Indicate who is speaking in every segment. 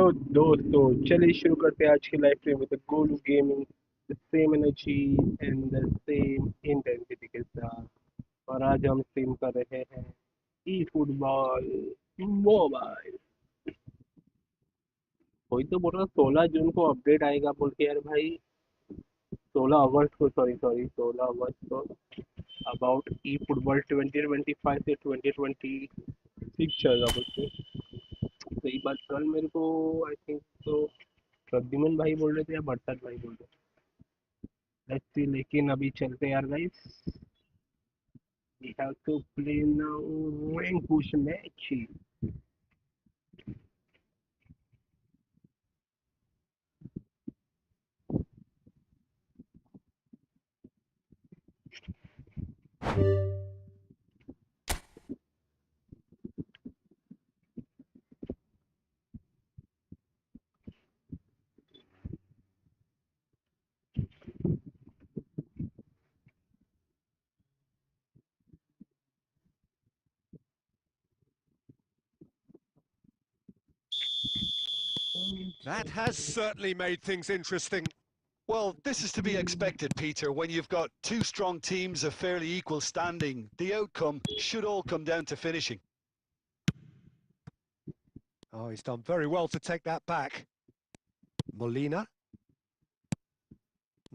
Speaker 1: Hello दोस्तों, चलिए शुरू करते हैं आज की live stream with Golu gaming, the same energy and the same intensity के साथ। और आज हम स्ट्रीम कर रहे हैं ई फुटबॉल मोबाइल। कोई तो बोल रहा 16 जून को अपडेट आएगा बोल के, यार भाई 16 अगस्त को, सॉरी सॉरी 16 अगस्त को अबाउट ई फुटबॉल 2025 से 2026 चलेगा बोल के। सही बात, कल मेरे को आई थिंक तो प्रद्युमन भाई बोल रहे थे या बरसात भाई बोल रहे थे। लेट्स सी, लेकिन अभी चलते हैं यार guys. We have to play now rank push match.
Speaker 2: That has certainly made things interesting.
Speaker 3: Well, this is to be expected, Peter. When you've got two strong teams of fairly equal standing, the outcome should all come down to finishing.
Speaker 2: Oh, he's done very well to take that back. Molina.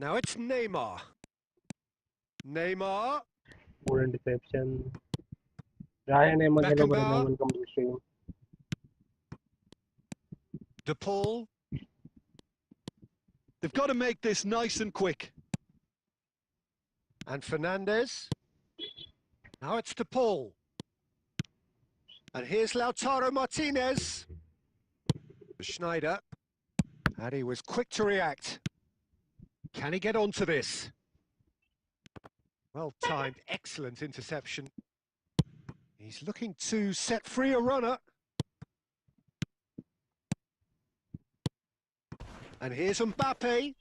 Speaker 2: Now it's Neymar. Neymar.
Speaker 1: Poor interception. Ryan Eman, hello brother,
Speaker 2: Beckenbauer.
Speaker 1: welcome to the stream.
Speaker 2: De Paul.
Speaker 3: They've got to make this nice and quick.
Speaker 2: And Fernandez. Now it's De Paul. And here's Lautaro Martinez. Schneider. And he was quick to react. Can he get onto this? Well timed, excellent interception. He's looking to set free a runner. And here's Mbappe.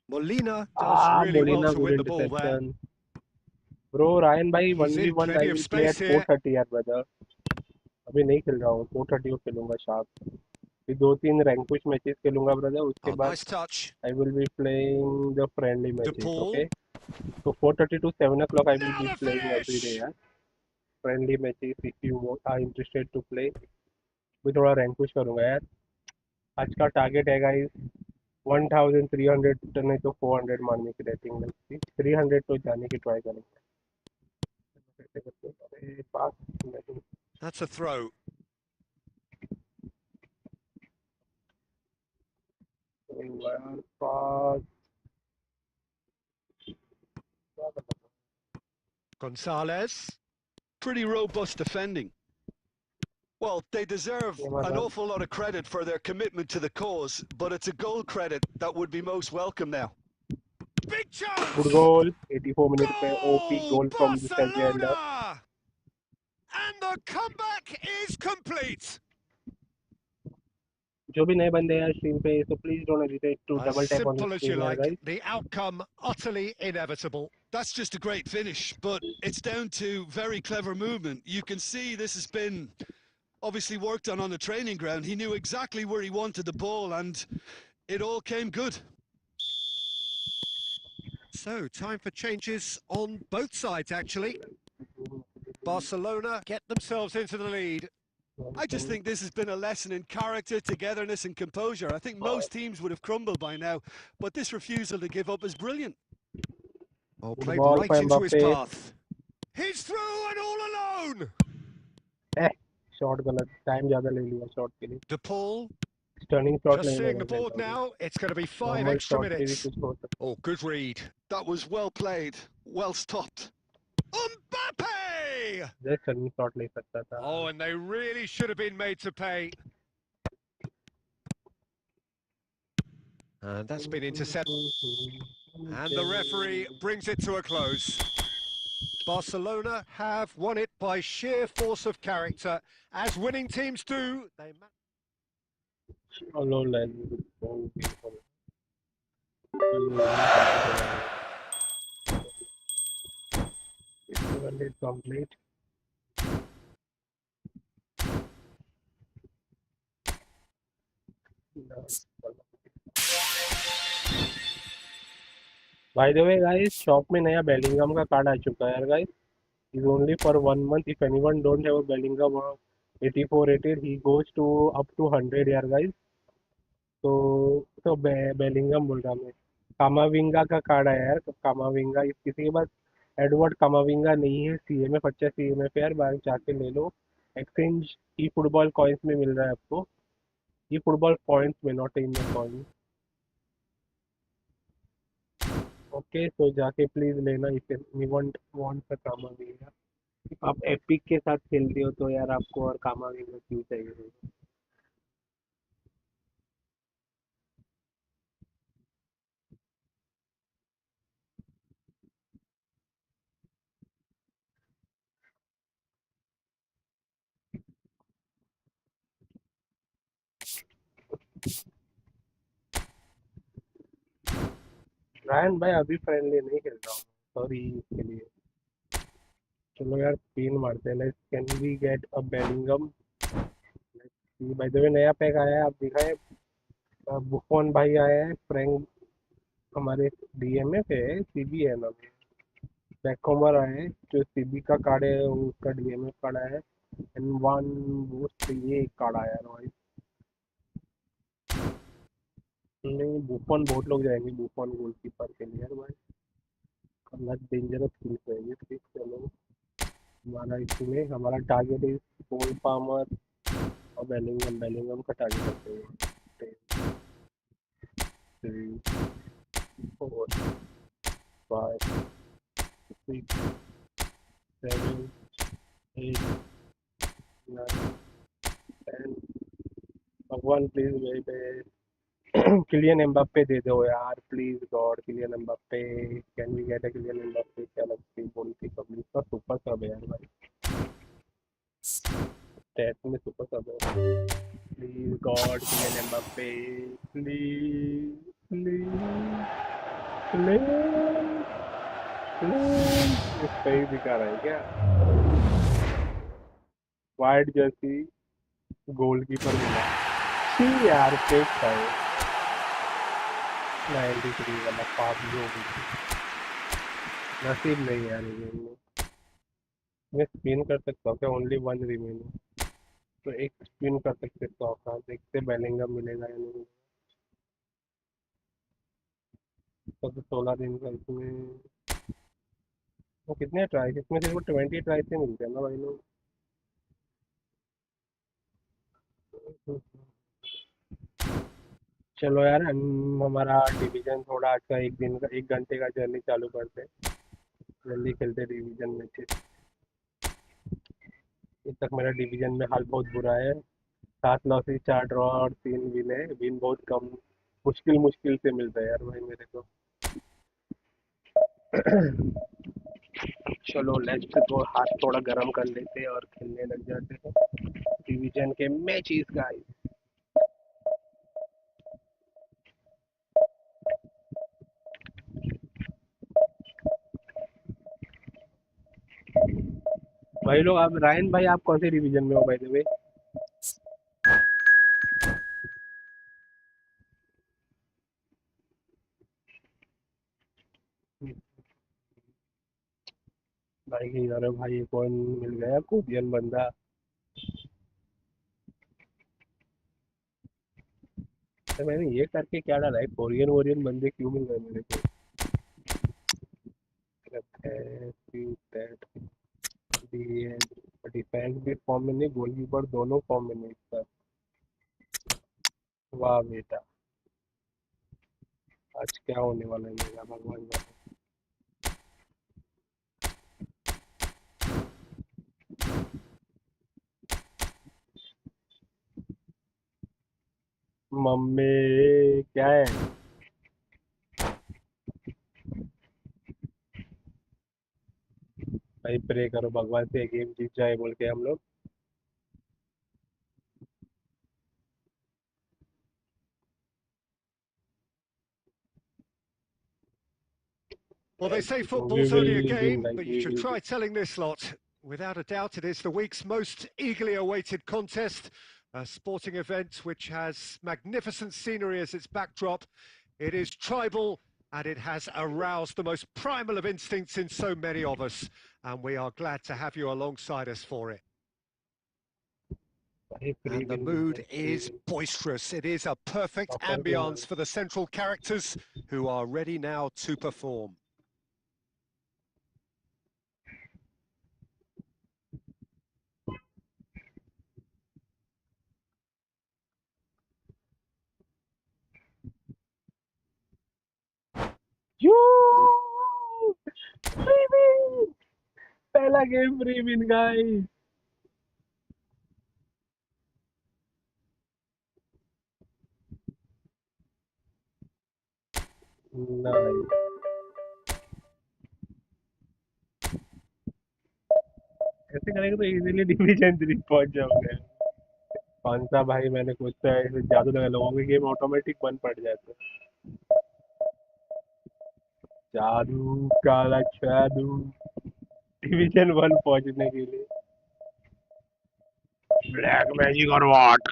Speaker 2: Molina does really
Speaker 1: Molina,
Speaker 2: well to
Speaker 1: good
Speaker 2: win the ball there.
Speaker 1: interception. Bro, Ryan भाई
Speaker 2: He's in
Speaker 1: 1v1 I
Speaker 2: plenty of
Speaker 1: will play at
Speaker 2: space here.
Speaker 1: 4:30 यार brother. अभी नहीं खेल रहा हूँ, 4:30 को खेलूंगा sharp. फिर 2-3 रैंक पुश मैचेस खेलूंगा ब्रदर, उसके
Speaker 2: Oh,
Speaker 1: बाद
Speaker 2: nice touch.
Speaker 1: I will be playing the friendly
Speaker 2: De
Speaker 1: matches,
Speaker 2: Paul.
Speaker 1: okay? So 4:30 to 7 o'clock I will
Speaker 2: Now
Speaker 1: be
Speaker 2: the
Speaker 1: playing every day,
Speaker 2: finish!
Speaker 1: yeah? Friendly matches if you are interested to play. मैं थोड़ा rank push करूंगा यार। आज का target है guys 1300 नहीं तो 400 मारने की रेटिंग है। 300 तो जाने की ट्राई करेंगे। अरे पास नहीं।
Speaker 2: That's a throw.
Speaker 1: यार पास
Speaker 3: Gonzalez. Pretty robust defending. Well, they deserve an awful lot of credit for their commitment to the cause, but it's a goal credit that would be most welcome now.
Speaker 2: Big chance!
Speaker 1: Good goal 84 minute पे ओपी
Speaker 2: Goal!
Speaker 1: Goal from the सेजेंडर।
Speaker 2: Barcelona! And the comeback is complete.
Speaker 1: जो भी नए बंदे हैं stream पे, so please don't hesitate to
Speaker 2: As
Speaker 1: double tap on the
Speaker 2: simple as you
Speaker 1: screen here,
Speaker 2: like,
Speaker 1: guys.
Speaker 2: the outcome utterly inevitable.
Speaker 3: That's just a great finish, but it's down to very clever movement. You can see this has been obviously worked on the training ground. He knew exactly where he wanted the ball, and it all came good.
Speaker 2: So, time for changes on both sides, actually. Barcelona get themselves into the lead.
Speaker 3: I just think this has been a lesson in character, togetherness and composure. I think most teams would have crumbled by now, but this refusal to give up is brilliant.
Speaker 2: Oh,
Speaker 1: Good
Speaker 2: played
Speaker 1: ball
Speaker 2: right
Speaker 1: for
Speaker 2: into his
Speaker 1: Mbappe.
Speaker 2: path. He's through and all alone!
Speaker 1: Shot गलत, time ज्यादा ले लिया shot के लिए।
Speaker 2: De Paul.
Speaker 1: Turning shot
Speaker 2: Just
Speaker 1: नहीं
Speaker 2: seeing
Speaker 1: लेना
Speaker 2: the board
Speaker 1: चाहिए।
Speaker 2: now, it's going to be 5
Speaker 1: normal
Speaker 2: extra
Speaker 1: shot पे भी
Speaker 2: minutes.
Speaker 1: कुछ हो सकता
Speaker 2: Oh, good read.
Speaker 3: That was well played, well stopped.
Speaker 2: Mbappe!
Speaker 1: है। जस्ट टर्निंग शॉट ले सकता था।
Speaker 2: Oh, and they really should have been made to pay. And that's been intercepted. And the referee brings it to a close. Barcelona have won it by sheer force of character, as winning teams do. They
Speaker 1: Hello, Len. It's complete. By the way guys, shop में नया Bellingham का card आ चुका है यार guys. Is only for 1 month. If anyone don't have a Bellingham 84 rated, he goes to up to 100 यार guys. तो Bellingham बोल रहा मैं. कामाविंगा का कार्ड आया यार. तो कामाविंगा, इस किसी के पास एडवर्ड कामाविंगा नहीं है, सीएमएफ अच्छा सीएमएफ यार, बाहर जाके ले लो. एक्सचेंज ई फुटबॉल कॉइन्स में मिल रहा है आपको. ई फुटबॉल पॉइंट्स में, not in the coin. Okay, तो जाके प्लीज लेना इसे. We want the Camavinga. आप एपिक के साथ खेलते हो तो यार आपको और कामाविंगा क्यों चाहिए. रायन भाई अभी फ्रेंडली नहीं खेल रहा हूँ, सॉरी इसके लिए. चलो यार, स्पिन मारते हैं. Let's, can we get a Bellingham. By the way नया पैक आया है, आप दिखाएं. बुफोन भाई आए हैं. फ्रैंक हमारे डीएमए पे है, सीबी है ना. बैककॉमर आए हैं, जो सीबी का कार्ड है उसका डीएमए कार्ड आया है. एंड वन बूस्ट, ये कार्ड आया है भाई. नहीं, बुफोन बहुत लोग जाएंगे बुफोन गोलकीपर के लिए यार भाई. बहुत डेंजरस चीज है ये चीज. चलो, हमारा इसमें हमारा टारगेट इज पोल पामर और बेलिंगम. बेलिंगम का टारगेट करते हैं. 10, 3, 4, 5, 6, 7, 8, 9, 10. भगवान प्लीज मेरे पे किलियन एम्बाप्पे दे दो यार, please God. Kylian Mbappe, can we get a Kylian Mbappe. क्या लगती है बोलती पब्लिक का सुपर सब है यार भाई. स्टैट में सुपर सब है. Please God, Kylian Mbappe. Please, please, please, please. इस पे ही दिखा रहा है क्या. वाइट जर्सी गोलकीपर मिला. छी यार, फेक था ये. 93 वाला पाप जो भी थी. नसीब नहीं यार ये में. मैं स्पिन कर सकता हूँ क्या. Only one remaining. तो एक स्पिन कर सकते तो आप देखते बेलिंगम मिलेगा या नहीं. तो 16 दिन का इसमें. वो कितने ट्राई, इसमें सिर्फ 20 ट्राई से मिलते हैं ना भाई लोग. चलो यार, हम हमारा डिवीजन थोड़ा आज का, एक दिन का 1 घंटे का जर्नी चालू करते हैं. जल्दी खेलते डिवीजन में. अब तक मेरा डिवीजन में हाल बहुत बुरा है. 7 लॉसेस, 4 ड्रॉ और 3 विन है. विन बहुत कम, मुश्किल मुश्किल से मिलता है यार भाई मेरे को. चलो लेट्स गो, हाथ थोड़ा गर्म कर लेते हैं और खेलने लग जाते हैं डिवीजन के मैचेस गाइस. भाई लोग, आप रायन भाई, आप कौन से डिवीजन में हो बाय द वे. भाई की अरे भाई, कौन मिल गया कोरियन बंदा. तो मैंने ये करके क्या डाला है, कोरियन वोरियन बंदे क्यों मिल गए मेरे को. डिफेंस भी फॉर्म में नहीं, गोलकीपर दोनों फॉर्म में नहीं सर. वाह बेटा, आज क्या होने वाला है मेरा भगवान जाने. मम्मी क्या है. भाई प्रे करो भगवान से गेम जीत जाए बोल के हम लोग.
Speaker 2: Well, they say
Speaker 1: we
Speaker 2: football's
Speaker 1: will
Speaker 2: only a
Speaker 1: win
Speaker 2: game,
Speaker 1: guys,
Speaker 2: but you
Speaker 1: we
Speaker 2: should
Speaker 1: will
Speaker 2: try
Speaker 1: win.
Speaker 2: telling this lot. Without a doubt, it is the week's most eagerly awaited contest. A sporting event which has magnificent scenery as its backdrop. It is tribal and it has aroused the most primal of instincts in so many of us. And we are glad to have you alongside us for it. And the mood is boisterous. It is a perfect ambience for the central characters who are ready now to perform.
Speaker 1: Yo! Free win! Pehla game free win, guys. Nice. ऐसे करेंगे तो easily division 3 पहुंच जाओगे। कौन सा भाई मैंने कुछ तो ऐसे जादू लगा लोगों के गेम ऑटोमेटिक बंद पड़ जाते हैं। जादू काला जादू डिवीजन 1 पहुंचने के लिए ब्लैक मैजिक और व्हाट।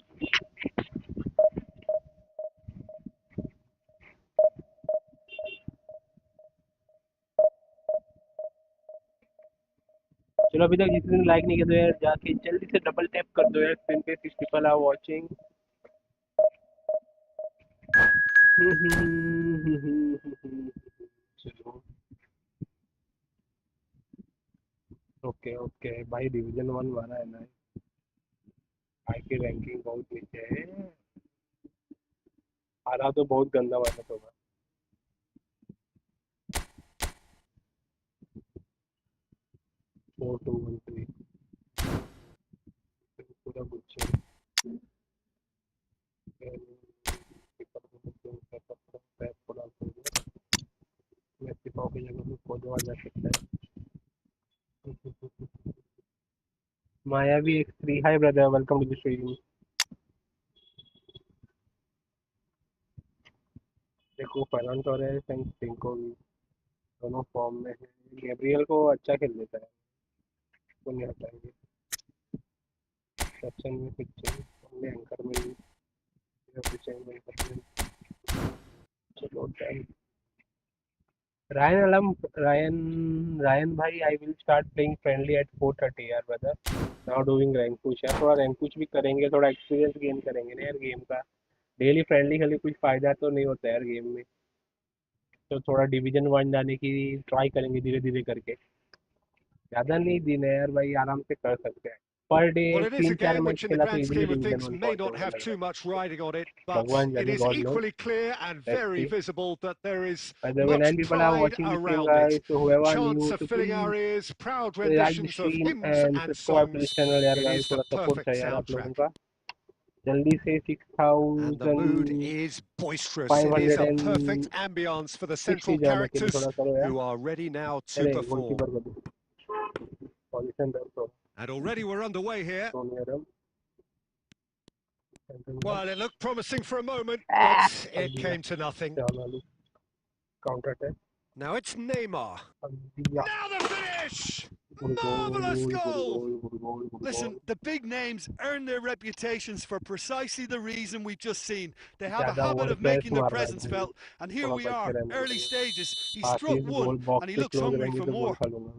Speaker 1: चलो अभी तक जिसने लाइक नहीं किया तो यार जाके जल्दी से डबल टैप कर दो यार स्क्रीन पे 6 पीपल आर वाचिंग। चलो ओके ओके भाई डिवीजन 1 वाला है ना। भाई की रैंकिंग बहुत नीचे है। हारा तो बहुत गंदा वाला होगा। 4213 पूरा गुच्छे की जगह पे खोजवा जा सकता है। मायावी X3 hi brother welcome to the stream. देखो फर्नांड टोरेस एंड सिंको भी दोनों फॉर्म में है। गैब्रियल को अच्छा खेल देता है को नहीं हटाएंगे। सेक्शन में पिक्चर हमने एंकर में चलो डन। रायन भाई I will start playing friendly at 4:30 यार brother. Now doing rank push यार थोड़ा रैंक पुश भी करेंगे थोड़ा एक्सपीरियंस गेन करेंगे ना यार गेम का। डेली फ्रेंडली खेले कुछ फायदा तो नहीं होता यार गेम में। तो थोड़ा डिवीजन 1 जाने की ट्राई करेंगे धीरे धीरे करके। ज़्यादा नहीं दिन है यार भाई आराम से कर सकते हैं। Per day
Speaker 2: Well, it is a
Speaker 1: 3-4
Speaker 2: game
Speaker 1: match
Speaker 2: which in the
Speaker 1: खेला तो
Speaker 2: grand
Speaker 1: easily
Speaker 2: scheme of
Speaker 1: division
Speaker 2: things
Speaker 1: 1
Speaker 2: may
Speaker 1: पहुंच
Speaker 2: not
Speaker 1: जाऊंगा
Speaker 2: have
Speaker 1: लग रहा
Speaker 2: too much riding on it,
Speaker 1: है।
Speaker 2: but
Speaker 1: भगवान
Speaker 2: it
Speaker 1: जाने
Speaker 2: is
Speaker 1: God no.
Speaker 2: equally clear and
Speaker 1: let's
Speaker 2: very
Speaker 1: see.
Speaker 2: visible that there is
Speaker 1: By the way, 9
Speaker 2: much
Speaker 1: people are
Speaker 2: pride
Speaker 1: watching the stream,
Speaker 2: around
Speaker 1: guys.
Speaker 2: it.
Speaker 1: So whoever
Speaker 2: Chants
Speaker 1: new,
Speaker 2: are
Speaker 1: so
Speaker 2: filling
Speaker 1: please
Speaker 2: our ears, proud
Speaker 1: like the
Speaker 2: renditions of
Speaker 1: stream
Speaker 2: hymns
Speaker 1: and
Speaker 2: and
Speaker 1: subscribe to this
Speaker 2: songs.
Speaker 1: channel यार
Speaker 2: It
Speaker 1: guys
Speaker 2: is the
Speaker 1: थोड़ा support
Speaker 2: perfect
Speaker 1: चाहिए यार आप लोगों
Speaker 2: soundtrack.
Speaker 1: का। जल्दी से
Speaker 2: And the mood
Speaker 1: 6560
Speaker 2: is boisterous. It is a perfect ambience for the central
Speaker 1: जाने के लिए
Speaker 2: characters
Speaker 1: थोड़ा करो यार।
Speaker 2: who are ready now to
Speaker 1: अरे
Speaker 2: perform.
Speaker 1: गोलकीपर को दो पोजीशन दो तो
Speaker 2: And already we're underway here.
Speaker 1: सोनियरम
Speaker 2: Well, it looked promising for a moment, but it came to nothing.
Speaker 1: Counter attack
Speaker 2: Now it's Neymar.
Speaker 1: दिया।
Speaker 2: Now the finish!
Speaker 1: Good goal
Speaker 2: Marvellous
Speaker 1: good
Speaker 2: goal!
Speaker 1: Goal good goal good
Speaker 3: Listen,
Speaker 1: goal.
Speaker 3: the big names earn their reputations for precisely the reason we've just seen. They have a
Speaker 1: ज़्यादा
Speaker 3: habit
Speaker 1: over
Speaker 3: of
Speaker 1: place
Speaker 3: making their
Speaker 1: मार रहा है
Speaker 3: presence
Speaker 1: भाई।
Speaker 3: felt, and here
Speaker 1: थोड़ा
Speaker 3: we
Speaker 1: बच के
Speaker 3: are,
Speaker 1: रहना
Speaker 3: early
Speaker 1: पड़ेगा।
Speaker 3: stages. He struck
Speaker 1: passes
Speaker 3: one,
Speaker 1: goal box
Speaker 3: and he
Speaker 1: के
Speaker 3: looks
Speaker 1: क्लोज
Speaker 3: hungry
Speaker 1: रहेंगे
Speaker 3: for
Speaker 1: तो गोल
Speaker 3: more.
Speaker 1: खा लूंगा।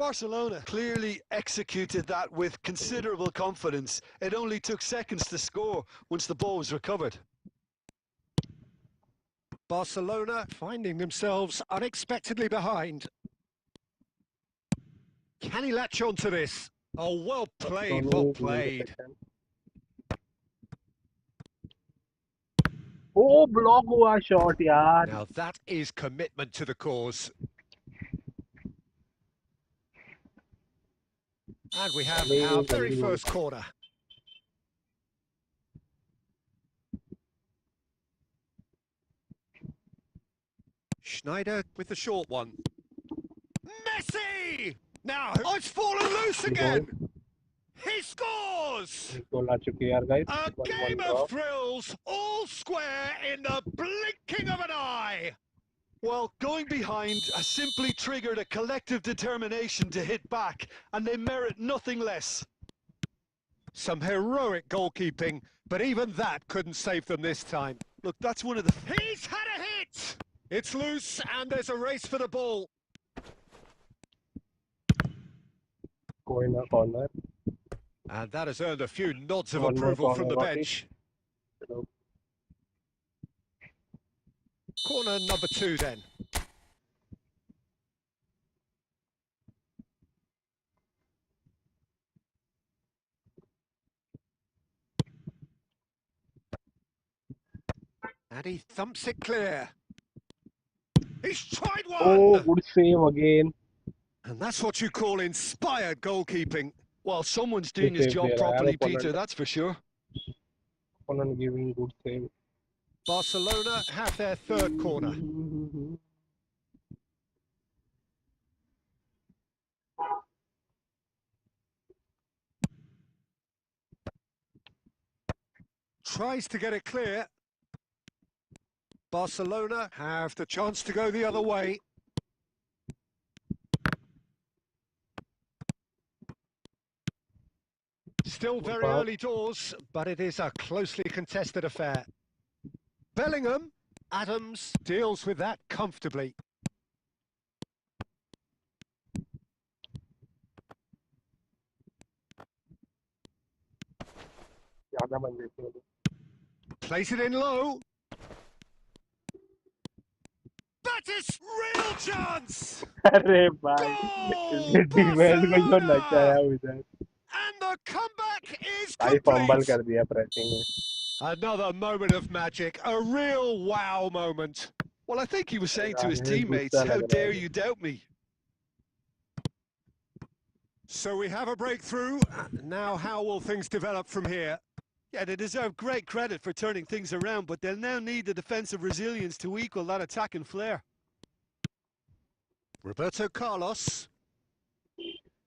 Speaker 3: Barcelona clearly executed that with considerable confidence. It only took seconds to score once the ball was recovered.
Speaker 2: Barcelona finding themselves unexpectedly behind. Can he latch on to this? Oh, well played, well played.
Speaker 1: O block हुआ shot यार।
Speaker 2: Now that is commitment to the cause. And we have our very first corner. Schneider with the short one. Messi! Now, oh, it's fallen loose again! He scores! A game of thrills, all square in the blinking of an eye!
Speaker 3: Well, going behind has simply triggered a collective determination to hit back, and they merit nothing less.
Speaker 2: Some heroic goalkeeping, but even that couldn't save them this time.
Speaker 3: Look, that's one of the...
Speaker 2: He's had a hit! It's loose and there's a race for the ball.
Speaker 1: Going a corner.
Speaker 2: And that has earned a few nods of
Speaker 1: One more
Speaker 2: approval from
Speaker 1: corner,
Speaker 2: the
Speaker 1: got it.
Speaker 2: bench.
Speaker 1: Hello.
Speaker 2: Corner number 2 then. And he thumps it clear. He's tried one!
Speaker 1: Oh, good save again.
Speaker 2: And that's what you call inspired goalkeeping.
Speaker 3: Well, someone's doing
Speaker 1: Good
Speaker 3: his
Speaker 1: save
Speaker 3: job
Speaker 1: there.
Speaker 3: properly,
Speaker 1: Opponent.
Speaker 3: Peter, that's for sure.
Speaker 1: Opponent giving good save.
Speaker 2: Barcelona have their third corner. Tries to get it clear. Barcelona have the chance to go the other way. Still very early doors, but it is a closely contested affair. Bellingham, Adams deals with that comfortably.
Speaker 1: ज़्यादा बन देते हैं।
Speaker 2: Plays it in low. That is real chance!
Speaker 1: अरे भाई,
Speaker 2: Goal!
Speaker 1: Defence को जो नचाया
Speaker 2: Barcelona!
Speaker 1: उधर,
Speaker 2: And the comeback is
Speaker 1: भाई फंबल
Speaker 2: complete.
Speaker 1: कर दिया प्रेसिंग में।
Speaker 2: Another moment of magic, a real wow moment.
Speaker 3: Well, I think he was saying to his
Speaker 1: Yeah,
Speaker 3: teammates,
Speaker 1: gusta
Speaker 3: how
Speaker 1: lag raha
Speaker 3: dare
Speaker 1: hai.
Speaker 3: you doubt me?
Speaker 2: So we have a breakthrough. Now how will things develop from here?
Speaker 3: Yeah, they deserve great credit for turning things around, but they'll now need the defensive resilience to equal that attacking flair.
Speaker 2: Roberto Carlos.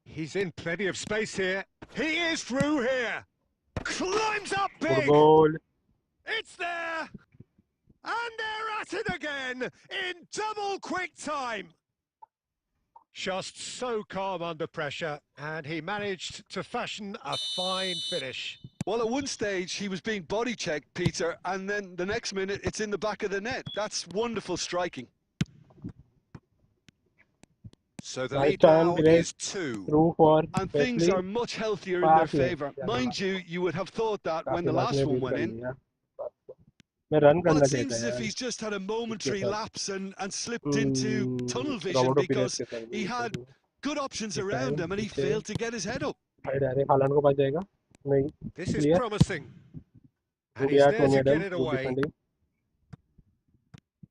Speaker 2: He's in plenty of space here. He is through here. Climbs up
Speaker 1: Good
Speaker 2: big.
Speaker 1: goal.
Speaker 2: It's there. And they're at it again in double quick time. Just so calm under pressure, and he managed to fashion a fine finish.
Speaker 3: Well, at one stage, he was being body checked, Peter, and then the next minute, it's in the back of the net. That's wonderful striking.
Speaker 2: So the
Speaker 1: Nice
Speaker 2: lead
Speaker 1: time,
Speaker 2: now
Speaker 1: Perez.
Speaker 2: is 2.
Speaker 1: Through for
Speaker 3: And things
Speaker 1: Wesley.
Speaker 3: are much healthier in their
Speaker 1: Pass है,
Speaker 3: favour.
Speaker 1: क्या
Speaker 3: Mind
Speaker 1: बात
Speaker 3: you, you would have thought that when
Speaker 1: काफी
Speaker 3: the
Speaker 1: बात
Speaker 3: last
Speaker 1: में
Speaker 3: one
Speaker 1: read
Speaker 3: went
Speaker 1: कर
Speaker 3: in.
Speaker 1: लिया। मैं run
Speaker 3: Well,
Speaker 1: करना
Speaker 3: it seems
Speaker 1: चाहता
Speaker 3: as if
Speaker 1: यार।
Speaker 3: he's just had a momentary
Speaker 1: साथ।
Speaker 3: lapse and slipped into tunnel vision
Speaker 1: Roberto peerage
Speaker 3: because
Speaker 1: के साथ
Speaker 3: he had good options
Speaker 1: Good
Speaker 3: around
Speaker 1: time,
Speaker 3: him and he
Speaker 1: good save.
Speaker 3: failed to get his head up.
Speaker 1: भाई direct हालांड को पास जाएगा नहीं
Speaker 2: This is
Speaker 1: Clear.
Speaker 2: promising. And
Speaker 1: good
Speaker 2: he's
Speaker 1: यार
Speaker 2: there
Speaker 1: Tony
Speaker 2: to
Speaker 1: Adam
Speaker 2: get it
Speaker 1: good
Speaker 2: away.
Speaker 1: Defending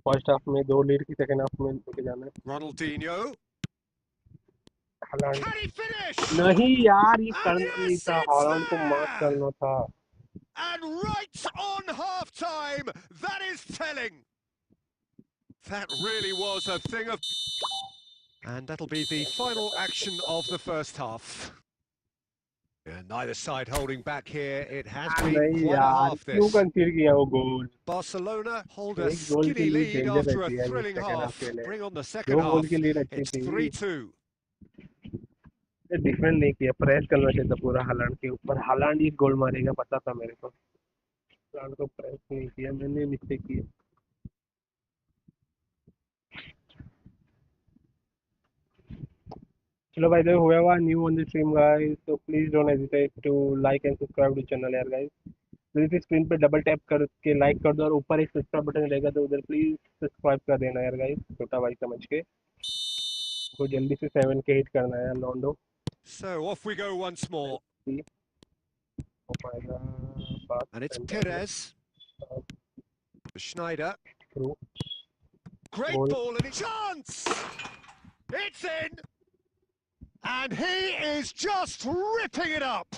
Speaker 1: first half में 2 lead की second half में लेके जाना है
Speaker 2: Ronaldinho.
Speaker 1: हालांड
Speaker 2: Can he finish?
Speaker 1: नहीं यार ये
Speaker 2: And
Speaker 1: करना नहीं
Speaker 2: yes,
Speaker 1: था
Speaker 2: it's
Speaker 1: हालांड को मार्क
Speaker 2: there!
Speaker 1: करना था
Speaker 2: And right on half-time, that is telling. That really was a thing of... And that'll be the final action of the first half. And neither side holding back here. It has been
Speaker 1: नहीं
Speaker 2: quite a
Speaker 1: यार
Speaker 2: half,
Speaker 1: क्यों
Speaker 2: this.
Speaker 1: Consider किया वो गोल
Speaker 2: Barcelona hold a
Speaker 1: एक गोल के
Speaker 2: skinny
Speaker 1: लिए
Speaker 2: lead
Speaker 1: danger
Speaker 2: after a
Speaker 1: रहती है
Speaker 2: thrilling
Speaker 1: सेकंड हाफ
Speaker 2: half.
Speaker 1: के लिए
Speaker 2: Bring on the
Speaker 1: 2
Speaker 2: second
Speaker 1: goal
Speaker 2: half.
Speaker 1: की लीड अच्छी
Speaker 2: It's
Speaker 1: थी
Speaker 2: 3-2.
Speaker 1: डिफेंड नहीं किया प्रेस करना चाहिए था पूरा हालांड के ऊपर हालांड ही गोल मारेगा पता था मेरे को हालांड को प्रेस नहीं किया मैंने मिस्टेक की चलो भाई देखो whoever new on the stream guys so please don't hesitate to like and subscribe to channel यार guys प्लीज स्क्रीन पे डबल टैप करके लाइक कर दो और ऊपर एक सब्सक्राइब बटन रहेगा तो उधर प्लीज सब्सक्राइब कर देना यार गाइस छोटा भाई समझ के को जल्दी से 7 के हिट करना है यार लॉन्डो
Speaker 2: So off we go once more.
Speaker 1: हो पाएगा बात
Speaker 2: And it's Perez. Schneider.
Speaker 1: Through
Speaker 2: Great
Speaker 1: Goal.
Speaker 2: ball and it's chance! It's in! And he is just ripping it up!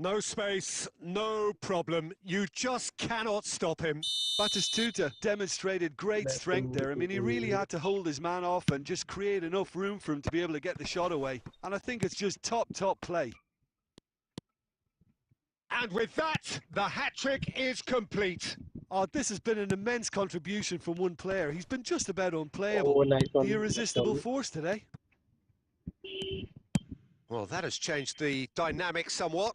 Speaker 2: No space, no problem. You just cannot stop him.
Speaker 3: Batistuta demonstrated great strength there. I mean, he really had to hold his man off and just create enough room for him to be able to get the shot away. And I think it's just top play.
Speaker 2: And with that, the hat-trick is complete.
Speaker 3: Oh, this has been an immense contribution from one player. He's been just about unplayable.
Speaker 1: Oh, nice one.
Speaker 3: The irresistible
Speaker 1: Nice one.
Speaker 3: force today.
Speaker 2: Well, that has changed the dynamic somewhat.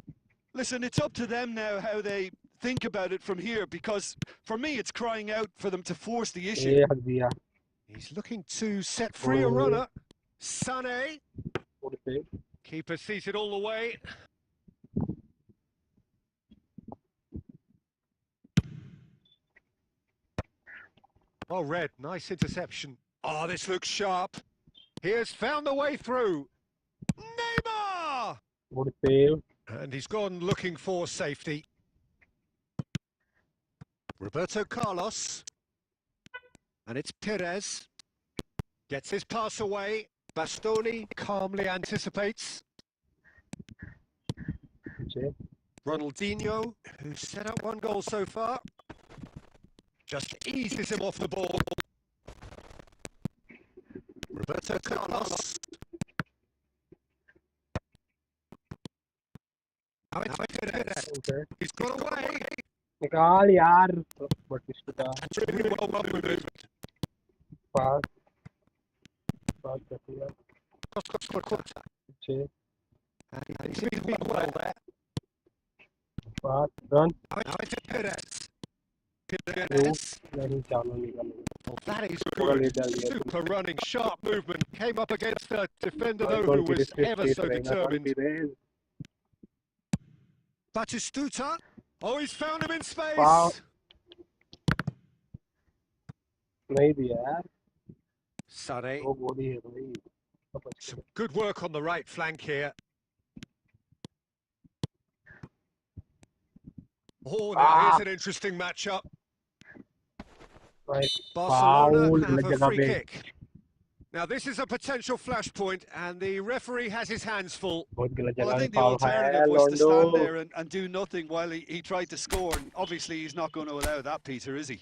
Speaker 3: Listen, it's up to them now how they think about it from here, because for me it's crying out for them to force the issue.
Speaker 1: ये हक दिया.
Speaker 2: He's looking to set free a runner. Sané.
Speaker 1: Good save.
Speaker 2: Keeper seated all the way. Oh, Red, nice interception. Oh, this looks sharp. He has found the way through. Neymar!
Speaker 1: Good save.
Speaker 2: And he's gone looking for safety. Roberto Carlos. And it's Perez. Gets his pass away. Bastoni calmly anticipates.
Speaker 1: Okay.
Speaker 2: Ronaldinho, who's set up one goal so far, just eases him off the ball. Roberto Carlos. Now it's Perez.
Speaker 1: Okay.
Speaker 2: He's got away.
Speaker 1: निकाल यार. But इसका
Speaker 2: Really well moved.
Speaker 1: pass. Pass कर दिया. अच्छे.
Speaker 2: And he's really well there.
Speaker 1: Pass. Run.
Speaker 2: Now it's Perez.
Speaker 1: Move.
Speaker 2: Perez.
Speaker 1: नहीं चालू निकाल.
Speaker 2: Well, that is
Speaker 1: Well,
Speaker 2: good.
Speaker 1: he does, yeah.
Speaker 2: Super running, sharp movement. Came up against a defender though who
Speaker 1: Confidence
Speaker 2: was
Speaker 1: straight
Speaker 2: ever so
Speaker 1: रहेगा.
Speaker 2: determined.
Speaker 1: Confidence.
Speaker 2: Batistuta. Oh, he's found him in space.
Speaker 1: Wow. नहीं दिया यार.
Speaker 2: Sané.
Speaker 1: वो body है भाई.
Speaker 2: Some good work on the right flank here. Oh, now here's an interesting matchup.
Speaker 1: Right.
Speaker 2: Barcelona
Speaker 1: Foul.
Speaker 2: have a
Speaker 1: जगह
Speaker 2: free
Speaker 1: पे.
Speaker 2: kick. Now this is a potential flashpoint, and the referee has his hands full.
Speaker 1: बहुत गलत
Speaker 3: Well,
Speaker 1: जगह
Speaker 3: I
Speaker 1: पे
Speaker 3: think the
Speaker 1: foul है.
Speaker 3: alternative was to stand
Speaker 1: Londo.
Speaker 3: there and do nothing while he tried to score. And obviously, he's not going to allow that, Peter, is he?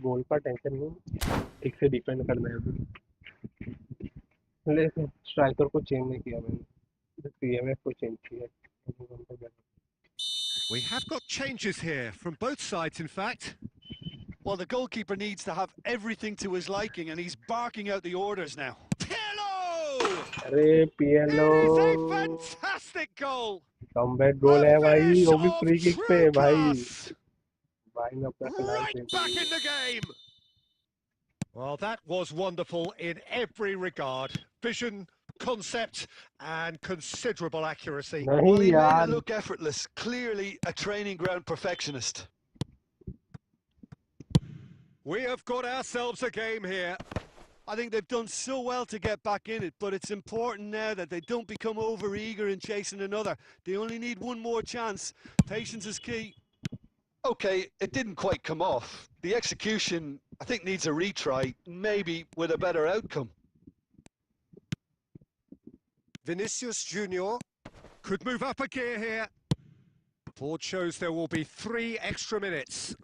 Speaker 1: गोल का tension नहीं. एक से defend करना है अभी. लेकिन स्ट्राइकर को चेंज नहीं किया मैंने. सीएमएफ को चेंज किया.
Speaker 2: We have got changes here from both sides, in fact.
Speaker 3: Well, the goalkeeper needs to have everything to his liking, and he's barking out the orders now.
Speaker 2: Pirlo!
Speaker 1: अरे
Speaker 2: It
Speaker 1: Pirlo.
Speaker 2: is a fantastic goal.
Speaker 1: Comeback goal है
Speaker 2: A
Speaker 1: भाई.
Speaker 2: finish
Speaker 1: वो भी
Speaker 2: of
Speaker 1: free kick पे
Speaker 2: true
Speaker 1: भाई.
Speaker 2: class.
Speaker 1: भाई ने अपना खिलाड़ी
Speaker 2: Right back in the game. Well, that was wonderful in every regard. Vision, concept, and considerable accuracy.
Speaker 3: Well,
Speaker 1: नहीं
Speaker 3: he made
Speaker 1: यार.
Speaker 3: it look effortless. Clearly a training ground perfectionist.
Speaker 2: We have got ourselves a game here.
Speaker 3: I think they've done so well to get back in it, but it's important now that they don't become over-eager in chasing another. They only need one more chance. Patience is key. Okay, it didn't quite come off. The execution, I think, needs a retry, maybe with a better outcome.
Speaker 2: Vinicius Junior could move up a gear here. Board shows there will be 3 extra minutes.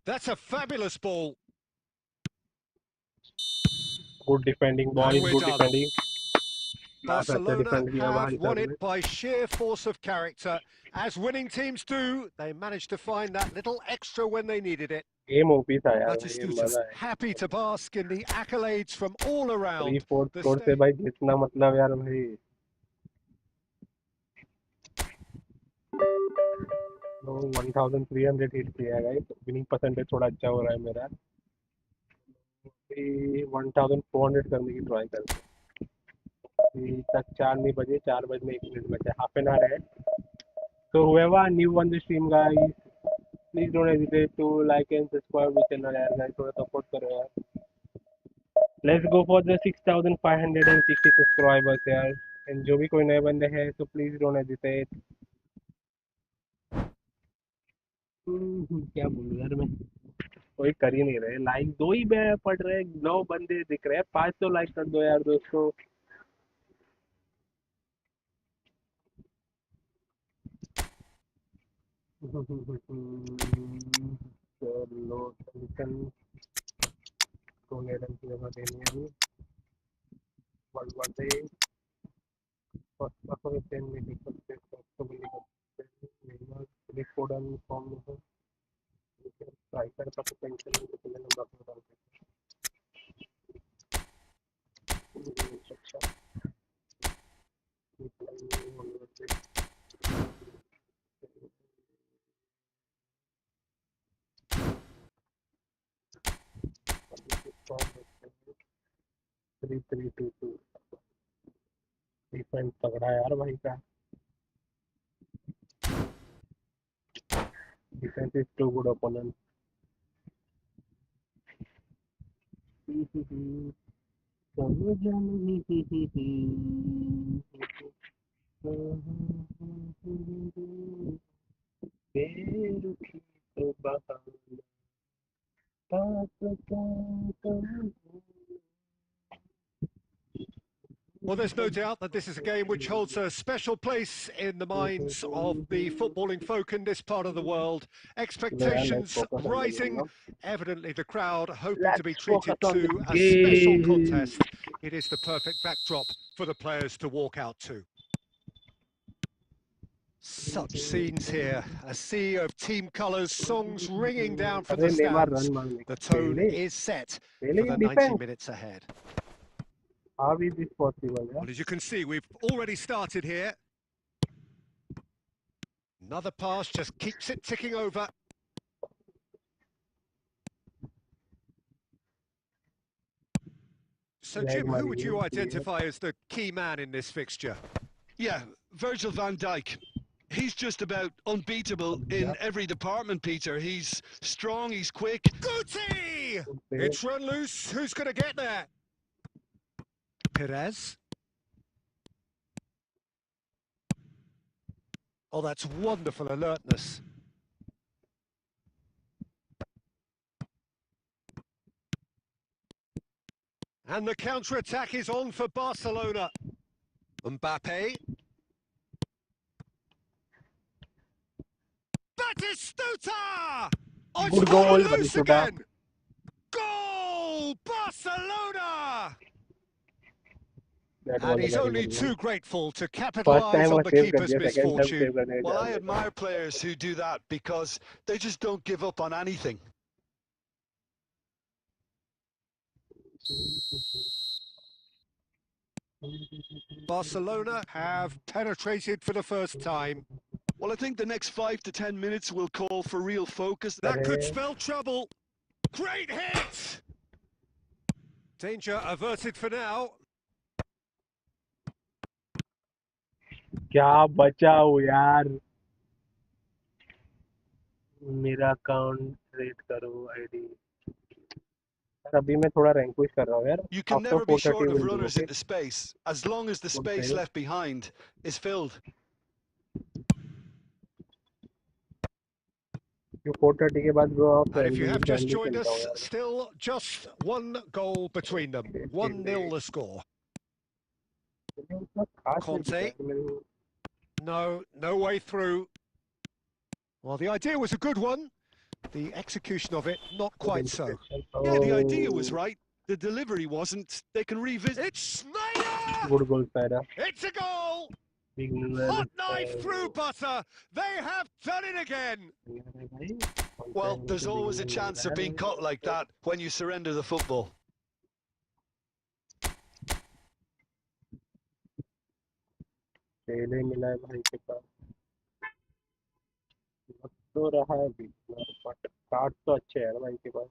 Speaker 2: That's a fabulous ball.
Speaker 1: Good defending, boys.
Speaker 2: And we're
Speaker 1: Good
Speaker 2: done.
Speaker 1: defending.
Speaker 2: Barcelona
Speaker 1: defend किया
Speaker 2: have
Speaker 1: भाई
Speaker 2: won
Speaker 1: साहब
Speaker 2: it
Speaker 1: ने.
Speaker 2: by sheer force of character. As winning teams do, they managed to find that little extra when they needed it.
Speaker 1: Game OP था यार. भाई,
Speaker 3: Batistuta.
Speaker 1: मजा है.
Speaker 2: Happy to bask in the accolades from all around.
Speaker 1: 3-4
Speaker 2: The
Speaker 1: score से भाई जितना मतलब यार भाई. तो 1300 हिट किया है गाइस. विनिंग परसेंटेज थोड़ा अच्छा हो रहा है मेरा. अभी 1400 करने की ट्राई करते हैं. अभी तक 4 नहीं बजे. 4 बजने 1 मिनट बचा. हाफ एन आवर है. So whoever new on the stream guys, please don't hesitate to like and subscribe the channel यार guys. थोड़ा support करो यार. Let's go for the 6560 subscribers यार. एंड जो भी कोई नए बंदे हैं तो प्लीज डोंट हेजिटेट। क्या बोलूं यार मैं, कोई कर ही नहीं रहे। लाइक दो ही पड़ रहे हैं, 9 बंदे दिख रहे हैं, 500 लाइक कर दो यार दोस्तों। चलो टेंशन सोने रंग की जगह देनी है अभी। वर्ल्ड वार से फर्स्ट ऑफ टेन में लिख सकते हैं, तो भी लिख सकते हैं। नेमार रिकॉर्डन फॉर्म में है, स्ट्राइकर का पोटेंशियल है, तो पहले नंबर पर डाल सकते हैं। अच्छा three three two two defence तगड़ा है यार भाई का। Defence is too good opponent. बेरुखी तो बहाना पास कम।
Speaker 2: Well, there's no doubt that this is a game which holds a special place in the minds of the footballing folk in this part of the world.
Speaker 1: Let's
Speaker 2: Expectations
Speaker 1: focus on the game
Speaker 2: rising.
Speaker 1: now.
Speaker 2: Evidently, the crowd hoping to be
Speaker 1: Let's focus
Speaker 2: treated
Speaker 1: on the
Speaker 2: to a special
Speaker 1: game.
Speaker 2: contest. It is the perfect backdrop for the players to walk out to. Such scenes here, a sea of team colours, songs ringing down from
Speaker 1: अरे
Speaker 2: the
Speaker 1: Neymar
Speaker 2: stands.
Speaker 1: Run मारने
Speaker 2: The
Speaker 1: के
Speaker 2: tone
Speaker 1: लिए
Speaker 2: is set
Speaker 1: पहले
Speaker 2: for the
Speaker 1: in
Speaker 2: 90
Speaker 1: defence.
Speaker 2: minutes ahead.
Speaker 1: How is this possible यार?
Speaker 2: Well, as you can see, we've already started here. Another pass just keeps it ticking over. So,
Speaker 1: lag
Speaker 2: Jim, who
Speaker 1: मारी
Speaker 2: would you identify as the key man in this fixture?
Speaker 3: Yeah, Virgil van Dijk. He's just about unbeatable in every department, Peter. He's strong, he's quick.
Speaker 2: Guti! It's run loose. Who's going to get there? Perez. Oh, that's wonderful alertness. And the counter-attack is on for Barcelona. Mbappe. Batistuta! Oh, it's
Speaker 1: Good
Speaker 2: fallen
Speaker 1: goal,
Speaker 2: loose
Speaker 1: Batistuta.
Speaker 2: again! Goal! Barcelona!
Speaker 1: That
Speaker 2: And
Speaker 1: was a
Speaker 2: he's
Speaker 1: very
Speaker 2: only
Speaker 1: good one.
Speaker 2: too grateful to
Speaker 1: First
Speaker 2: capitalise
Speaker 1: time
Speaker 2: on
Speaker 1: वो
Speaker 2: the
Speaker 1: save कर
Speaker 2: keeper's
Speaker 1: दिया, second time
Speaker 2: misfortune.
Speaker 1: Save करने
Speaker 3: Well,
Speaker 1: जा
Speaker 3: I
Speaker 1: रहे थे।
Speaker 3: admire players who do that because they just don't give up on anything.
Speaker 2: Barcelona have penetrated for the first time.
Speaker 3: Well, I think the next 5 to 10 minutes will call for real focus.
Speaker 2: That could spell trouble. Great hit! Danger averted for now.
Speaker 1: क्या बचा हो यार, मेरा account rate करो ID. अभी मैं थोड़ा rank push कर रहा हूँ यार।
Speaker 3: You can
Speaker 1: after
Speaker 3: never be
Speaker 1: 4:30
Speaker 3: short of
Speaker 1: will do.
Speaker 3: runners
Speaker 1: okay
Speaker 3: into space, as long as the
Speaker 1: good
Speaker 3: space
Speaker 1: save.
Speaker 3: left behind is filled.
Speaker 1: जो 4:30 के बाद ब्रो आप
Speaker 2: And if you have just
Speaker 1: friendly
Speaker 2: joined
Speaker 1: खेलता हूँ
Speaker 2: us,
Speaker 1: यार
Speaker 2: still just one goal between them. 1-0 the score.
Speaker 1: मैं। उतना खास नहीं दिखा
Speaker 2: Conte.
Speaker 1: यार मेरे को।
Speaker 2: No way through. Well, the idea was a good one. The execution of it, not
Speaker 1: Good
Speaker 2: quite so.
Speaker 1: interception.
Speaker 3: Yeah, the idea was
Speaker 1: Oh,
Speaker 3: right. The delivery wasn't. They can revisit.
Speaker 2: It's Snyder!
Speaker 1: good goal Saira.
Speaker 2: It's a goal!
Speaker 1: Signal,
Speaker 2: Hot knife through butter. They have done it again.
Speaker 3: Well, there's always a chance of being caught like that when you surrender the football.
Speaker 1: पहले मिला है भाई के पास, लग तो रहा है but card तो अच्छे हैं यार भाई के पास।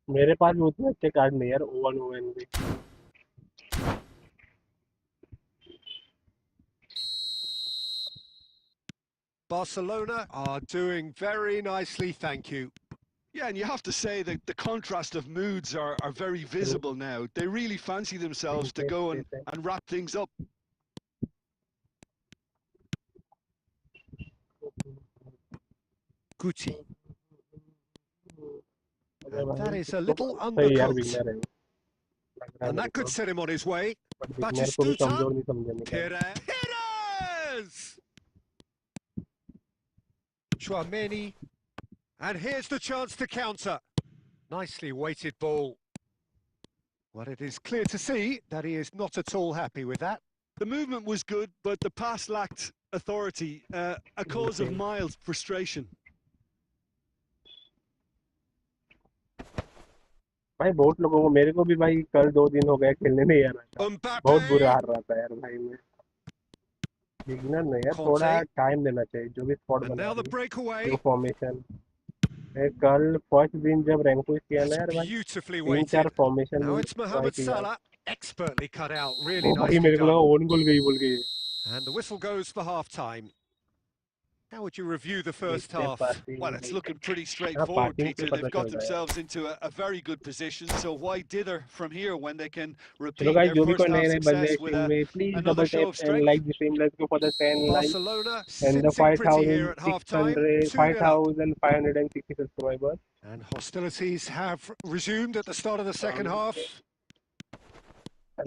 Speaker 1: मेरे पास भी उतने अच्छे कार्ड नहीं यार, ओवन ओवन भी।
Speaker 2: Barcelona are doing very nicely, thank you.
Speaker 3: Yeah, and you have to say that the contrast of moods are very visible now. They really fancy themselves to go and wrap things up.
Speaker 2: Guti. And that is a
Speaker 1: तो
Speaker 2: little
Speaker 1: सही यार
Speaker 2: undercooked.
Speaker 1: विगनर है वो, लग रहा है
Speaker 2: And
Speaker 1: मेरे
Speaker 2: that could
Speaker 1: को,
Speaker 2: set him on his way.
Speaker 1: But विगनर को भी
Speaker 2: Batistuta.
Speaker 1: कमजोर नहीं समझने का।
Speaker 2: Pires! Chouameni. And here's the chance to counter. Nicely weighted ball. Well, it is clear to see that he is not at all happy with that.
Speaker 3: The movement was good, but the pass lacked authority, a cause of mild frustration.
Speaker 1: भाई बहुत लोगों को, मेरे को भी भाई कल 2 दिन हो गए खेलने नहीं आ रहा था, बहुत बुरा हार रहा था यार भाई मैं। बिगनर नहीं यार, थोड़ा टाइम देना चाहिए जो भी स्पॉट बना रही है, जो फॉर्मेशन। कल फर्स्ट दिन जब रैंक किया ना यार भाई, 3-4 फॉर्मेशन ट्राई किया,
Speaker 2: Expertly cut out, really
Speaker 1: वो भाई
Speaker 2: nicely
Speaker 1: मेरे को लगा
Speaker 2: done.
Speaker 1: ओन गोल गई बोल के।
Speaker 2: And the whistle goes for half-time. How would you review the first half?
Speaker 3: Well, it's looking pretty straightforward, Peter. They've got themselves into a very good position, so why dither from here when they can repeat their first half success with another show of strength?
Speaker 1: Like the stream, let's go for the 10 likes
Speaker 2: Barcelona
Speaker 1: and the
Speaker 2: sitting pretty here at half-time, 2-0 up.
Speaker 1: 5,560 subscribers.
Speaker 2: And hostilities have resumed at the start of the second half.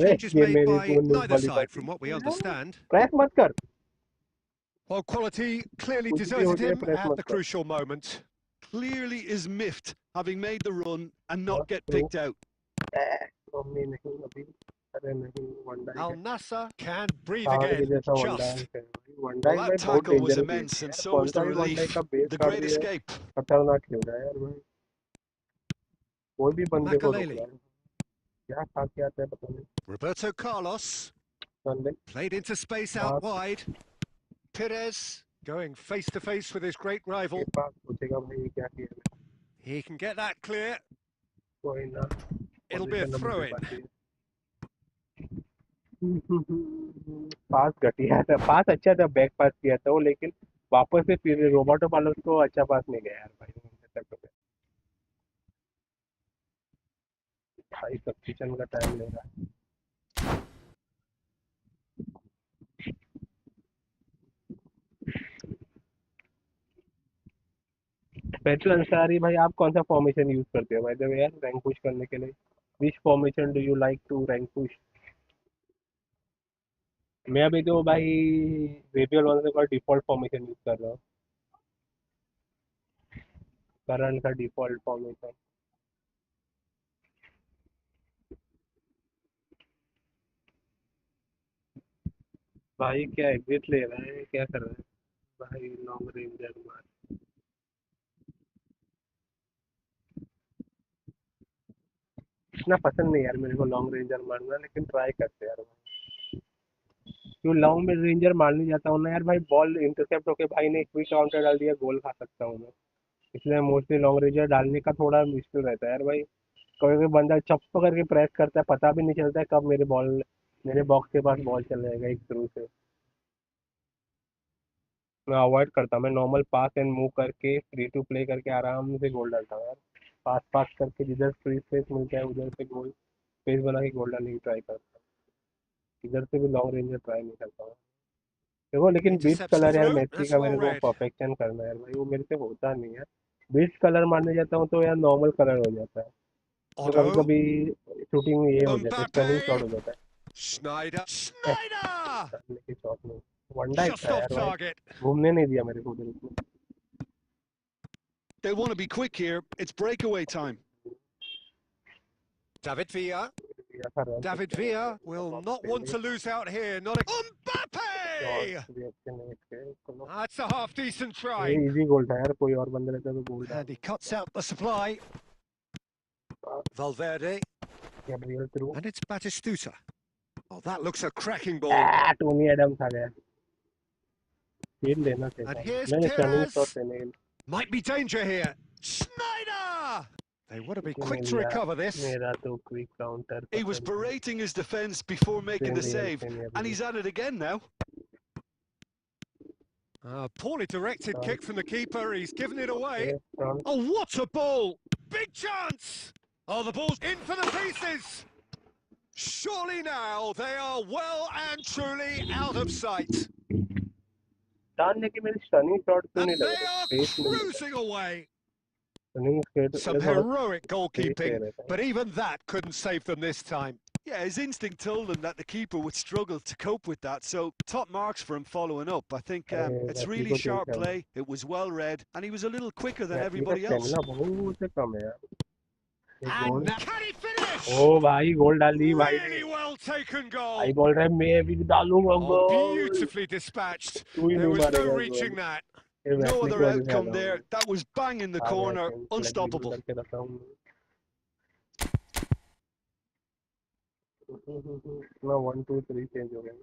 Speaker 2: Changes made by neither side from what we understand.
Speaker 1: Press मत कर।
Speaker 2: Well, quality clearly deserted him at the crucial moment.
Speaker 3: Clearly is miffed, having made the run and not get picked out.
Speaker 2: Al Nassr can breathe again. Just.
Speaker 3: Well, that tackle was immense, and so was the relief. The great escape.
Speaker 1: खतरनाक खेल रहा है यार भाई, कोई भी बंदे को रोक रहा है, क्या खा के आता है पता नहीं।
Speaker 2: Roberto Carlos played into space out wide. Pires going face to face with his great rival. He can get that clear. It'll be a throw-in.
Speaker 1: पास घटिया था, पास अच्छा था, बैक पास किया था वो, लेकिन वापस से फिर रोबर्टो कार्लोस को अच्छा पास नहीं गया यार भाई। भाई सब्स्टिट्यूशन का टाइम लेगा। पेट्रोल अंसारी भाई, आप कौन सा फॉर्मेशन यूज करते हो भाई जब यार रैंक पुश करने के लिए? Which formation do you like to rank push? मैं अभी तो भाई रेडियल वन से डिफॉल्ट फॉर्मेशन यूज कर रहा हूँ, करंट का डिफॉल्ट फॉर्मेशन। भाई क्या एग्जिट ले रहा है, क्या कर रहा है भाई? लॉन्ग रेंजर मार, इतना पसंद नहीं यार मेरे को लॉन्ग रेंजर मारना, लेकिन ट्राई करते यार भाई। क्यों लॉन्ग में रेंजर मारने जाता हूँ ना यार भाई, बॉल इंटरसेप्ट होके भाई ने क्विक काउंटर डाल दिया, गोल खा सकता हूँ मैं, इसलिए मोस्टली लॉन्ग रेंजर डालने का थोड़ा मुश्किल रहता है यार भाई। कभी कोई बंदा चप्प करके प्रेस करता है, पता भी नहीं चलता है कब मेरे बॉक्स के पास बॉल चल जाएगा एक थ्रू से। मैं अवॉइड करता हूँ, मैं नॉर्मल पास एंड मूव करके फ्री टू प्ले करके आराम से गोल डालता हूँ यार। पास पास करके जिधर फ्री स्पेस मिलता है उधर से गोल स्पेस बना के गोल डालने की ट्राई करता हूँ, इधर से भी लॉन्ग रेंज में ट्राई नहीं करता हूँ देखो। लेकिन बीट्स कलर यार मैसी का मेरे को परफेक्शन करना है यार भाई, वो मेरे से होता नहीं है। बीट्स कलर मारने जाता हूँ तो यार नॉर्मल कलर हो जाता है, तो कभी कभी शूटिंग में ये हो जाता है, स्टनिंग शॉट हो जाता है। शॉट में वन डाइट था यार भाई, घूमने नहीं दिया मेरे को बिल्कुल।
Speaker 3: They want to be quick here. It's breakaway time.
Speaker 2: David Villa. David Villa will not want to lose out here. Not a Mbappe! That's a half-decent try.
Speaker 1: Easy goal था यार, कोई और बंदा रहता तो गोल था।
Speaker 2: And he cuts out the supply. Valverde. And it's Batistuta. Oh, that looks a cracking ball.
Speaker 1: Tony Adams आ गया। खेल लेना चाहिए।
Speaker 2: And here's Pires. Might be danger here. Schneider! They want to be quick to recover this.
Speaker 3: He was berating his defence before making the save, and he's at it again now.
Speaker 2: Poorly directed kick from the keeper. He's given it away.
Speaker 1: Front.
Speaker 2: Oh, what a ball! Big chance! Oh, the ball's in for the pieces! Surely now they are well and truly out of sight.
Speaker 1: डाल लेके मेरी stunning shot क्यों
Speaker 2: And
Speaker 1: नहीं लग
Speaker 2: they
Speaker 1: रही?
Speaker 2: are
Speaker 1: space नहीं मिला.
Speaker 2: cruising away.
Speaker 1: Stunning skate
Speaker 2: Some
Speaker 1: थोड़ा
Speaker 2: heroic
Speaker 1: स्पेस
Speaker 2: goalkeeping,
Speaker 1: दे रहता है.
Speaker 2: but even that couldn't save them this time.
Speaker 3: Yeah, his instinct told him that the keeper would struggle to cope with that, so top marks for him following up. I think it's
Speaker 1: Messi
Speaker 3: really
Speaker 1: को change
Speaker 3: sharp
Speaker 1: करना.
Speaker 3: play, it was well read, and he was a little quicker than
Speaker 1: Messi का
Speaker 3: everybody else.
Speaker 1: Stamina बहुत कम है यार. एक
Speaker 2: And
Speaker 1: goal.
Speaker 2: now, can he finish?
Speaker 1: ओ भाई गोल डाल दी भाई ने.
Speaker 2: Really well taken
Speaker 1: भाई
Speaker 2: goal.
Speaker 1: बोल रहा है मैं भी डालूंगा
Speaker 2: Oh,
Speaker 1: गोल.
Speaker 2: beautifully dispatched.
Speaker 1: तू ही
Speaker 2: There
Speaker 1: नहीं
Speaker 2: was no
Speaker 1: मारेगा
Speaker 2: reaching
Speaker 1: गोल.
Speaker 2: that.
Speaker 1: फिर
Speaker 3: No
Speaker 1: मैसी
Speaker 3: other
Speaker 1: की वजह से
Speaker 3: outcome
Speaker 1: आना
Speaker 3: there.
Speaker 1: होगा.
Speaker 3: That was bang in the
Speaker 1: आ गया
Speaker 3: corner,
Speaker 1: चेंज. Flag
Speaker 3: unstoppable.
Speaker 1: करके रखा हूँ. ना 1 2 3 चेंज हो गए.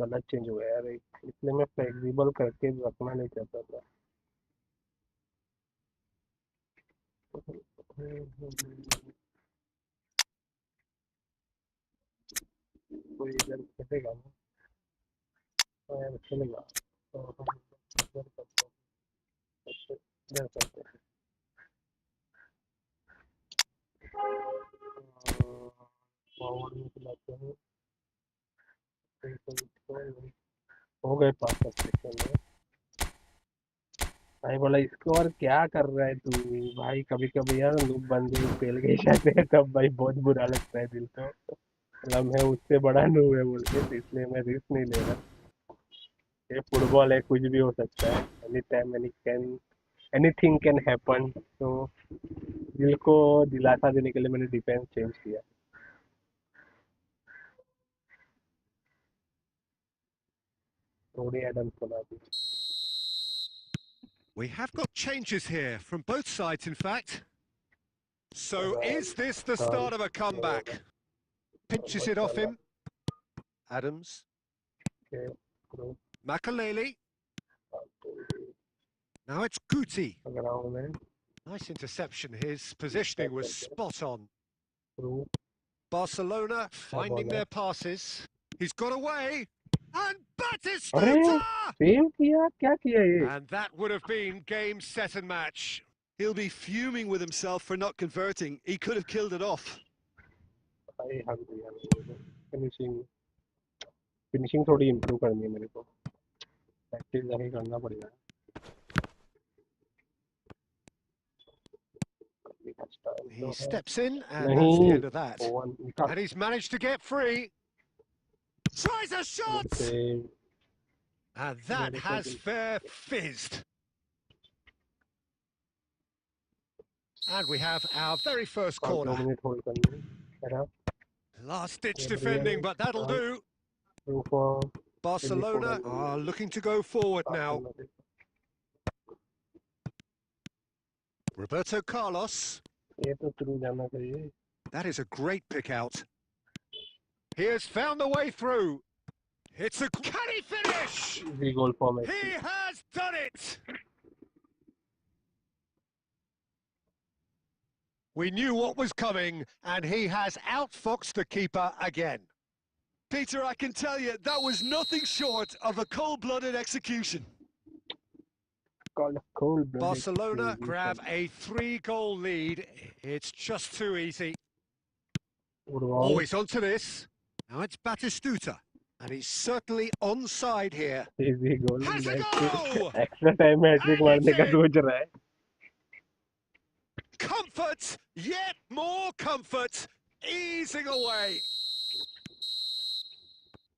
Speaker 1: गलत चेंज हो गया यार. इसलिए मैं फ्लेक्सिबल करके रखना नहीं चाहता था. कोई इधर खेलेगा ना. यार चलेगा तो हम इधर करते हैं. इधर करते हैं. फॉरवर्ड में चलाते हैं. हो गए 5 सेकंड में. भाई बोला इसको और क्या कर रहा है तू. भाई कभी कभी यार नूब बंदे फेल गए जाते हैं तब भाई बहुत बुरा लगता है दिल को. मतलब मैं उससे बड़ा नूब है बोल के, तो इसलिए मैं रिस्क नहीं ले रहा. ये फुटबॉल है, कुछ भी हो सकता है. Any time anything can happen. तो दिल को दिलासा देने के लिए मैंने डिफेंस चेंज किया. थोड़ी एडम्स बना दी.
Speaker 2: We have got changes here from both sides, in fact. So is this the start of a comeback? Pinches it off him. Adams. Makaleli. Now it's Guti. Nice interception. His positioning was spot on. Barcelona finding their passes. He's got away. And Batistuta!
Speaker 1: Save किया. क्या किया ये.
Speaker 2: And that would have been game, set and match.
Speaker 3: He'll be fuming with himself for not converting. He could have killed it off.
Speaker 1: भाई हक दिया. Finishing थोड़ी improve करनी है मेरे को. प्रैक्टिस जाके करना पड़ेगा.
Speaker 2: He steps in, and that's the end of that.
Speaker 1: नहीं.
Speaker 2: And he's managed to get free. Tries a shot! And that has fair fizzed. And we have our very first corner.
Speaker 1: 2 minute hold करनी है.
Speaker 2: Last-ditch defending, but that'll do. Barcelona are looking to go forward now. Roberto Carlos.
Speaker 1: ये तो through जाना चाहिए.
Speaker 2: That is a great pick out. He has found the way through. It's a... Can he finish?
Speaker 1: Easy goal for Messi.
Speaker 2: He has done it! We knew what was coming, and he has outfoxed the keeper again.
Speaker 3: Peter, I can tell you, that was nothing short of a cold-blooded execution.
Speaker 2: Barcelona grab a 3-goal lead. It's just too easy. Always onto this. Now it's Batistuta, and he's certainly onside here.
Speaker 1: Easy goal.
Speaker 2: Has a goal!
Speaker 1: Extra time में hat trick मारने का सोच रहा है.
Speaker 2: Comfort, yet more comfort, easing away.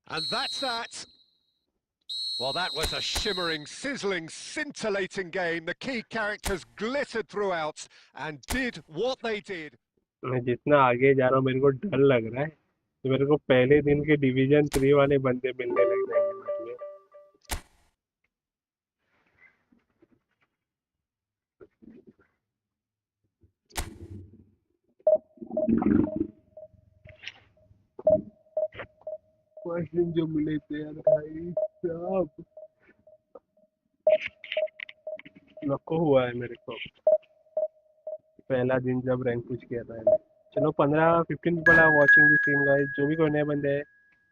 Speaker 2: And that's that. Well, that was a shimmering, sizzling, scintillating game. The key characters glittered throughout and did what they did.
Speaker 1: मैं जितना आगे जा रहा हूँ मेरे को डर लग रहा है. तो मेरे को पहले दिन के डिवीजन 3 वाले बंदे मिलने लग जाएंगे मुझे. फर्स्ट दिन जो मिले थे यार भाई साहब, नको हुआ है मेरे को. पहला दिन जब रैंक पुश किया था. चलो 15-15 people are watching this stream guys. जो भी कोई नए बंदे हैं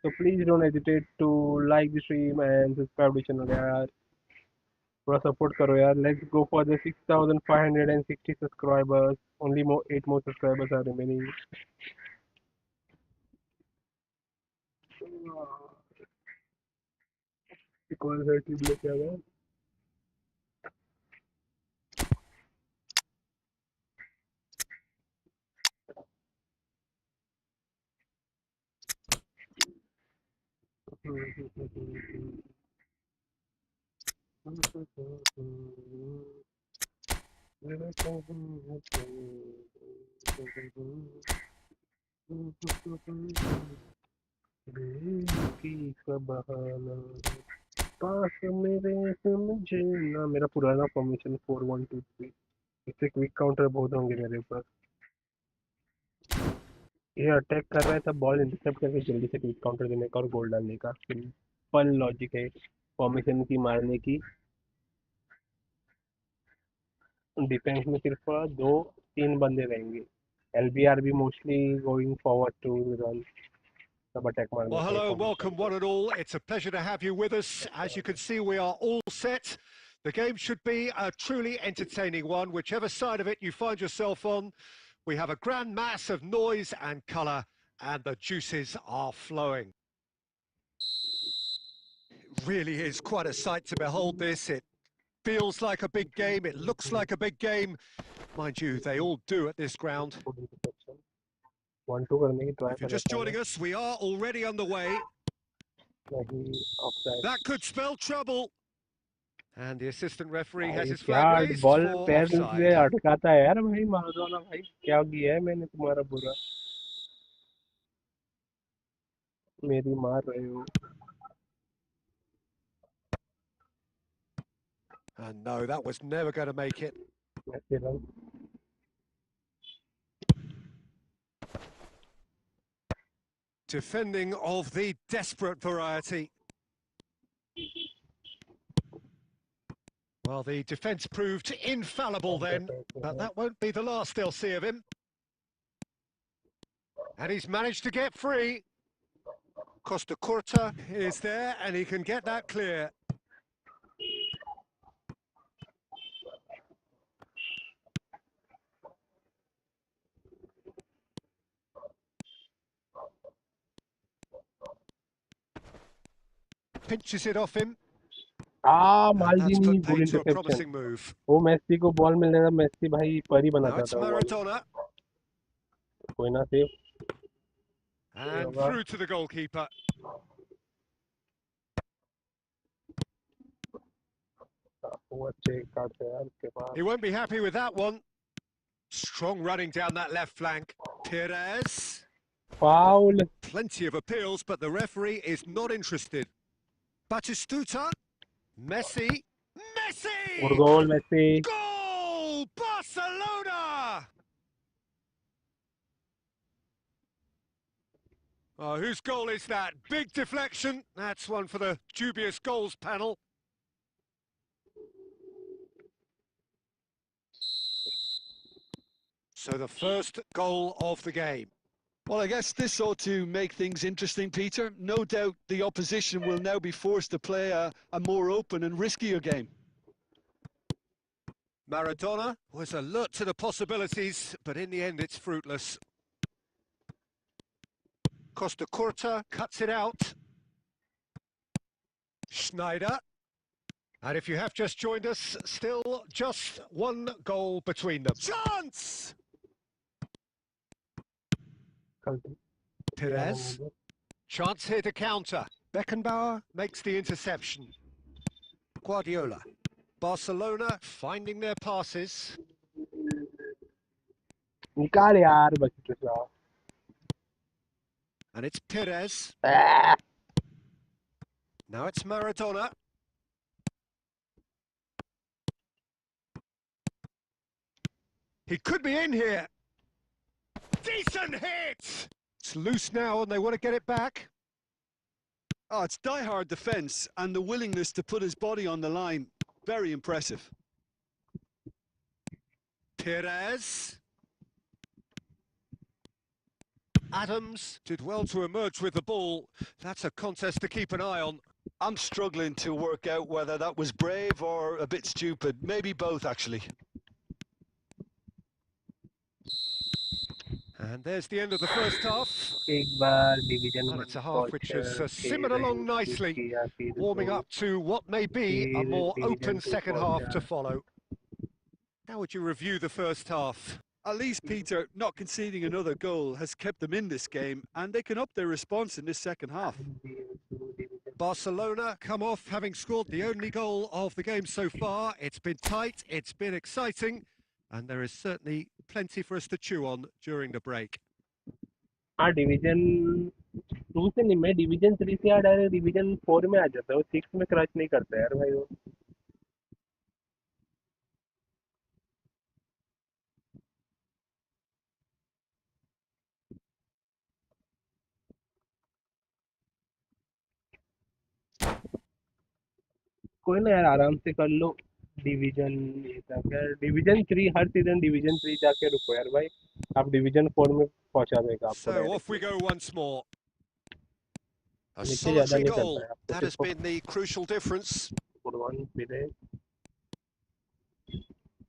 Speaker 1: So please don't hesitate to like the stream and subscribe to channel यार. थोड़ा support करो यार. Let's go for the 6,560 subscribers. Only 8 more subscribers are remaining. कौन सा टीम लेके आ गया? पास मेरे समझे ना. मेरा पुराना फॉर्मेशन 4-1-2-3. इससे क्विक काउंटर बहुत होंगे मेरे ऊपर. ये अटैक कर रहा है तब बॉल इंटरसेप्ट करके जल्दी से क्विक काउंटर देने का और गोल डालने का सिंपल लॉजिक है फॉर्मेशन की मारने की. डिफेंस में सिर्फ 2-3 बंदे रहेंगे. एलबीआर भी mostly going forward to run. सब अटैक मारने
Speaker 2: Well,
Speaker 1: का
Speaker 2: hello and
Speaker 1: formation.
Speaker 2: welcome one and all. It's a pleasure to have you with us. As you can see, we are all set. The game should be a truly entertaining one, whichever side of it you find yourself on. We have a grand mass of noise and colour, and the juices are flowing. It really is quite a sight to behold this. It feels like a big game. It looks like a big game. Mind you, they all do at this ground.
Speaker 1: 1-2 करने की try
Speaker 2: If you're
Speaker 1: कर
Speaker 2: just
Speaker 1: रहा
Speaker 2: joining us, we are already underway.
Speaker 1: नहीं offside.
Speaker 2: That could spell trouble. And the assistant referee has his
Speaker 1: क्या
Speaker 2: flag raised
Speaker 1: ball
Speaker 2: for
Speaker 1: पैर से
Speaker 2: offside.
Speaker 1: अटकाता है यार भाई. माराडोना भाई क्या किया है मैंने तुम्हारा बुरा. मेरी मार रहे हो.
Speaker 2: And no, that was never going to make it.
Speaker 1: ऐसे run.
Speaker 2: Defending of the desperate variety. Well, the defence proved infallible then, but that won't be the last they'll see of him. And he's managed to get free. Costa Curta is there, and he can get that clear. Pinches it off him. And that's
Speaker 1: माल्दिनी
Speaker 2: put
Speaker 1: good
Speaker 2: paid to a
Speaker 1: interception.
Speaker 2: promising move.
Speaker 1: वो Messi को ball मिल रहा था. Messi भाई पर ही
Speaker 2: Now
Speaker 1: बनाता
Speaker 2: it's
Speaker 1: था ball.
Speaker 2: Maradona.
Speaker 1: कोई ना save.
Speaker 2: And through to the goalkeeper.
Speaker 1: वो अच्छे कार्ड है यार उसके पास.
Speaker 2: He won't be happy with that one. Strong running down that left flank. Perez.
Speaker 1: Foul.
Speaker 2: Plenty of appeals, but the referee is not interested. Batistuta. Messi. Messi!
Speaker 1: Good goal Messi.
Speaker 2: Goal! Barcelona! Oh, whose goal is that? Big deflection. That's one for the dubious goals panel. So the first goal of the game.
Speaker 3: Well, I guess this ought to make things interesting, Peter. No doubt the opposition will now be forced to play a more open and riskier game.
Speaker 2: Maradona was alert to the possibilities, but in the end it's fruitless. Costa Curta cuts it out. Schneider. And if you have just joined us, still just one goal between them. Chance! Perez. Chance here to counter. Beckenbauer makes the interception. Guardiola. Barcelona finding their passes.
Speaker 1: निकाल यार बच्चे से.
Speaker 2: And it's Perez. Now it's Maradona. He could be in here. Decent hit! It's loose now and they want to get it back.
Speaker 3: Oh, it's die-hard defence and the willingness to put his body on the line. Very impressive.
Speaker 2: Perez. Adams did well to emerge with the ball. That's a contest to keep an eye on.
Speaker 3: I'm struggling to work out whether that was brave or a bit stupid. Maybe both, actually.
Speaker 2: And there's the end of the first half.
Speaker 1: एक बार division
Speaker 2: And
Speaker 1: 1
Speaker 2: it's a half
Speaker 1: coach
Speaker 2: which has
Speaker 1: थे
Speaker 2: simmered
Speaker 1: रहे
Speaker 2: along nicely,
Speaker 1: किया फिर
Speaker 2: warming
Speaker 1: तो
Speaker 2: up to what may be a
Speaker 1: फिर
Speaker 2: more
Speaker 1: division
Speaker 2: open
Speaker 1: 2
Speaker 2: second half
Speaker 1: पहुंचा
Speaker 2: to follow. How would you review the first half?
Speaker 3: At least, Peter, not conceding another goal has kept them in this game, and they can up their response in this second half.
Speaker 2: Barcelona come off having scored the only goal of the game so far. It's been tight, it's been exciting, and there is certainly plenty for us to chew on during the break.
Speaker 1: हाँ division 2 से नहीं मैं division 3 से direct division 4 में आ जाता है वो 6 में क्रैच नहीं करता यार भाई वो कोई ना यार आराम से कर लो डिवीजन ये तक यार डिवीजन 3 हर सीजन डिवीजन 3 जाके रुको यार भाई आप डिवीजन 4 में पहुंचा देगा आपको
Speaker 2: So off we
Speaker 1: direct
Speaker 2: go once more. A
Speaker 1: नीचे ज्यादा
Speaker 2: solitary
Speaker 1: नहीं चलता
Speaker 2: goal.
Speaker 1: है आपको
Speaker 2: That has
Speaker 1: सिर्फ
Speaker 2: been the crucial difference.
Speaker 1: Football मिले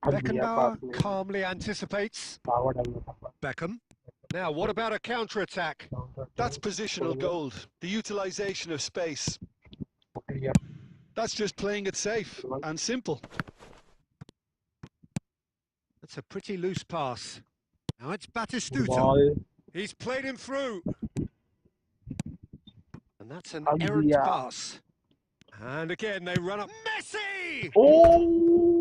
Speaker 1: अब दिया पास
Speaker 2: Beckenbauer
Speaker 1: में
Speaker 2: calmly anticipates.
Speaker 1: पावर डालना था
Speaker 2: Beckham. Now, what about a counter-attack?
Speaker 3: That's positional gold, the utilisation of space. That's just playing it safe and simple.
Speaker 2: That's a pretty loose pass. Now it's Batistuta.
Speaker 1: Ball
Speaker 2: He's played him through. And that's an
Speaker 1: अब
Speaker 2: errant
Speaker 1: दिया
Speaker 2: pass. And again, they run up. Messi!
Speaker 1: Oh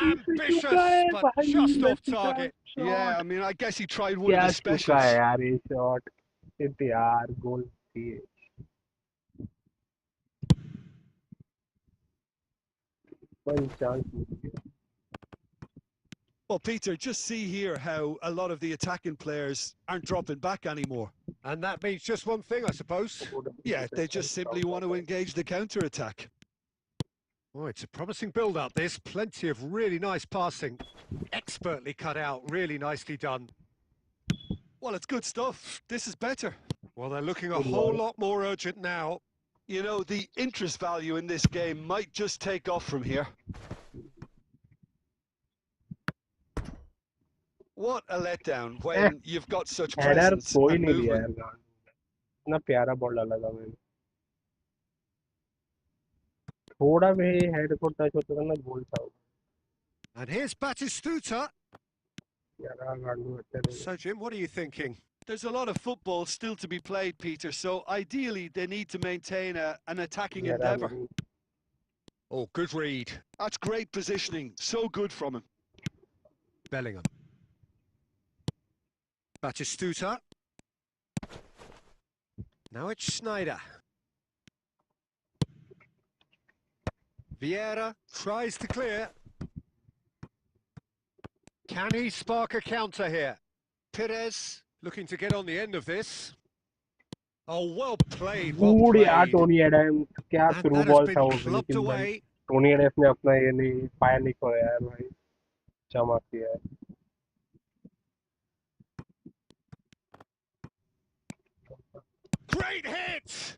Speaker 2: Ambitious,
Speaker 1: चुका है
Speaker 2: but
Speaker 1: भाई
Speaker 2: just off
Speaker 1: Messi का
Speaker 2: target.
Speaker 3: Yeah, I
Speaker 1: shot
Speaker 3: mean, I guess he tried one of
Speaker 1: क्या
Speaker 3: his
Speaker 1: चुका
Speaker 3: specials.
Speaker 1: है यार ये शॉट सिर्फ यार गोल थी वन चांस मिल गया
Speaker 3: Well, Peter, just see here how a lot of the attacking players aren't dropping back anymore.
Speaker 2: And that means just one thing, I suppose.
Speaker 3: Yeah, they just simply want to engage the counter-attack.
Speaker 2: Oh, it's a promising build-up, this. Plenty of really nice passing. Expertly cut out, really nicely done.
Speaker 3: Well, it's good stuff. This is better.
Speaker 2: Well, they're looking a whole lot more urgent now.
Speaker 3: You know, the interest value in this game might just take off from here. What a letdown when you've got such
Speaker 1: header
Speaker 3: presence
Speaker 1: कोई
Speaker 3: and
Speaker 1: नहीं लिया
Speaker 3: movement.
Speaker 1: यार इतना प्यारा ball डाला था मैंने थोड़ा भी हेड को टच होता था ना गोल था
Speaker 2: And here's Batistuta.
Speaker 1: यार गांडू अच्छा नहीं
Speaker 2: So, Jim, what are you thinking?
Speaker 3: There's a lot of football still to be played, Peter, so ideally they need to maintain an attacking
Speaker 1: यार
Speaker 3: endeavour.
Speaker 2: Oh, good read.
Speaker 3: That's great positioning. So good from him.
Speaker 2: Bellingham. Batistuta. Now it's Schneider. Vieira tries to clear. Can he spark a counter here? Perez looking to get on the end of this. Oh, well played, well
Speaker 1: good यार
Speaker 2: played.
Speaker 1: Tony Adams क्या
Speaker 2: And
Speaker 1: through
Speaker 2: that has
Speaker 1: ball
Speaker 2: been
Speaker 1: था वो
Speaker 2: clubbed
Speaker 1: लेकिन भाई
Speaker 2: away.
Speaker 1: Tony Adams ने अपना ये नहीं पाया नहीं खोया यार भाई चमक दिया है
Speaker 2: Great hit!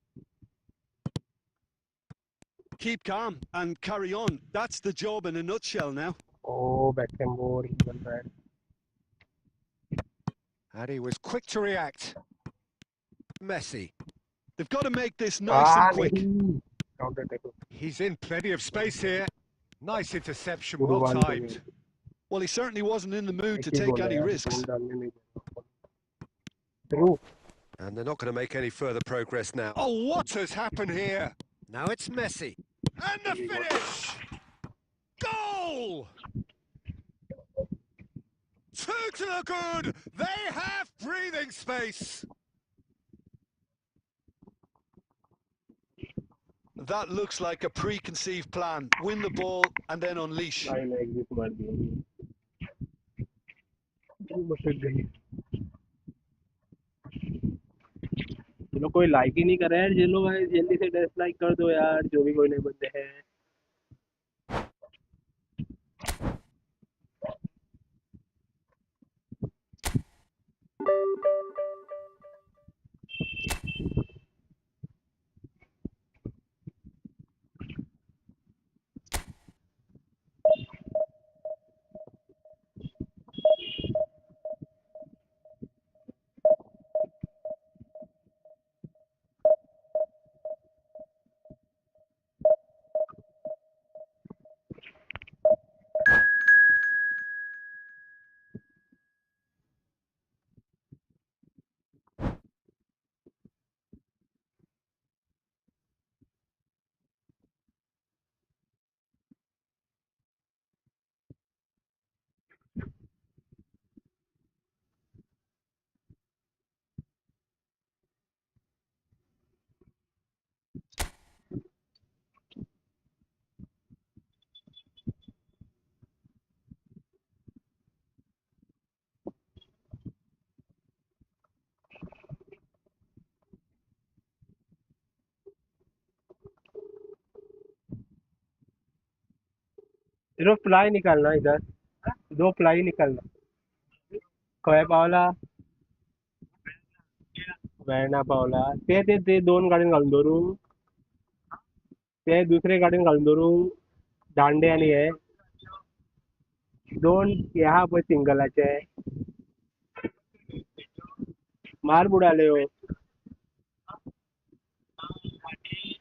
Speaker 3: Keep calm and carry on. That's the job in a nutshell now.
Speaker 1: ओ बैकहैम बन रहा है
Speaker 2: And he was quick to react. Messi.
Speaker 3: They've got to make this nice and quick.
Speaker 1: नहीं counter attack
Speaker 2: He's in plenty of space here. Nice interception,
Speaker 1: good
Speaker 2: well
Speaker 1: one
Speaker 2: timed.
Speaker 3: Well, he certainly wasn't in the mood to
Speaker 1: एक ही
Speaker 3: take
Speaker 1: गोल है
Speaker 3: any
Speaker 1: यार
Speaker 3: risks.
Speaker 1: गोल डालने नहीं देना through
Speaker 2: And they're not going to make any further progress now. Oh, what has happened here? Now it's Messi. And the finish! Goal! Two to the good! They have breathing space!
Speaker 3: That looks like a preconceived plan. Win the ball and then unleash.
Speaker 1: Line exit मार दिया मुश्किल गई चलो कोई like he नहीं कर रहा है चलो भाई जल्दी से डिसलाइक कर दो यार जो भी कोई नए बंदे हैं इधर फ्लाई निकालना इधर 2 फ्लाई निकालना काय पावला वेळना पावला ते ते ते 2 गाडीन घालून धरू ते दुसरे गाडीन घालून धरू दांडे आणि हे 2 हे आहा पळय सिंगलाचे मार बुडाले हो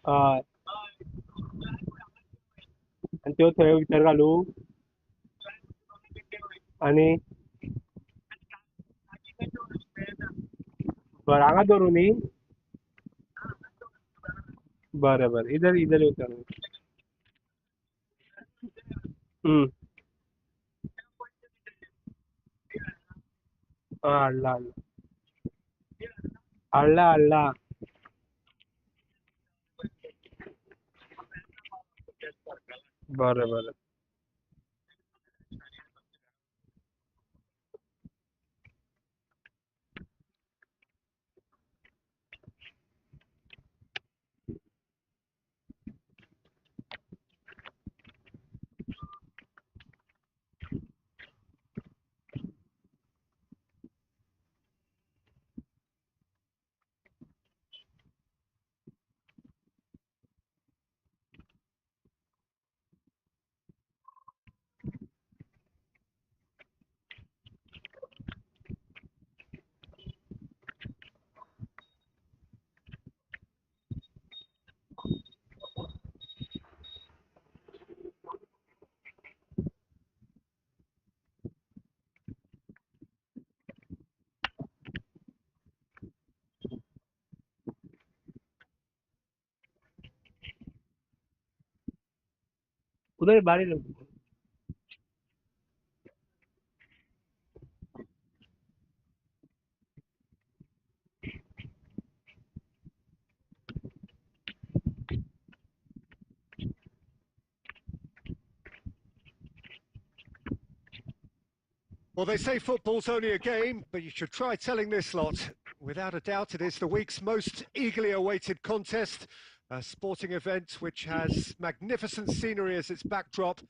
Speaker 1: हय आणि त्यो थंय भितर घालू आणि बरं हांगा धरू न्ही बरें बरें इधर इधर येवचो हाडला हाडला हाडला बरें बरें उधर बारी
Speaker 2: Well, they say football's only a game, but you should try telling this lot. Without a doubt, it is the week's most eagerly awaited contest, a sporting event which has magnificent scenery as its backdrop.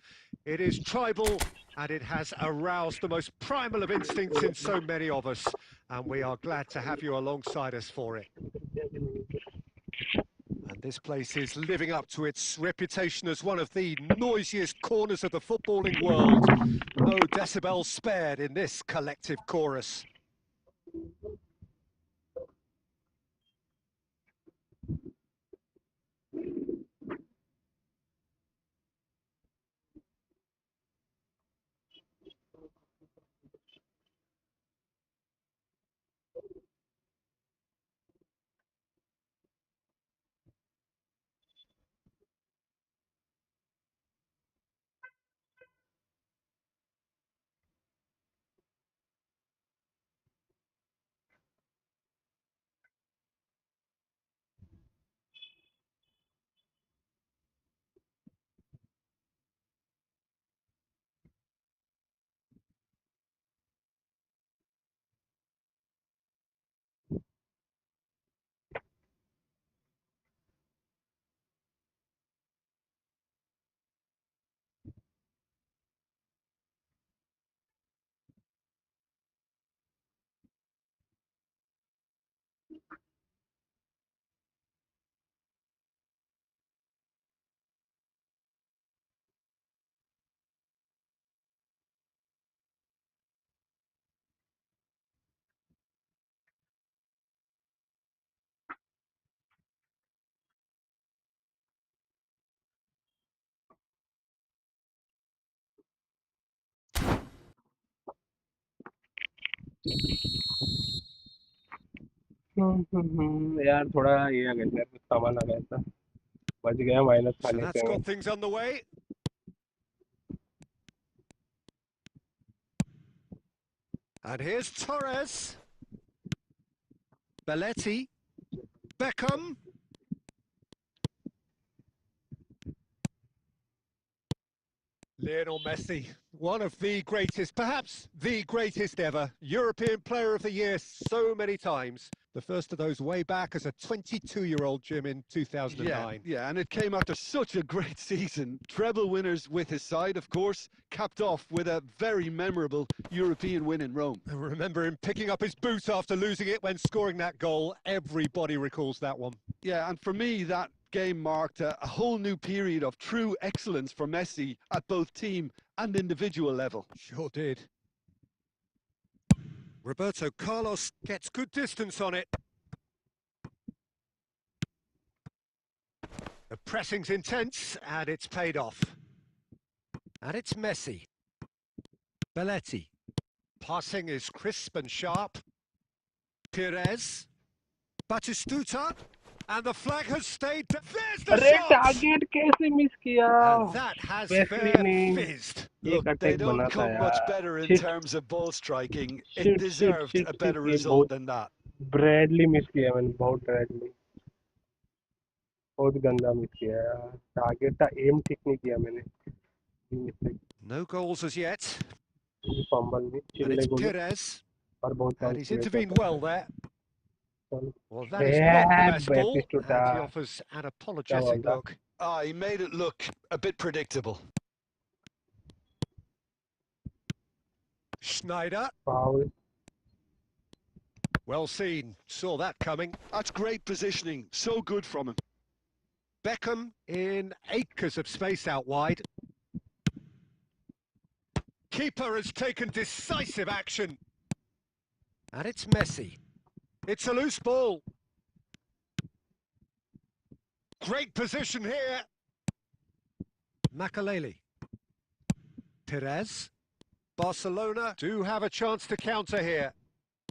Speaker 2: It is tribal, and it has aroused the most primal of instincts in so many of us, and we are glad to have you alongside us for it. And this place is living up to its reputation as one of the noisiest corners of the footballing world. No decibels spared in this collective chorus.
Speaker 1: यार थोड़ा ये आ गया कुछ सामान आ गया था बच गया माइनस
Speaker 2: So
Speaker 1: खाने
Speaker 2: that's
Speaker 1: से
Speaker 2: got things underway. And here's Torres. Belletti. Beckham. Lionel Messi, one of the greatest, perhaps the greatest ever, European Player of the Year so many times. The first of those way back as a 22-year-old Jim in 2009.
Speaker 3: Yeah, and it came after such a great season. Treble winners with his side, of course, capped off with a very memorable European win in Rome.
Speaker 2: I remember him picking up his boot after losing it when scoring that goal. Everybody recalls that one.
Speaker 3: Yeah, and for me, that game marked a whole new period of true excellence for Messi at both team and individual level.
Speaker 2: Sure did. Roberto Carlos gets good distance on it. The pressing's intense, and it's paid off. And it's Messi. Belletti. Passing is crisp and sharp. Pires. Batistuta. And the flag has stayed. There's the
Speaker 1: अरे
Speaker 2: shot!
Speaker 1: Target कैसे miss किया?
Speaker 2: And that has
Speaker 1: Wesley
Speaker 2: fair
Speaker 1: ने
Speaker 2: fizzed.
Speaker 3: Look,
Speaker 1: एक
Speaker 3: they
Speaker 1: attack
Speaker 3: don't
Speaker 1: बना था
Speaker 3: come much
Speaker 1: यार.
Speaker 3: better in
Speaker 1: Shit,
Speaker 3: terms of ball striking. It
Speaker 1: shit,
Speaker 3: deserved
Speaker 1: shit,
Speaker 3: a
Speaker 1: shit,
Speaker 3: better
Speaker 1: ये
Speaker 3: result
Speaker 1: बहुत
Speaker 3: than that.
Speaker 1: ब्रैडली मिस किया मैंने, बहुत ब्रैडली, बहुत गंदा मिस किया यार. टारगेट का एम ठीक नहीं किया मैंने.
Speaker 2: No goals as yet.
Speaker 1: Fumble में
Speaker 2: And
Speaker 1: चिल्ले
Speaker 2: it's
Speaker 1: गोल
Speaker 2: Pires.
Speaker 1: और बहुत
Speaker 2: And
Speaker 1: कम
Speaker 2: he's
Speaker 1: किया
Speaker 2: intervened
Speaker 1: था.
Speaker 2: well there.
Speaker 1: चल.
Speaker 2: Well, that is not the best ball.
Speaker 1: Batistuta.
Speaker 2: And he offers an apologetic
Speaker 1: था?
Speaker 2: look.
Speaker 3: Ah, he made it look a bit predictable.
Speaker 2: Schneider.
Speaker 1: Foul.
Speaker 2: Well seen. Saw that coming.
Speaker 3: That's great positioning. So good from him.
Speaker 2: Beckham in acres of space out wide. Keeper has taken decisive action. And it's Messi. It's a loose ball. Great position here. Makaleli. Pires. Barcelona do have a chance to counter here.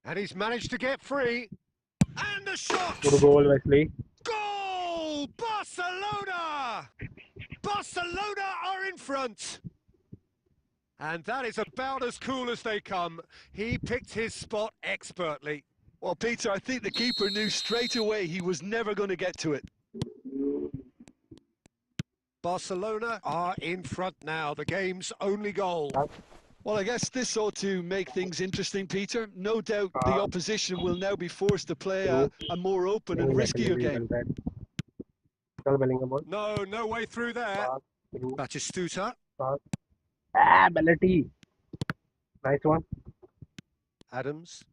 Speaker 2: And he's managed to get free. And the shot!
Speaker 1: Good goal, Wesley.
Speaker 2: Goal! Barcelona! Barcelona are in front. And that is about as cool as they come. He picked his spot expertly.
Speaker 3: Well, Peter, I think the keeper knew straight away he was never going to get to it.
Speaker 2: Barcelona are in front now, the game's only goal.
Speaker 3: Well, I guess this ought to make things interesting, Peter. No doubt the opposition will now be forced to play a more open and riskier game.
Speaker 2: No way through there. Batistuta.
Speaker 1: Belletti. Nice one.
Speaker 2: Adams.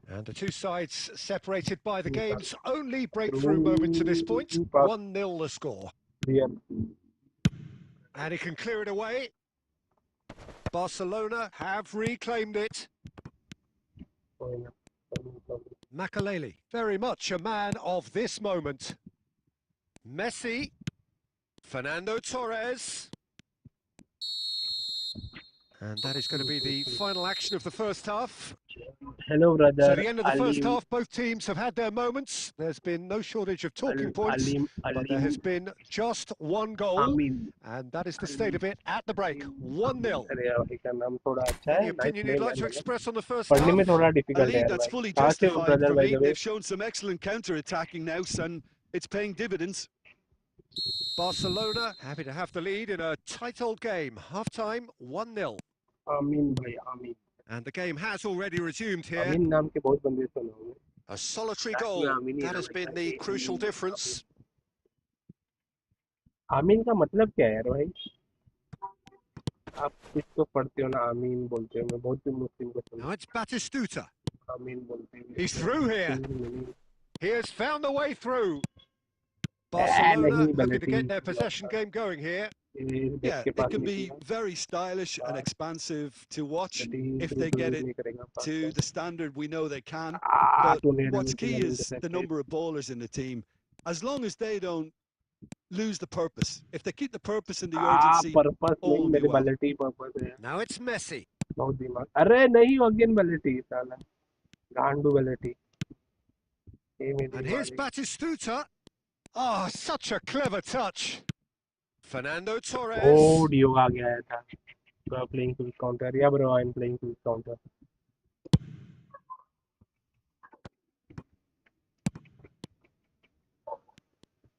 Speaker 2: And the two sides separated by the game's only breakthrough moment to this point. 1-0 the score.
Speaker 1: Yeah.
Speaker 2: And he can clear it away. Barcelona have reclaimed it. Makaleli, very much a man of this moment. Messi. Fernando Torres. And that is going to be the final action of the first half.
Speaker 1: Hello, brother.
Speaker 2: So the end of the first half, both teams have had their moments. There's been no shortage of talking points, but there has been just one goal, and that is the state of it at the break. 1-0. Any opinion you'd like to express on the first half?
Speaker 3: A lead that's fully justified for me. They've shown some excellent counter-attacking now, and it's paying dividends.
Speaker 2: Barcelona happy to have the lead in a tight old game. Half-time, 1-0. And the game has already resumed here. A solitary goal, that has been the crucial difference.
Speaker 1: आमीन का मतलब क्या है यार भाई? आप कुछ तो पढ़ते हो ना, आमीन बोलते हो. मैं बहुत मुस्लिम को सुना.
Speaker 2: Now it's Batistuta.
Speaker 1: आमीन बोलते हैं.
Speaker 2: He's through here. He has found the way through. Barcelona looking to get their possession game going here.
Speaker 3: Yeah, it can be very stylish and expansive to watch if they get it to the standard we know they can. But what's key is the number of ballers in the team. As long as they don't lose the purpose. If they keep the purpose and the urgency, all will be well.
Speaker 2: Now it's Messi.
Speaker 1: अरे नहीं, again Belletti साला. गांडू Belletti.
Speaker 2: And here's Batistuta. Oh, such a clever touch. Fernando Torres.
Speaker 1: Oh, Diogo आ गया था. You are playing full counter. Yeah, bro, I'm playing full counter.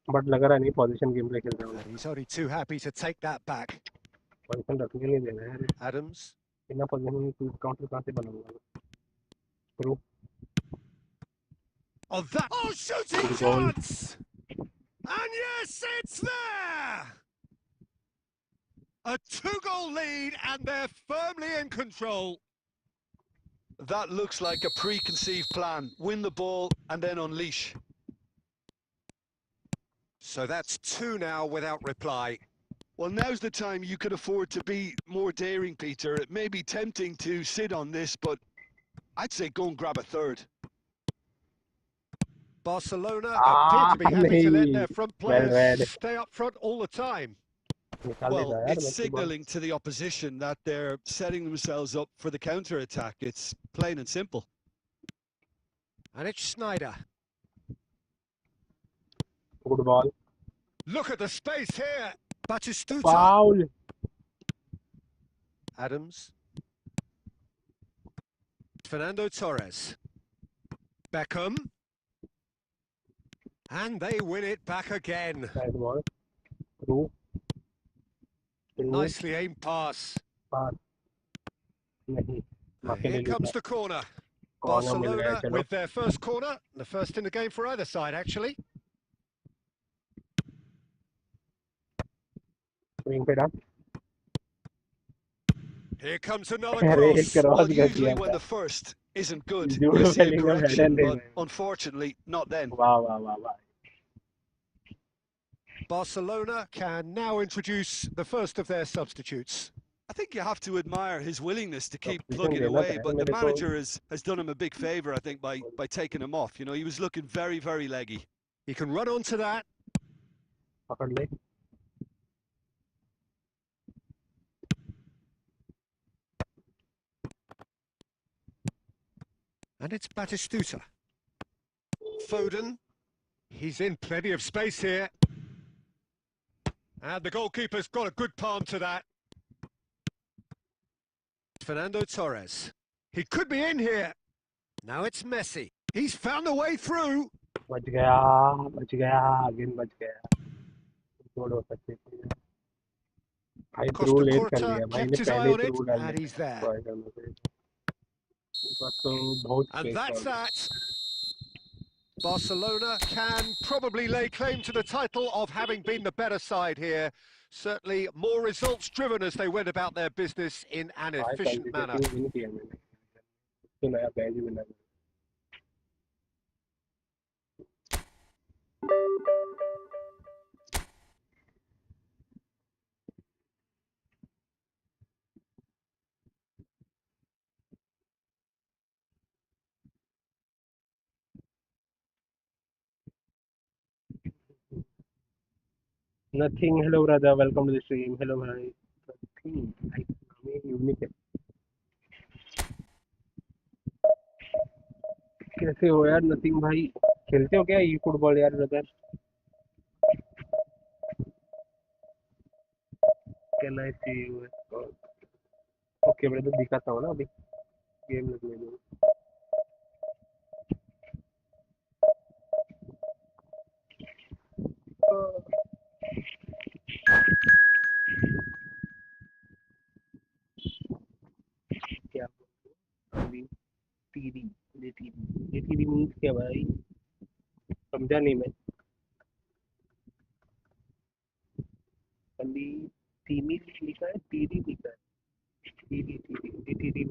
Speaker 1: But लग रहा नहीं position game play खेल रहा हूँ.
Speaker 2: He's only too happy to take that back.
Speaker 1: Position रखने नहीं देना है.
Speaker 2: Adams.
Speaker 1: बिना पोजीशन में full counter कहाँ से बनाऊंगा? True.
Speaker 2: Oh, that! Oh, shooting
Speaker 1: Good goal.
Speaker 2: chance! And yes, it's there! A 2-goal lead, and they're firmly in control.
Speaker 3: That looks like a preconceived plan. Win the ball and then unleash.
Speaker 2: So that's 2 now without reply.
Speaker 3: Well, now's the time you could afford to be more daring, Peter. It may be tempting to sit on this, but I'd say go and grab a third.
Speaker 2: Barcelona appear to be happy to let their front
Speaker 1: Well
Speaker 2: players
Speaker 1: read.
Speaker 2: stay up front all the time.
Speaker 1: निकाल
Speaker 3: Well,
Speaker 1: देगा यार
Speaker 3: it's
Speaker 1: Messi ball.
Speaker 3: signalling to the opposition that they're setting themselves up for the counter-attack. It's plain and simple.
Speaker 2: And it's Schneider.
Speaker 1: Good ball.
Speaker 2: Look at the space here. Batistuta.
Speaker 1: Foul.
Speaker 2: Adams. Fernando Torres. Beckham. And they win it back again.
Speaker 1: Side ball. Through.
Speaker 2: Nicely aimed pass.
Speaker 1: Pass. नहीं.
Speaker 2: Here comes the corner.
Speaker 1: Corner मिल गया,
Speaker 2: Barcelona
Speaker 1: चलो.
Speaker 2: with their first corner. The first in the game for either side, actually.
Speaker 1: Swing पे डाल.
Speaker 2: Here comes another
Speaker 1: अरे
Speaker 2: cross.
Speaker 1: Cross
Speaker 3: Well,
Speaker 1: कर
Speaker 3: usually
Speaker 1: दिया
Speaker 3: when
Speaker 1: था.
Speaker 3: the first isn't good,
Speaker 1: Jude
Speaker 3: you see a
Speaker 1: Bellingham
Speaker 3: correction,
Speaker 1: header
Speaker 3: but
Speaker 1: नहीं.
Speaker 3: unfortunately, not then.
Speaker 1: वाह वाह वाह वाह.
Speaker 2: Barcelona can now introduce the first of their substitutes.
Speaker 3: I think you have to admire his willingness to keep
Speaker 1: Substitution
Speaker 3: plugging
Speaker 1: देना
Speaker 3: away,
Speaker 1: था
Speaker 3: but the
Speaker 1: मेरे को.
Speaker 3: manager has done him a big favour, I think, by taking him off. You know, he was looking very, very leggy.
Speaker 2: He can run onto that.
Speaker 1: पकड़ ले.
Speaker 2: And it's Batistuta. Foden. He's in plenty of space here. And the goalkeeper's got a good palm to that. Fernando Torres. He could be in here. Now it's Messi. He's found a way through.
Speaker 1: बच गया. Again बच गया. गोल हो सकती थी. भाई through
Speaker 2: Costa
Speaker 1: late कर
Speaker 2: Curta
Speaker 1: लिया. भाई
Speaker 2: kept
Speaker 1: ने
Speaker 2: his eye
Speaker 1: पहले
Speaker 2: on it,
Speaker 1: थ्रू डाल
Speaker 2: and
Speaker 1: दिया.
Speaker 2: he's there.
Speaker 1: ट्राई करने से. बस तो बहुत
Speaker 2: And
Speaker 1: स्पेस
Speaker 2: that's
Speaker 1: था.
Speaker 2: that. Barcelona can probably lay claim to the title of having been the better side here. Certainly more results driven as they went about their business in an
Speaker 1: भाई
Speaker 2: efficient manner.
Speaker 1: Consecutive win किया मैंने. तो नया बैज भी मिला. Nothing. Hello brother, welcome to the stream. Hello भाई. Nothing. भाई हमें यूनिक है. कैसे हो यार नथिंग भाई? खेलते हो क्या ई फुटबॉल यार brother? Can I see you? Okay brother, दिखाता हूँ ना अभी. गेम लगने दो. क्या अभी टीडी ये टीडी मीन्स क्या भाई? समझा नहीं मैं. अभी टीमी लिखा है, टीडी लिखा है. TD TD TD.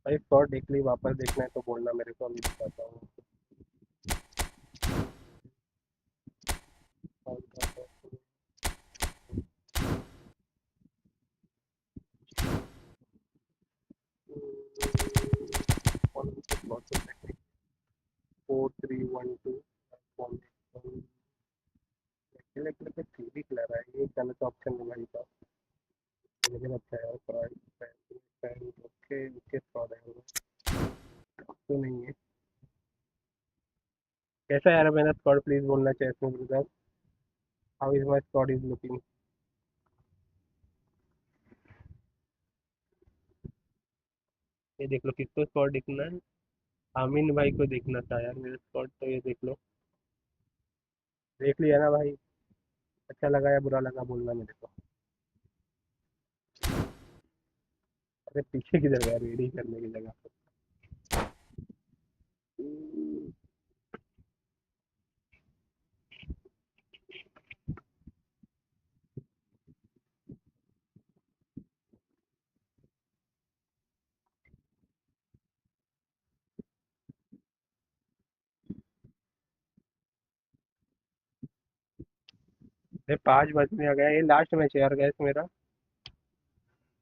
Speaker 1: भाई स्कॉट देख ली, वापस देखना है तो बोलना मेरे को, अभी बताता हूँ। फोर थ्री वन टू ठीक लग रहा है, ये गलत ऑप्शन है भाई का, मुझे लगता है ओके ओके स्कॉट है तो नहीं है। कैसा यार मेरा स्कॉट, प्लीज बोलना चाहिए इसमें brother, how is my Scott is looking. ये देख लो किसको स्कॉट दिखना है, आमीन भाई को देखना था यार मेरा स्कॉट, तो ये देख लो, देख लिया ना भाई, अच्छा लगा या बुरा लगा बोलना मेरे को। अरे पीछे किधर गया रेडी करने की जगह पे। अरे 5 बजने आ गया, ये लास्ट मैच है यार गैस मेरा,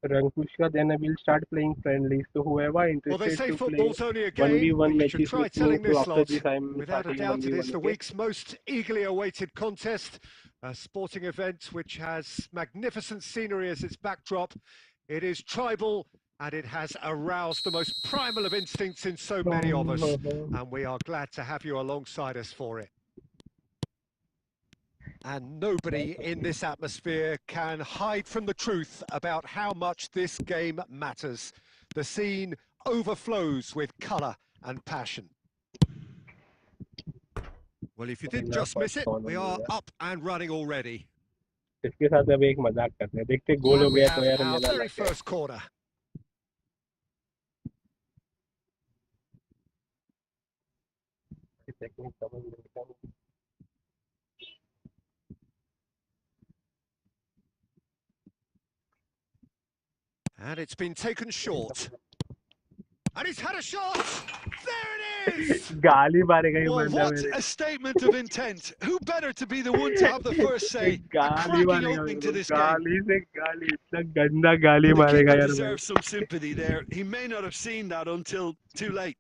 Speaker 1: Rankushka, then I will start playing friendlies. So whoever
Speaker 2: Well, they
Speaker 1: interested
Speaker 2: say
Speaker 1: to play
Speaker 2: football's only a game,
Speaker 1: 1v1
Speaker 2: but you should
Speaker 1: matches
Speaker 2: try
Speaker 1: with me,
Speaker 2: telling
Speaker 1: so
Speaker 2: this
Speaker 1: after
Speaker 2: lot.
Speaker 1: this I'm
Speaker 2: Without a
Speaker 1: starting
Speaker 2: doubt, it is
Speaker 1: 1v1,
Speaker 2: the
Speaker 1: okay?
Speaker 2: week's most eagerly awaited contest, a sporting event which has magnificent scenery as its backdrop. It is tribal, and it has aroused the most primal of instincts in so many of us, and we are glad to have you alongside us for it. And nobody in this atmosphere can hide from the truth about how much this game matters. The scene overflows with colour and passion. Well, if you didn't just miss it, we are up and running already.
Speaker 1: इसके साथ अब एक मजाक करते हैं, देखते गोल हो
Speaker 2: And we
Speaker 1: गया तो
Speaker 2: have
Speaker 1: यार
Speaker 2: our
Speaker 1: मेरा
Speaker 2: very
Speaker 1: लग गया।
Speaker 2: first corner.
Speaker 1: टेक्निक समझ नहीं आता।
Speaker 2: And it's been taken short. And he's had a shot! There it is!
Speaker 1: गाली मारेगा ये
Speaker 3: Well,
Speaker 1: बंदा
Speaker 3: what
Speaker 1: मेरे
Speaker 3: a
Speaker 1: को,
Speaker 3: statement of intent. Who better to be the one to have the first say? A
Speaker 1: गाली
Speaker 3: cracking
Speaker 1: मारेगा मेरे
Speaker 3: opening
Speaker 1: को,
Speaker 3: to this game.
Speaker 1: गाली से गाली, इतना गंदा गाली
Speaker 3: The
Speaker 1: मारेगा
Speaker 3: keeper
Speaker 1: यार भाई।
Speaker 3: deserves some sympathy there. He may not have seen that until too late.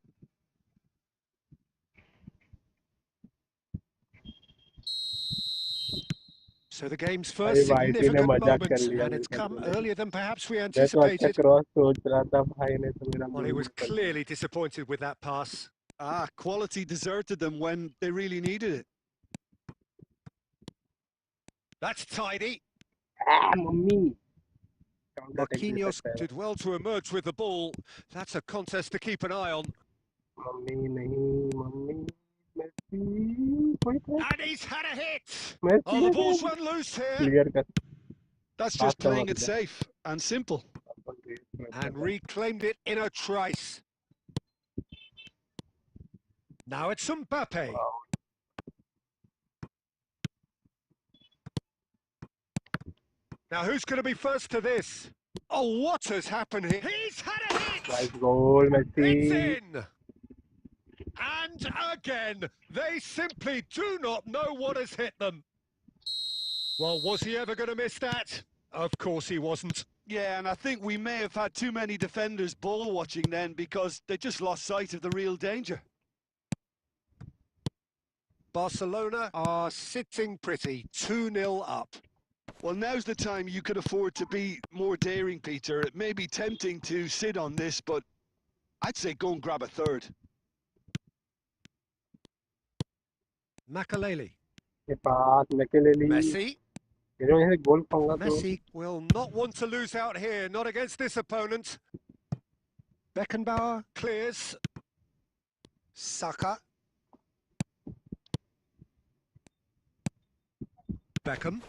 Speaker 2: So the game's
Speaker 1: भाई
Speaker 2: first
Speaker 1: वाइटी ने
Speaker 2: significant
Speaker 1: मजाक कर
Speaker 2: moment,
Speaker 1: लिया
Speaker 2: and
Speaker 1: मेरे
Speaker 2: it's
Speaker 1: साथ
Speaker 2: come
Speaker 1: में।
Speaker 2: earlier than perhaps we
Speaker 1: मैं तो अच्छा
Speaker 2: anticipated.
Speaker 1: क्रॉस सोच रहा था, भाई ने तो मेरा
Speaker 2: Well, he
Speaker 1: मूड
Speaker 2: was
Speaker 1: कर दिया।
Speaker 2: clearly disappointed with that pass.
Speaker 3: Ah, quality deserted them when they really needed it.
Speaker 2: That's tidy.
Speaker 1: Mummy counter attack they
Speaker 2: Marquinhos
Speaker 1: सकता है।
Speaker 2: did well to emerge with the ball. That's a contest to keep an eye on.
Speaker 1: Mummy नहीं, mummy Messi कोई था,
Speaker 2: And he's had a hit!
Speaker 1: Messi
Speaker 2: Oh, the
Speaker 1: ने
Speaker 2: ball's run loose here.
Speaker 1: Clear कर
Speaker 3: That's
Speaker 1: pass
Speaker 3: just
Speaker 1: करवा
Speaker 3: playing it
Speaker 1: दिया।
Speaker 3: safe and simple.
Speaker 2: And reclaimed it in a trice. Now it's Mbappe. Now who's going to be first to this? Oh, what has happened here? He's had a
Speaker 1: nice
Speaker 2: hit!
Speaker 1: Goal
Speaker 2: It's
Speaker 1: Messi.
Speaker 2: in! And again, they simply do not know what has hit them. Well, was he ever going to miss that? Of course he wasn't.
Speaker 3: Yeah, and I think we may have had too many defenders ball watching then because they just lost sight of the real danger.
Speaker 2: Barcelona are sitting pretty, 2-0 up.
Speaker 3: Well, now's the time you could afford to be more daring, Peter. It may be tempting to sit on this, but I'd say go and grab a third.
Speaker 2: Makaleli.
Speaker 1: के पास मैकेलेली,
Speaker 2: Messi.
Speaker 1: इन्होंने गोल खाऊंगा तो
Speaker 2: Messi will not want to lose out here, not against this opponent. Beckenbauer clears. Saka. Beckham.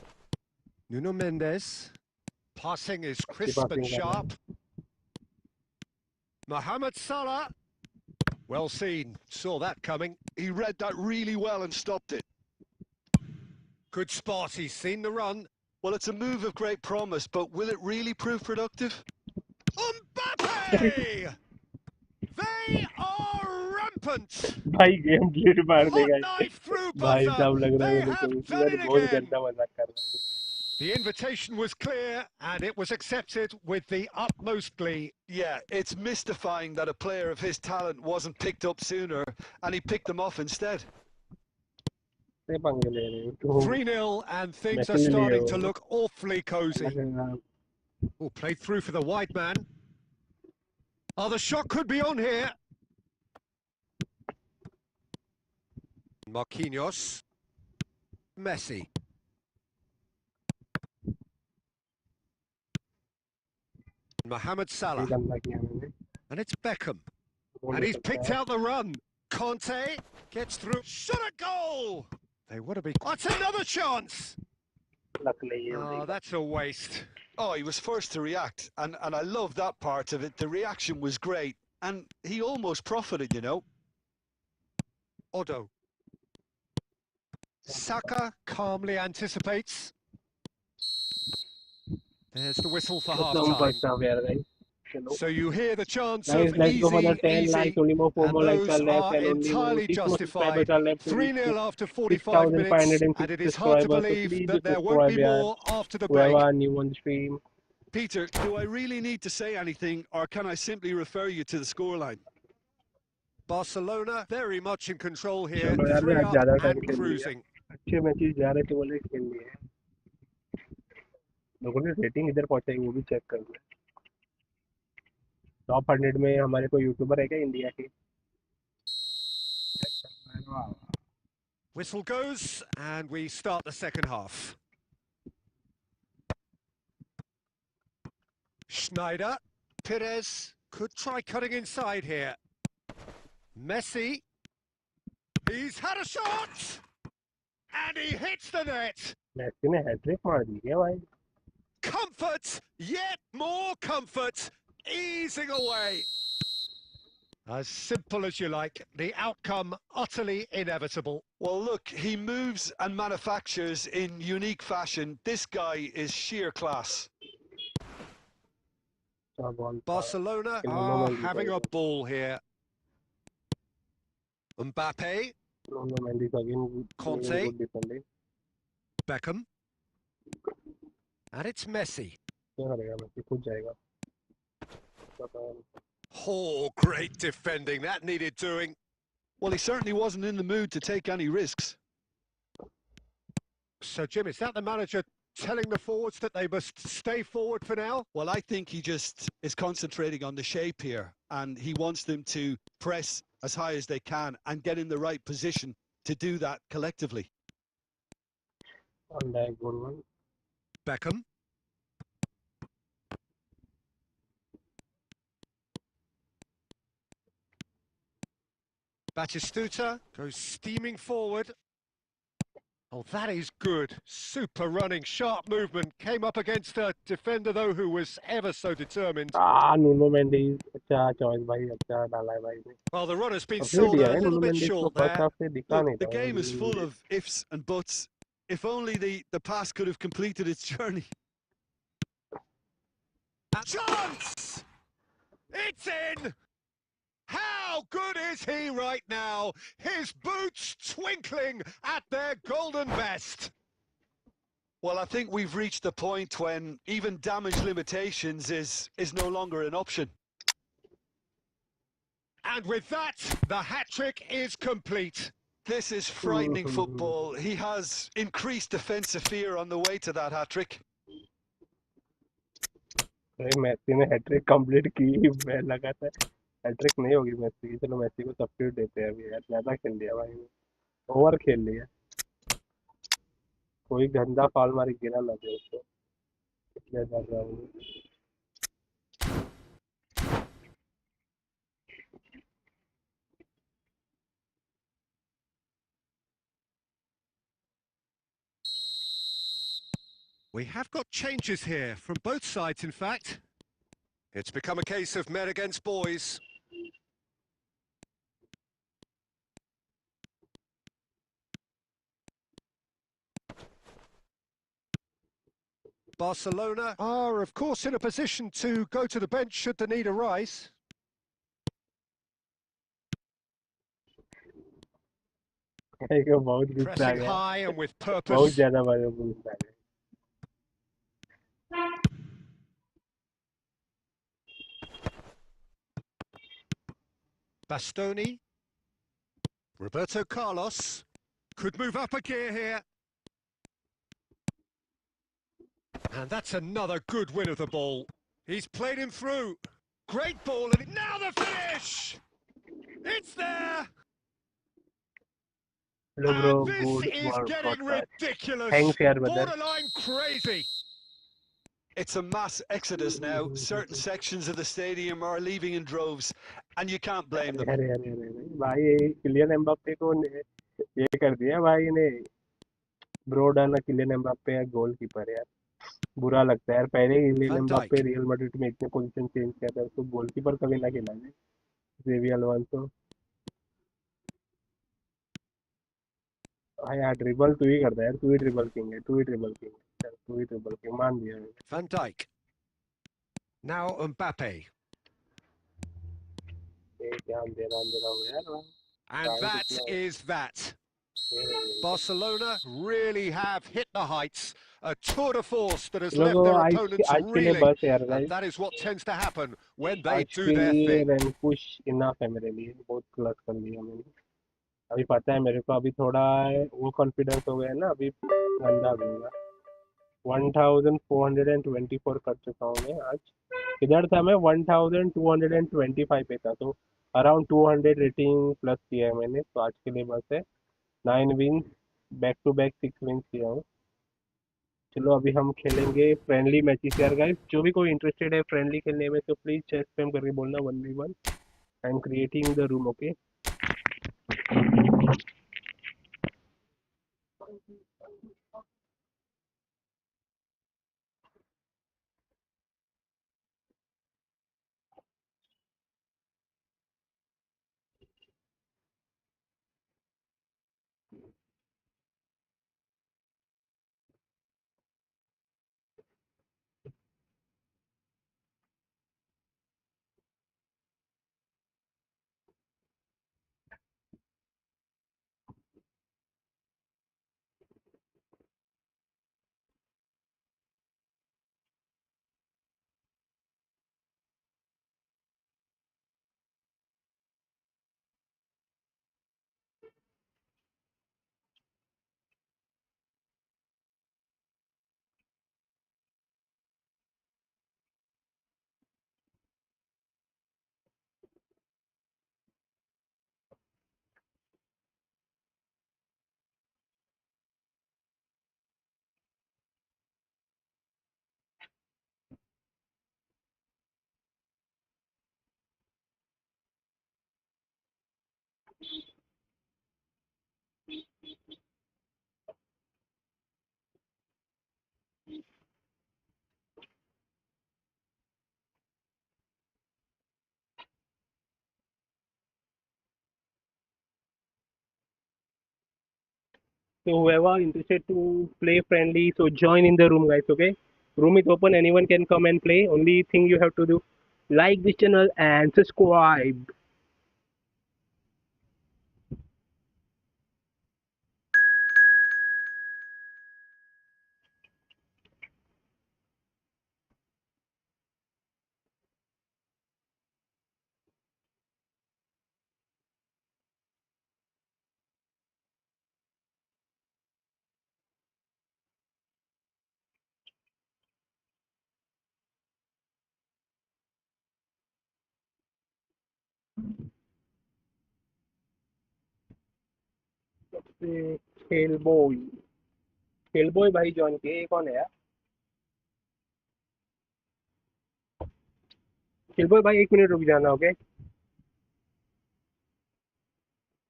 Speaker 2: Nuno Mendes. Passing is crisp and
Speaker 1: passing कर रहा है।
Speaker 2: sharp. Mohamed Salah. Well seen. Saw that coming.
Speaker 3: He read that really well and stopped it.
Speaker 2: Good spot. He's seen the run.
Speaker 3: Well, it's a move of great promise, but will it really prove productive?
Speaker 2: Mbappe! They are rampant.
Speaker 1: भाई game delete मार
Speaker 2: Hot
Speaker 1: देगा ये।
Speaker 2: knife through
Speaker 1: भाई
Speaker 2: buzzer.
Speaker 1: साहब लग रहा है
Speaker 2: They
Speaker 1: मेरे को
Speaker 2: have done
Speaker 1: मैंने
Speaker 2: it
Speaker 1: बहुत
Speaker 2: again.
Speaker 1: गंदा मजाक कर रहा हूँ।
Speaker 2: The invitation was clear and it was accepted with the utmost glee.
Speaker 3: Yeah, it's mystifying that a player of his talent wasn't picked up sooner, and he picked them off instead.
Speaker 1: से पंगे ले रहे हो तो
Speaker 2: 3-0 and things are
Speaker 1: message लिए
Speaker 2: starting to
Speaker 1: हो
Speaker 2: look awfully cosy.
Speaker 1: अलग
Speaker 2: Oh, played through for the wide man. Oh, the shot could be on here. Marquinhos. Messi. Mohamed Salah.
Speaker 1: गंदा किया मैंने
Speaker 2: And it's Beckham.
Speaker 1: बोल
Speaker 2: And
Speaker 1: नहीं
Speaker 2: he's
Speaker 1: सकता
Speaker 2: picked
Speaker 1: है
Speaker 2: out the run. Conte gets through. Shot a goal! They would have been. That's another chance!
Speaker 1: Luck नहीं है
Speaker 2: Oh, that's a waste.
Speaker 3: Oh, he was first to react, and I love that part of it. The reaction was great, and he almost profited, you know.
Speaker 2: Odo. Saka calmly anticipates. There's the whistle for
Speaker 1: मतलब हम
Speaker 2: half-time.
Speaker 1: First half यार guys चलो
Speaker 2: So you hear the chants
Speaker 1: guys
Speaker 2: of
Speaker 1: let's go for the
Speaker 2: easy,
Speaker 1: 10
Speaker 2: easy,
Speaker 1: likes only more 4
Speaker 2: and
Speaker 1: more likes are
Speaker 2: those
Speaker 1: left
Speaker 2: are
Speaker 1: and only more
Speaker 2: entirely
Speaker 1: 6 more subscribers
Speaker 2: justified.
Speaker 1: are left to reach
Speaker 2: 3-0
Speaker 1: to
Speaker 2: after 45 minutes, and
Speaker 1: 6,506
Speaker 2: it is hard to
Speaker 1: subscribers so
Speaker 2: believe
Speaker 1: please
Speaker 2: that
Speaker 1: do
Speaker 2: there won't
Speaker 1: subscribe
Speaker 2: be
Speaker 1: yaar
Speaker 2: more after the
Speaker 1: whoever
Speaker 2: break.
Speaker 1: are new on the stream
Speaker 3: Peter, do I really need to say anything, or can I simply refer you to the scoreline?
Speaker 2: Barcelona very much in control here,
Speaker 1: चलो यार
Speaker 2: 3
Speaker 1: आज
Speaker 2: up
Speaker 1: ज्यादा time
Speaker 2: and
Speaker 1: खेल लिया
Speaker 2: cruising.
Speaker 1: अच्छे matches जा रहे थे बोले खेल लिए लोगों ने रेटिंग इधर पहुंचाई वो भी चेक कर लिया टॉप 100 में हमारे कोई यूट्यूबर है क्या इंडिया के
Speaker 2: Whistle goes, and we start the second half. Schneider, Perez could try cutting inside here. Messi, he's had a shot! And he hits the net!
Speaker 1: Massey ने हैट्रिक मार दी क्या भाई
Speaker 2: Comfort, yet more comfort, easing away. As simple as you like, the outcome utterly inevitable.
Speaker 3: Well, look, he moves and manufactures in unique fashion. This guy is sheer class.
Speaker 2: Barcelona are having a ball here. Mbappe, Conte, Beckham, and it's Messi. Oh, great defending, that needed doing.
Speaker 3: Well, he certainly wasn't in the mood to take any risks.
Speaker 2: So, Jim, is that the manager telling the forwards that they must stay forward for now?
Speaker 3: Well, I think he just is concentrating on the shape here, and he wants them to press as high as they can and get in the right position to do that collectively.
Speaker 2: Beckham. Batistuta goes steaming forward. Oh, that is good. Super running, sharp movement. Came up against a defender, though, who was ever so determined.
Speaker 1: नुनो मेंडिस अच्छा choice भाई अच्छा डाला है भाई ने
Speaker 2: Well, the run has been
Speaker 1: upgrade
Speaker 2: sold
Speaker 1: दिया
Speaker 2: a
Speaker 1: है
Speaker 2: little
Speaker 1: नुनो
Speaker 2: bit
Speaker 1: मेंडिस को
Speaker 2: short
Speaker 1: फर्स्ट
Speaker 2: there.
Speaker 1: हाफ से दिखा
Speaker 3: Look,
Speaker 1: नहीं
Speaker 3: the
Speaker 1: था
Speaker 3: game is full of ifs and buts. If only the pass could have completed its journey.
Speaker 2: Chance! It's in! How good is he right now? His boots twinkling at their golden best.
Speaker 3: Well, I think we've reached the point when even damage limitations is no longer an option.
Speaker 2: And with that, the hat-trick is complete.
Speaker 3: This is frightening football. He has increased defensive fear on the way to that hat-trick.
Speaker 1: Messi ने hat trick complete की मैं लगा था hat trick नहीं होगी Messi की चलो Messi को सब्स्टिट्यूट देते हैं अभी यार ज्यादा खेल लिया भाई ने ओवर खेल लिया कोई गंदा फाल मारी गिरा ना दे उसको इसलिए कर रहा हूँ
Speaker 2: We have got changes here, from both sides, in fact. It's become a case of men against boys. Barcelona are, of course, in a position to go to the bench should the need arise.
Speaker 1: को बहुत गुस्सा आ
Speaker 2: Pressing
Speaker 1: गया,
Speaker 2: high and with
Speaker 1: बहुत
Speaker 2: purpose.
Speaker 1: ज्यादा बार गुस्सा आ गया.
Speaker 2: Bastoni. Roberto Carlos. Could move up a gear here. And that's another good win of the ball. He's played him through. Great ball, and now the finish! It's there!
Speaker 1: Hello
Speaker 2: And
Speaker 1: bro,
Speaker 2: this
Speaker 1: good
Speaker 2: is getting
Speaker 1: podcast.
Speaker 2: ridiculous.
Speaker 1: Thanks यार brother.
Speaker 2: Borderline crazy.
Speaker 3: It's a mass exodus now. Certain sections of the stadium are leaving in droves, and you can't blame them.
Speaker 1: अरे अरे अरे अरे भाई, ये Kylian Mbappe को ये कर दिया भाई ने. ब्रोडन किलियन एम्बाप्पे गोलकीपर यार, बुरा लगता है यार. पहले ही Kylian
Speaker 2: Van
Speaker 1: Mbappe
Speaker 2: Dijk.
Speaker 1: Real Madrid में इतने पोजीशन चेंज किया था, तो गोलकीपर कभी ना खिला दे. जेवी अल्वांसो. हाँ यार, ड्रिबल तू ही करता है यार, तू ही ड्रिबल किंग है, तू ही ड्रिबल किंग है, तू ही ड्रिबल किंग, मान दिया मैंने.
Speaker 2: Van Dijk. Now Mbappe.
Speaker 1: ध्यान दे रहा हूँ यार.
Speaker 2: And
Speaker 1: टाइम
Speaker 2: that
Speaker 1: कितना
Speaker 2: is that.
Speaker 1: है.
Speaker 2: Barcelona really have hit the heights. A tour de force that has
Speaker 1: चलो
Speaker 2: left
Speaker 1: तो
Speaker 2: their
Speaker 1: आज
Speaker 2: opponents
Speaker 1: आज के लिए
Speaker 2: reeling.
Speaker 1: बस यार
Speaker 2: And
Speaker 1: guys.
Speaker 2: that is what tends to happen when they
Speaker 1: आज
Speaker 2: do
Speaker 1: के
Speaker 2: their
Speaker 1: लिए
Speaker 2: thing.
Speaker 1: रन पुश इनफ है मेरे लिए, बहुत क्लच कर लिया मैंने. अभी पता है मेरे को, अभी थोड़ा वो कॉन्फिडेंस हो गया है ना, अभी गंदा दूंगा. 1424 कर चुका हूँ मैं आज. इधर था मैं 1225 पे था, तो अराउंड 200 रेटिंग प्लस किया है मैंने. तो आज के लिए बस है. 9 win, back to back 6 win किया हूँ. चलो अभी हम खेलेंगे फ्रेंडली मैचेस यार गाइस. जो भी कोई इंटरेस्टेड है फ्रेंडली खेलने में, तो प्लीज चेस्ट स्पैम करके बोलना 1v1. I am creating the room. Okay. So whoever interested to play friendly, so join in the room guys. Okay, room is open, anyone can come and play. Only thing you have to do, like this channel and subscribe. 'खेल boy', 'खेल boy' भाई join किए. ये कौन है यार? 'खेल boy' भाई 1 मिनट रुक जाना. Okay,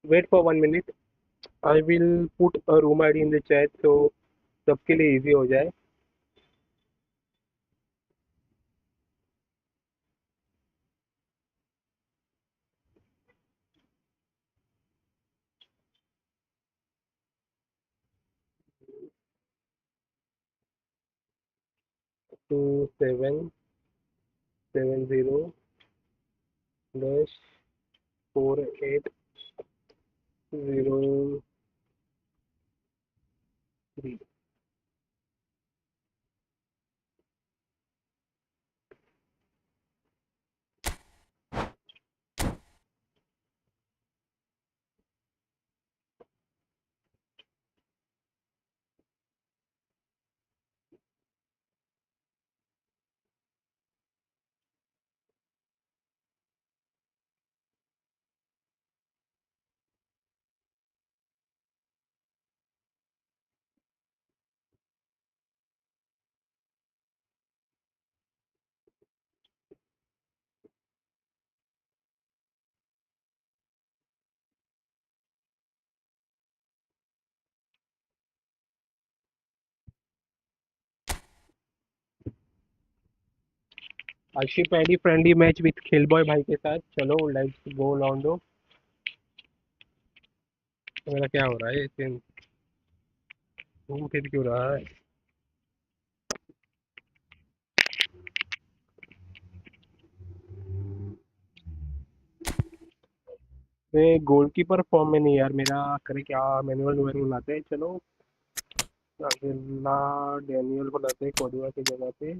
Speaker 1: wait for 1 minute. I will put a room ID in the chat, तो सबके लिए इजी हो जाए. 2770/4809. 3. अर्शी पैडी फ्रेंडली मैच विथ खेलबॉय भाई के साथ। चलो लेट्स गो लॉन्डो। मेरा क्या हो रहा है इसमें, घूम फिर क्यों रहा है? गोलकीपर फॉर्म में नहीं यार मेरा, करे क्या? मैनुअल नोयर बुलाते हैं। चलो अगला डैनियल बुलाते हैं कोडिया की जगह पे।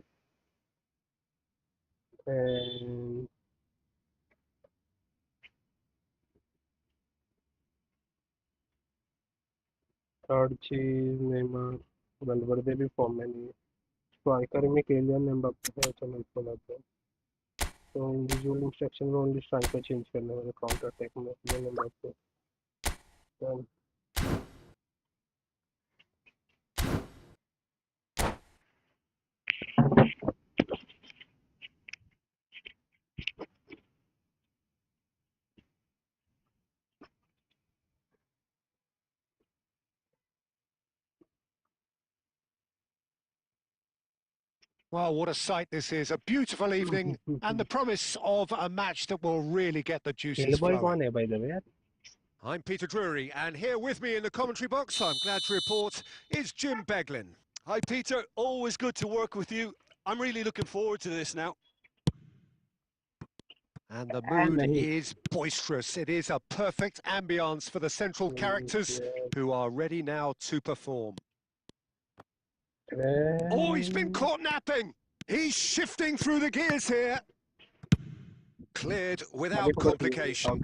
Speaker 1: थर्ड चीज नेमार, वल्वर्दे भी फॉर्म में नहीं है। स्ट्राइकर में केलियन एम्बाप्पे है। चलो इसको लाते हैं। तो इंडिविजुअल इंस्ट्रक्शन में ओनली स्ट्राइकर चेंज करने वाले, काउंटर अटैक में Kylian Mbappe.
Speaker 2: Well, what a sight this is. A beautiful evening and the promise of a match that will really get the juices
Speaker 1: खेलबॉय
Speaker 2: flowing.
Speaker 1: कौन है भाई यार?
Speaker 2: I'm Peter Drury, and here with me in the commentary box, I'm glad to report, is Jim Beglin.
Speaker 3: Hi, Peter. Always good to work with you. I'm really looking forward to this now.
Speaker 2: And the mood is boisterous. It is a perfect ambience for the central characters who are ready now to perform. Oh, he's been caught napping. He's shifting through the gears here. Cleared without complication.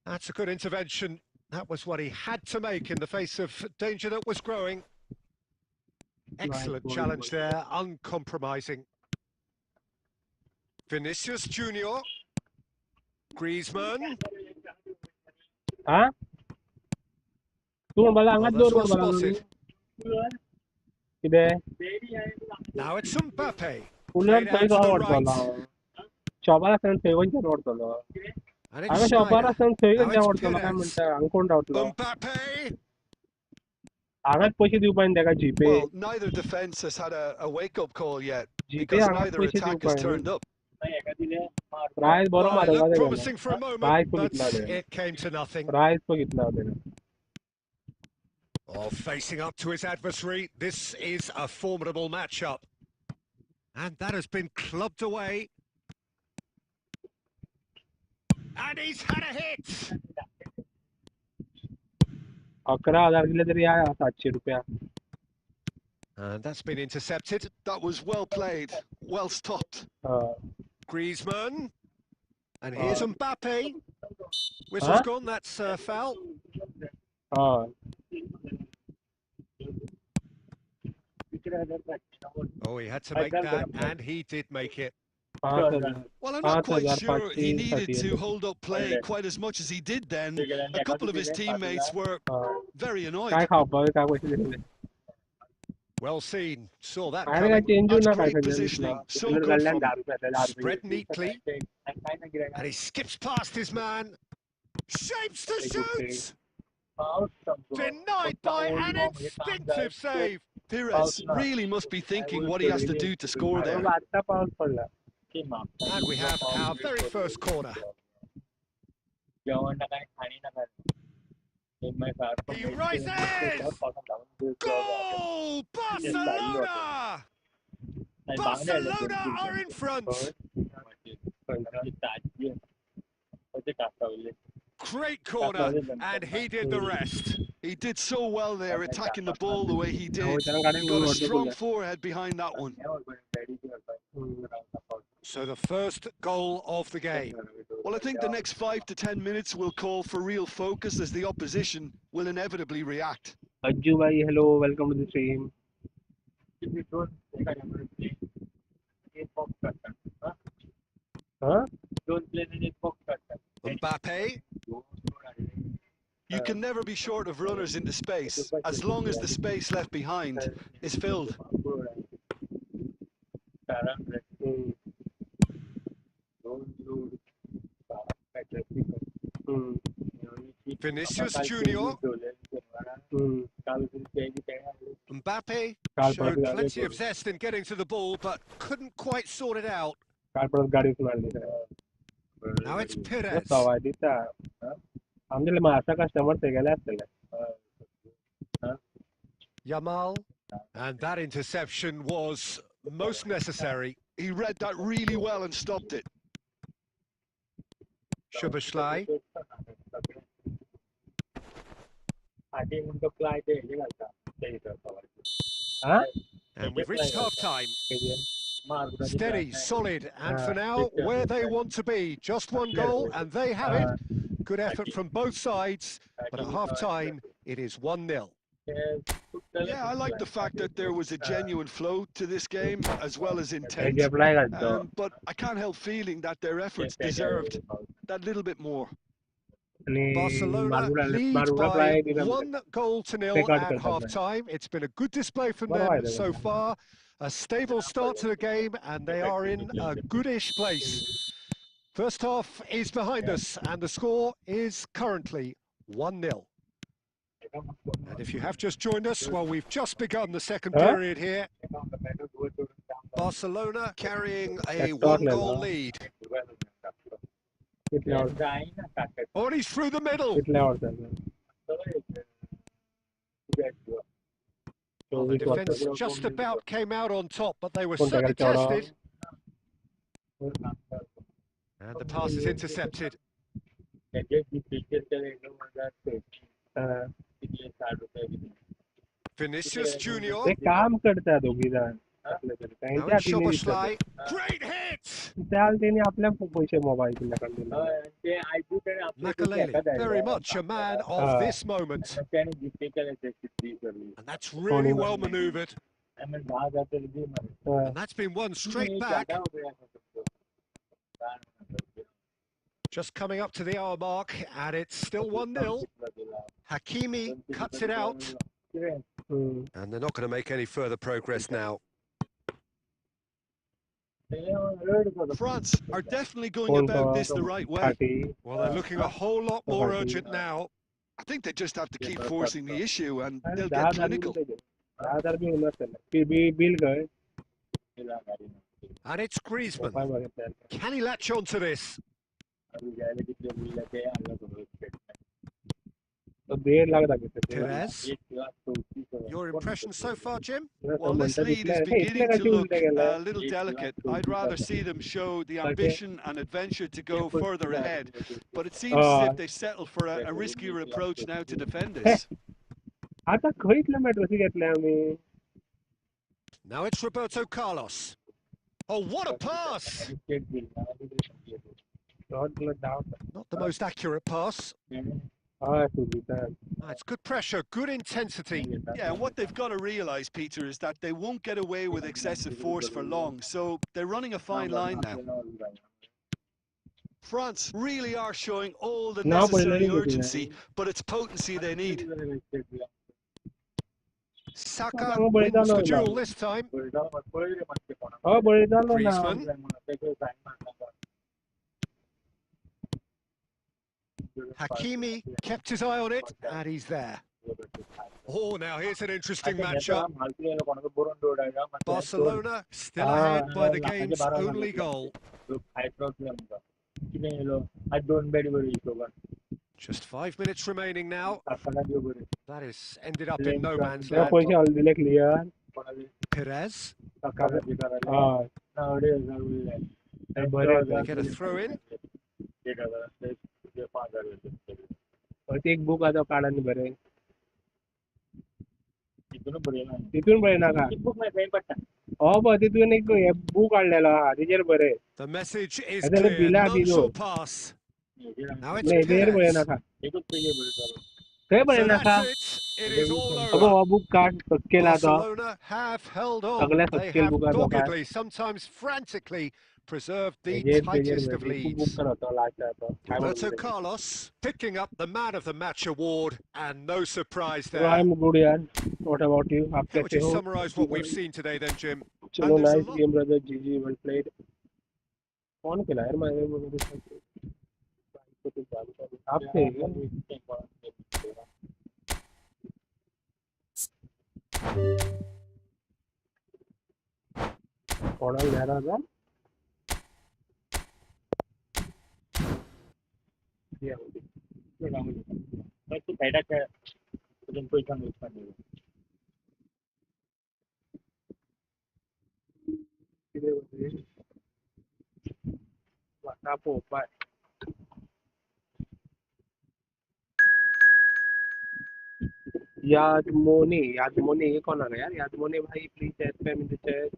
Speaker 2: That's a good intervention. That was what he had to make in the face of danger that was growing. Excellent challenge there, uncompromising. Vinicius Junior. Griezmann.
Speaker 1: हाँ?
Speaker 2: Well, this one spotted.
Speaker 1: किधर?
Speaker 2: Now it's Mbappe.
Speaker 1: Played
Speaker 2: Played out to the right. And it's Schneider. Now it's Perez. Mbappe.
Speaker 3: Well, neither defence has had a wake-up call yet because neither attack has turned up.
Speaker 2: Well, it looked promising for a moment, but it came to nothing. Oh, facing up to his adversary, this is a formidable matchup. And that has been clubbed away. And he's had a hit!
Speaker 1: 11,000 के लिए तेरी आया 700 रुपया.
Speaker 2: And that's been intercepted.
Speaker 3: That was well played, well stopped.
Speaker 2: Griezmann. And here's Mbappe. Whistle's gone, that's foul. Oh, he had to make that, and he did make it.
Speaker 3: Well, I'm not quite sure he needed to hold up play quite as much as he did then. A couple of his teammates were very annoyed.
Speaker 2: Well seen, saw that coming.
Speaker 3: That's great positioning, so good from him.
Speaker 2: Spread neatly, and he skips past his man. Shapes to shoot! Denied by an instinctive save.
Speaker 3: Perez really must be thinking what he has to do to score there.
Speaker 2: And we have our very first corner. He rises! Goal! Barcelona! Barcelona are in front. great corner, and he did the rest.
Speaker 3: He did so well there, attacking the ball the way he did. He got a strong forehead behind that one.
Speaker 2: So the first goal of the game.
Speaker 3: Well, I think the next 5 to 10 minutes will call for real focus as the opposition will inevitably react.
Speaker 1: Ajju bhai, hello, welcome to the stream. Huh?
Speaker 2: Mbappe,
Speaker 3: You can never be short of runners into space, as long as the space left behind is filled.
Speaker 2: Vinicius Junior, Mbappe showed plenty of zest in getting to the ball, but couldn't quite sort it out. Now it's Perez. Yamal, and that interception was most necessary.
Speaker 3: He read that really well and stopped it.
Speaker 2: Szoboszlai, and we've reached half-time. Steady, solid, and for now, where they want to be. Just one goal, and they have it. Good effort from both sides, but at half-time, it is 1-0.
Speaker 3: Yeah, I like the fact that there was a genuine flow to this game, as well as intent. But I can't help feeling that their efforts deserved that little bit more.
Speaker 2: Barcelona lead by 1-0 at half-time. It's been a good display from them so far. A stable start to the game, and they are in a goodish place. First half is behind us, and the score is currently 1-0. And if you have just joined us, well, we've just begun the second period here. Barcelona carrying a 1-goal lead. Oh, and he's through the middle. Well, the defence just about came out on top, but they were certainly tested. And the pass is intercepted. Vinicius Junior. Now it's Szoboszlai. Great hit! Makaleli, very much a man of this moment. And that's really well manoeuvred. And that's been won straight back. Just coming up to the hour mark, and it's still 1-0. Hakimi cuts it out. And they're not going to make any further progress now.
Speaker 3: France are definitely going about this the right way.
Speaker 2: Well, they're looking a whole lot more urgent now.
Speaker 3: I think they just have to keep forcing the issue and they'll get clinical.
Speaker 2: And it's Griezmann. Can he latch on to this? Perez, your impression so far, Jim?
Speaker 3: Well, this lead is beginning to look a little delicate. I'd rather see them show the ambition and adventure to go further ahead. But it seems as if they settle for a riskier approach now to defend this.
Speaker 2: Now it's Roberto Carlos. Oh, what a pass! Not the most accurate pass. It's good pressure, good intensity.
Speaker 3: Yeah, and what they've got to realise, Peter, is that they won't get away with excessive force for long, so they're running a fine line now. France really are showing all the necessary urgency, but it's potency they need.
Speaker 2: Saka wins the duel this time. Griezmann. Hakimi kept his eye on it, and he's there. Oh, now here's an interesting matchup. Barcelona still ahead by the game's only goal. Just 5 minutes remaining now. That is ended up in no man's land. Perez. They get a throw in.
Speaker 1: एक book आता काढाने बरे तिथून बरे ना का हो ब तिथून एक बूक काढलेला हा तिचेर बरे
Speaker 2: The message is
Speaker 1: त्याला
Speaker 2: clear.
Speaker 1: दिला
Speaker 2: No
Speaker 1: तिथून
Speaker 2: short pass. Now it's
Speaker 1: नाही तेर बरे ना
Speaker 2: Perez.
Speaker 1: का ते बरे
Speaker 2: So
Speaker 1: ना का
Speaker 2: that's it. It is all
Speaker 1: ago
Speaker 2: over.
Speaker 1: हो बुक काढ सक्केला आता
Speaker 2: Barcelona have held on.
Speaker 1: सगळ्या
Speaker 2: They
Speaker 1: सक्केल
Speaker 2: have
Speaker 1: बुका तो काय
Speaker 2: doggedly, sometimes frantically, preserved the
Speaker 1: तेजेर
Speaker 2: tightest of
Speaker 1: बरे खूप बुक
Speaker 2: leads.
Speaker 1: करत होता लास्ट आता काय
Speaker 2: Roberto
Speaker 1: म्हणतो
Speaker 2: Carlos picking up the Man of the Match award, and no surprise
Speaker 1: तो आई
Speaker 2: there.
Speaker 1: एम गुड यार व्हाट अबाउट यू आप
Speaker 2: How would
Speaker 1: कैसे
Speaker 2: you
Speaker 1: हो
Speaker 2: summarise what we've seen today then, Jim?
Speaker 1: चलो नाइस गेम ब्रदर जीजी well played कौन खेला यार मैं आपसे कौन ले रहा था याद मोने ये कौन आ गया यार याद मोने भाई प्लीज चैट पे मुझे चैट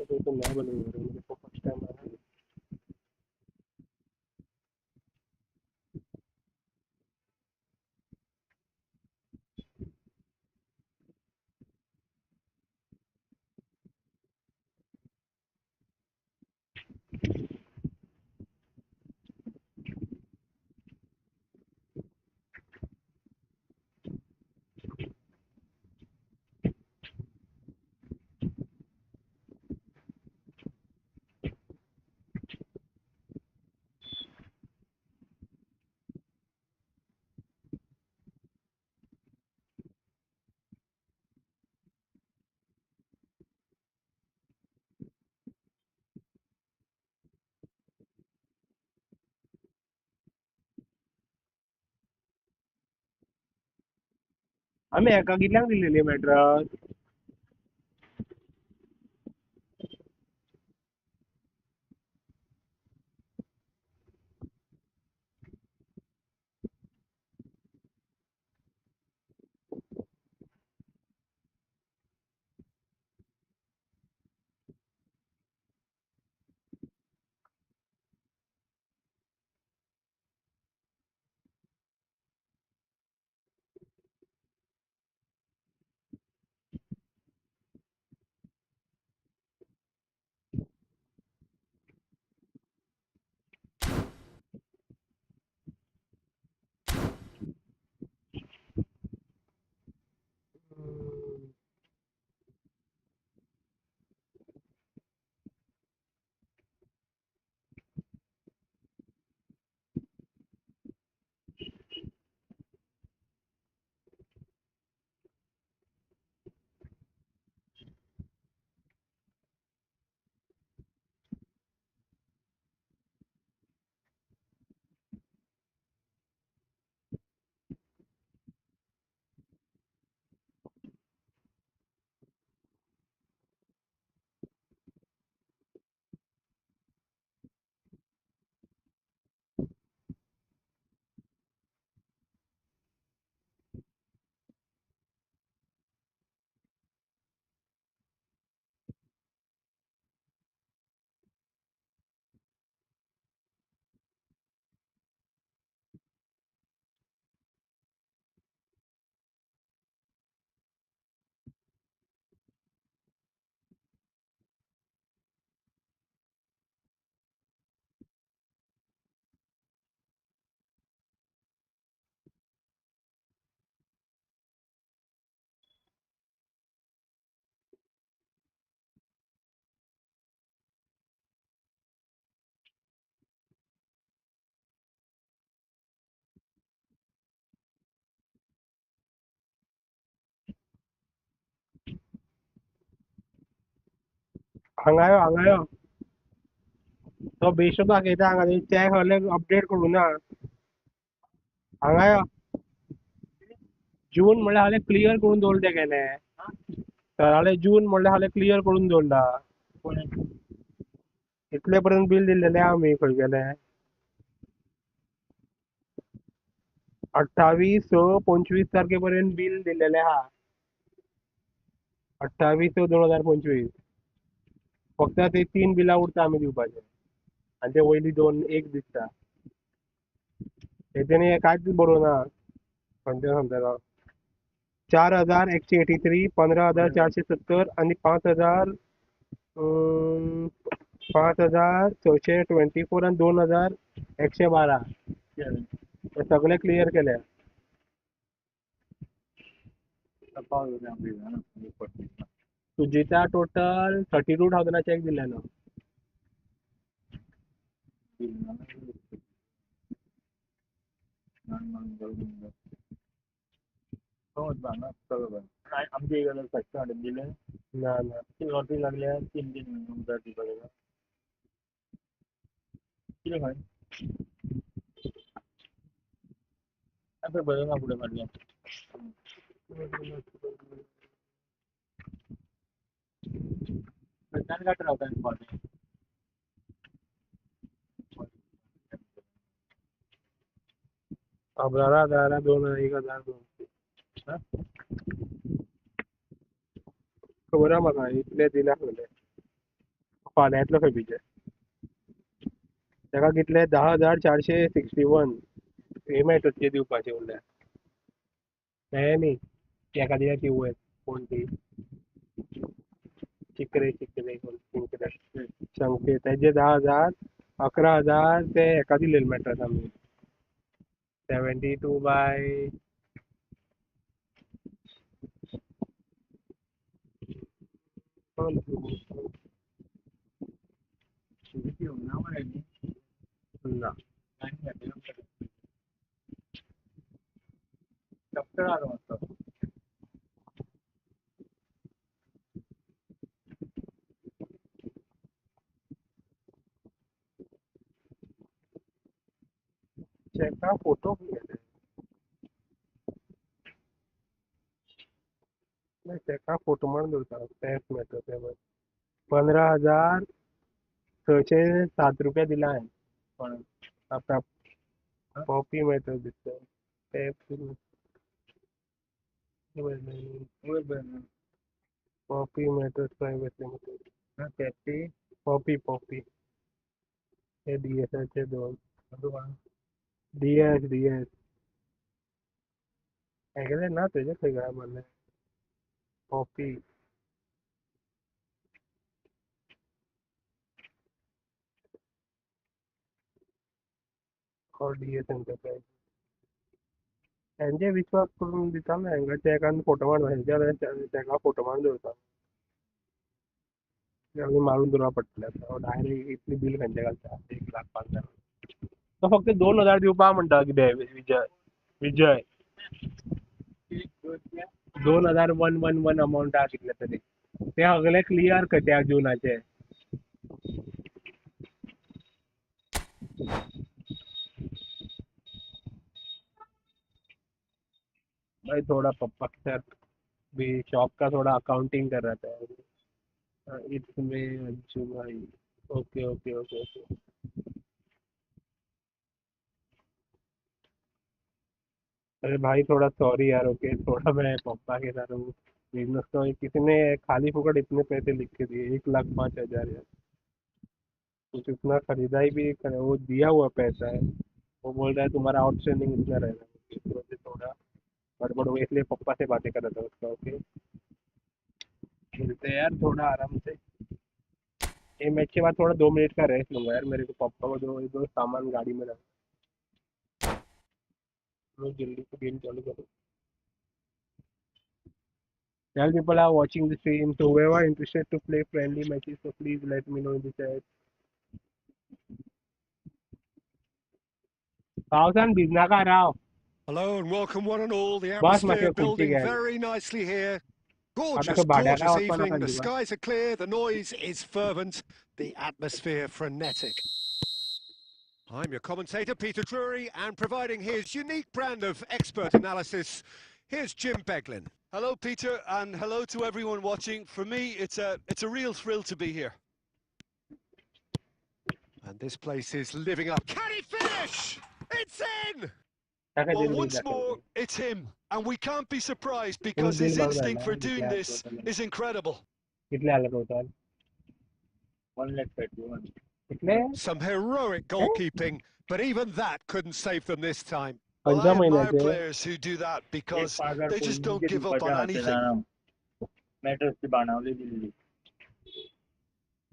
Speaker 1: तो मैं बोलूंगा मेरे को फर्स्ट टाइम आ रहा है आम्ही एका कितल्यांक दिलेली मॅट्रस हांगायो तो बेशो दाखयता हांगा ते खले अपडेट करू ना हांगायो जून म्हणल्यार हाले क्लियर करून दवरले गेले तर हाले जून म्हणल्यार हाले क्लियर करून दवरला इतले पर्यंत बिल दिलेले आमी खंय गेले 28/6/25 तारखेपर्यंत बिल दिलेले हा 28/6/2025 फक्त ते 3 बिला उरता आम्ही दिवपाचे आणि ते वयली 2 एक दिसता तेच्यानी कांयच बरोवना खंयचे सांगता 4,183 15,470 आणि 5,624 आणि 2,112 हे सगळे क्लियर केले तुजीचा टोटल 32,000 चेक दिलेलो
Speaker 4: आमच्या दिले
Speaker 1: ना ना
Speaker 4: लॉटरी लागल्या 3 दिवस किती काय आता बरं ना पुढे काढल्या काट राहता
Speaker 1: अब्रारा 1,002 खबर आहा म्हाका इतले दिल्या खंय फाल्यां येतलो खंय बिचे ताका कितले 10,461 हे मेळटले दिवपाचे उरल्या हे न्ही एका दिल्या ती वयर कोण ती चिकरे शंके तेजे 10,000 11,000 ते एका दिलेले मेळटात आमी 72 बाय ना चेका फोटो नाही चेका फोटो मारून दवरता तेच मेळटा ते 15,607 दिला हांवें पण आता कॉपी मेळटा दिसता ते कॉपी मेळटा प्रायवेटली कॉपी हे डीएसएलचे 2 डीएस हेगेले ना तेजे खंय काय म्हणलें कॉपी और डीएस एंटरप्राइज हेंचे विश्वास करून दिताले हेंगा चॅकान फोटो मारून हेंच्या चॅका फोटो मारून दवरता आमी मारून दवरपा पडटलें आतां डायरेक्ट इतली बील खंयचे घालता 1,05,000 तो फक्त 2,000 दिवपा म्हणटा कितें विजय 2,111 अमावंट आहा कितले तरी ते सगळे क्लियर त्या जुनाचे भाई थोड़ा पप्पा के साथ भी शॉप का थोड़ा अकाउंटिंग कर रहा था इसमें अंशु भाई ओके ओके ओके ओके अरे भाई थोड़ा सॉरी यार ओके थोड़ा मैं पापा के साथ हूँ बिजनेस तो किसी ने खाली फुकट इतने पैसे लिख के दिए 1,05,000 यार कुछ इतना खरीदा ही भी करे वो दिया हुआ पैसा है वो बोल रहा है तुम्हारा आउटस्टैंडिंग इतना रहेगा इस वजह से थोड़ा गड़बड़ हुई इसलिए पप्पा से बातें कर रहा था उसका ओके मिलते हैं यार थोड़ा आराम से ये मैच के बाद थोड़ा 2 मिनट का रेस्ट लूंगा यार मेरे को पापा को दो सामान गाड़ी में रख मैं जल्दी से गेम चालू करूँ Tell people are watching the stream, so whoever interested to play friendly matches, so please let me know in the chat. पावसान भिजनाका Rao
Speaker 2: Hello and welcome one and all. The
Speaker 1: बस
Speaker 2: atmosphere
Speaker 1: मातशें खुर्ची
Speaker 2: building
Speaker 1: घे
Speaker 2: very nicely here.
Speaker 1: आता
Speaker 2: Gorgeous,
Speaker 1: खंय भाड्याका
Speaker 2: gorgeous
Speaker 1: वचपा नाका
Speaker 2: evening. The
Speaker 1: अजिबात
Speaker 2: skies are clear, the noise is fervent, the atmosphere frenetic. I'm your commentator, Peter Drury, and providing his unique brand of expert analysis, here's Jim Beglin.
Speaker 3: Hello, Peter, and hello to everyone watching. For me, it's a real thrill to be here.
Speaker 2: And this place is living up. Can he finish? It's in!
Speaker 1: ताका
Speaker 3: Well,
Speaker 1: दिन
Speaker 3: once
Speaker 1: दिला
Speaker 3: more, it's him. And we can't be surprised
Speaker 1: full
Speaker 3: because
Speaker 1: bill
Speaker 3: his
Speaker 1: मागला
Speaker 3: instinct for
Speaker 1: कितले
Speaker 3: doing
Speaker 1: आला
Speaker 3: this
Speaker 1: total
Speaker 3: is incredible.
Speaker 1: कितले आला total
Speaker 4: 131.
Speaker 1: कितले
Speaker 2: Some heroic goalkeeping, but even that couldn't save them this time.
Speaker 3: Well, I
Speaker 1: 5
Speaker 3: admire
Speaker 1: महिन्याचे
Speaker 3: players who do that
Speaker 4: एक
Speaker 3: because
Speaker 4: 5000
Speaker 3: they just don't
Speaker 4: कोणीचे
Speaker 3: give up
Speaker 4: दिवपाचे
Speaker 3: on
Speaker 4: हाते
Speaker 3: anything.
Speaker 4: जाणा मॅटर्सची बाणावली दिल्ली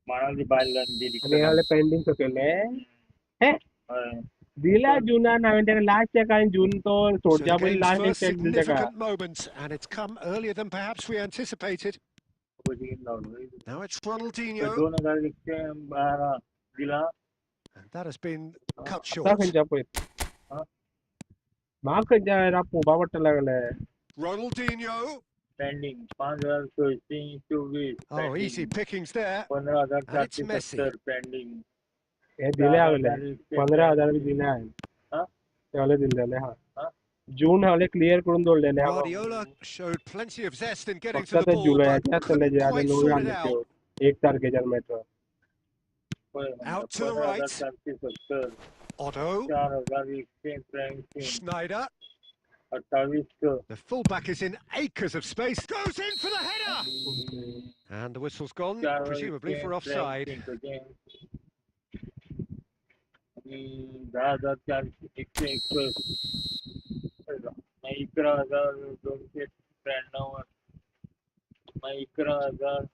Speaker 4: बाणावली बायला दिली
Speaker 1: आणि याले पेंडिंग केले हे
Speaker 4: हय
Speaker 1: दिला जुना हांवें ताका लास्टच्या कांय जून तो
Speaker 2: So
Speaker 1: सोडच्या
Speaker 2: the
Speaker 1: पयलीं
Speaker 2: game's
Speaker 1: लास्ट एक
Speaker 2: first
Speaker 1: सेट दिले ताका
Speaker 2: significant moment, and it's come earlier than perhaps we anticipated. Now it's Ronaldinho,
Speaker 4: 2112 दिला
Speaker 2: and that has been cut
Speaker 1: आता
Speaker 2: short.
Speaker 1: खंयच्या पळय म्हाका खंयच्या राव पोवपा पडटा लागले
Speaker 2: Ronaldinho.
Speaker 4: Pending 5624
Speaker 2: Oh, easy pickings there.
Speaker 4: 15470 pending
Speaker 1: हे दिले हांवें 15,000 बी दिले हांवें
Speaker 4: हा
Speaker 1: ते वाले दिलेले हा
Speaker 4: हा
Speaker 1: जून हावले क्लियर करून दवरलेले हा
Speaker 2: Guardiola showed plenty of zest in getting
Speaker 1: फक्त
Speaker 2: to the
Speaker 1: ते
Speaker 2: ball,
Speaker 1: जुलयाचे
Speaker 2: but
Speaker 1: आसतले
Speaker 2: couldn't
Speaker 1: जे आतां
Speaker 2: quite
Speaker 1: नवे
Speaker 2: sort it
Speaker 1: हाडले त्यो
Speaker 2: out.
Speaker 1: 1 तारखेच्यान match
Speaker 2: Out to the right.
Speaker 4: 15470
Speaker 2: Otto.
Speaker 4: 4183
Speaker 2: Schneider.
Speaker 4: 28
Speaker 2: The fullback is in acres of space. Goes in for the header! And the whistle's gone, presumably for offside.
Speaker 4: 10,461 11,293 11,000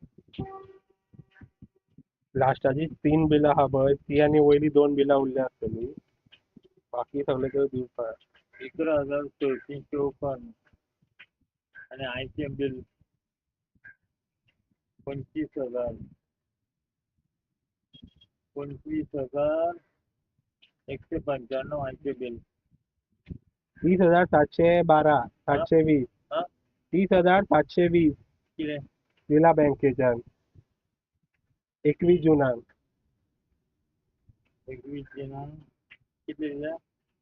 Speaker 1: लास्टाची 3 बिलां आहा पळय ती आनी वयली 2 बिलां उरली आसतली बाकी सगळे त्यो दिवपा
Speaker 4: 11,454 आणि आयचे बिल 25,000 25,195 आयचे बिल
Speaker 1: 30,712 720
Speaker 4: हा
Speaker 1: 30,720
Speaker 4: कितें
Speaker 1: दिला बँकेच्यान 21 जुनाक
Speaker 4: 21 दिनांक कितले दिल्या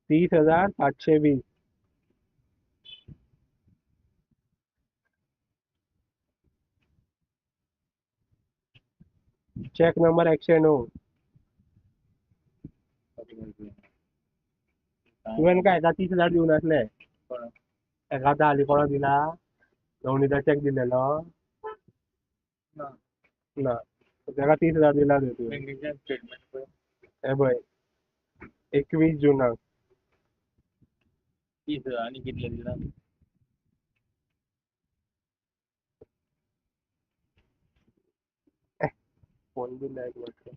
Speaker 1: 30,720 चेक नंबर 109 तुवें काय एका 30,000 दिवन आसले
Speaker 4: कोण
Speaker 1: एका हाली कोणा दिला नवनीता चेक दिलेलो
Speaker 4: ना
Speaker 1: ना ताका 30,000 दिला तुवें
Speaker 4: बँकेचे स्टेटमेंट पळय
Speaker 1: हे पळय 21 जुनाक
Speaker 4: 30,000 आनी कितले दिला
Speaker 1: फोन बिल लायक वाटतं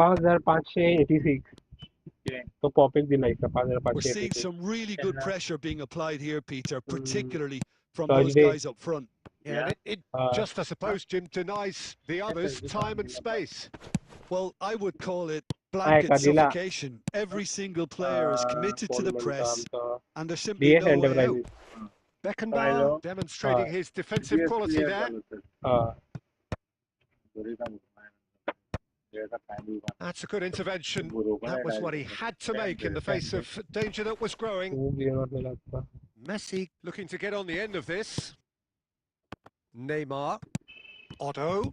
Speaker 1: $5,586
Speaker 4: कितें
Speaker 1: तो पॉपिक दिला इथं
Speaker 3: We're seeing
Speaker 1: 5,586
Speaker 3: some really good pressure being applied here, Peter, particularly from
Speaker 1: Thursday.
Speaker 3: those guys up front.
Speaker 2: Yeah, and it just, I suppose, Jim, denies the others time and space.
Speaker 3: Well, I would call it blanket
Speaker 1: Kadila.
Speaker 3: suffocation. Every single player is committed to the press, and there's simply
Speaker 1: DS
Speaker 3: no way out.
Speaker 1: Enterprises
Speaker 2: Beckenbauer demonstrating his defensive quality there. That's a good intervention. That was what he had to make in the face of danger that was growing.
Speaker 1: खूप game आपल्याला आता
Speaker 2: Messi looking to get on the end of this. Neymar. Otto.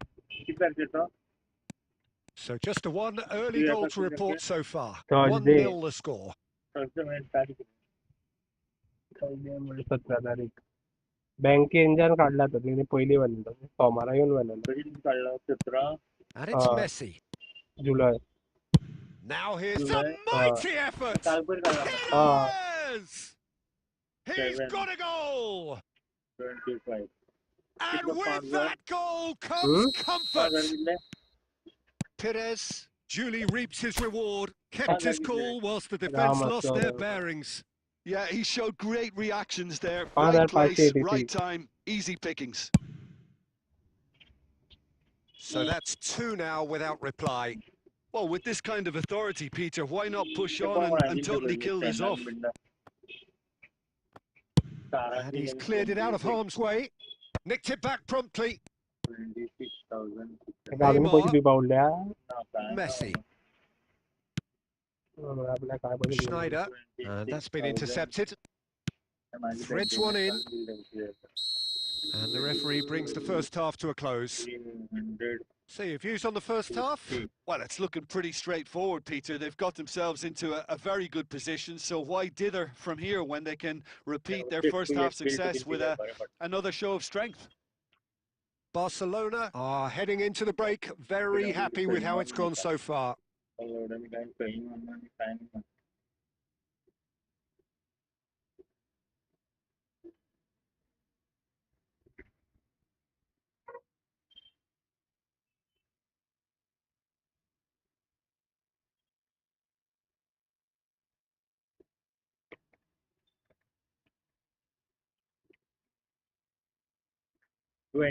Speaker 2: So just a one early goal to report so far.
Speaker 1: Thursday.
Speaker 2: 1-0 the score.
Speaker 1: 17 तारीख बँकेंच्यान काढला तो तिने पहिली बांधला सोमारा येऊन बांधला
Speaker 2: And it's Messi.
Speaker 1: July
Speaker 2: Now here's a mighty effort. It is! He's got a goal!
Speaker 4: 25
Speaker 2: And with that goal comes comfort. Perez duly reaps his reward, kept his cool whilst the defence lost their bearings.
Speaker 3: Yeah, he showed great reactions there.
Speaker 1: Father
Speaker 3: Right place,
Speaker 1: Pachetti.
Speaker 3: right time, easy pickings.
Speaker 2: So that's 2 now without reply.
Speaker 3: Well, with this kind of authority, Peter, why not push on
Speaker 4: Siapa
Speaker 3: and totally kill this off?
Speaker 2: And he's cleared it out of harm's way. Nicked it back promptly.
Speaker 4: 26,000.
Speaker 1: अजून coach
Speaker 2: Neymar.
Speaker 1: भी पावल्या
Speaker 2: Messi.
Speaker 1: आपल्या काय पाहिजे
Speaker 2: Schneider. And that's been intercepted. Threads one in. And the referee brings the first half to a close.
Speaker 4: 300.
Speaker 2: So your views on the first half?
Speaker 3: Well, it's looking pretty straightforward, Peter. They've got themselves into a very good position, so why dither from here when they can repeat their first half success with another show of strength?
Speaker 2: Barcelona are heading into the break, very happy with how it's gone so far.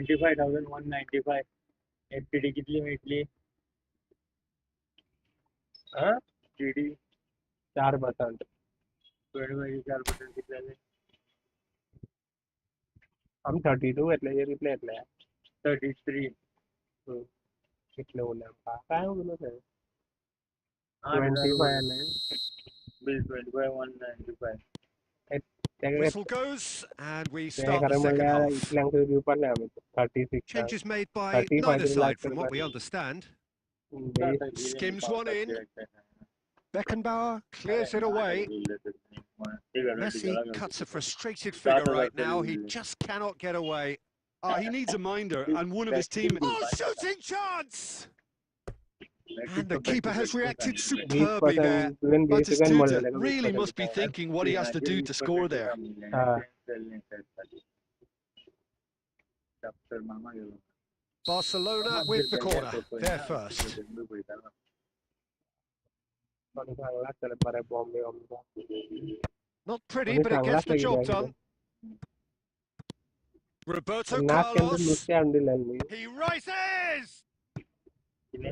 Speaker 4: $25,195. FTD कितली भेटली? हा? TD
Speaker 1: 4%.
Speaker 4: 25% किती झाले?
Speaker 1: आम्ही 32 घेतले जे replay घेतले
Speaker 4: 33.
Speaker 1: कितले बोलले काय बोललो ते
Speaker 4: 25
Speaker 1: आले
Speaker 3: Bill 25,195.
Speaker 2: Whistle goes, and we
Speaker 1: ते
Speaker 2: start the
Speaker 1: खरं
Speaker 2: second
Speaker 1: म्हणल्या
Speaker 2: half.
Speaker 1: इथल्यांकडे view पडले आम्ही 36
Speaker 2: Changes made by
Speaker 1: 35
Speaker 2: neither
Speaker 1: lakh
Speaker 2: side, from
Speaker 1: per
Speaker 2: what we
Speaker 1: person.
Speaker 2: understand.
Speaker 1: They-
Speaker 2: Skims one in. Beckenbauer clears it away. Messi cuts a frustrated figure right now. He just cannot get away.
Speaker 3: He needs a minder, and one of his teammates.
Speaker 2: Oh, shooting chance! And the keeper has reacted
Speaker 1: 20%
Speaker 2: superbly there.
Speaker 1: even base
Speaker 3: Batistuta
Speaker 1: again बोलले का
Speaker 3: really
Speaker 1: 20%
Speaker 3: must be thinking what he has to do to score there.
Speaker 2: Barcelona with the corner. They're first.
Speaker 1: चांगला चल बरं Bombay
Speaker 2: Not pretty, but it gets the job done. Roberto Carlos.
Speaker 1: नुसते अंडी लागली
Speaker 2: He rises!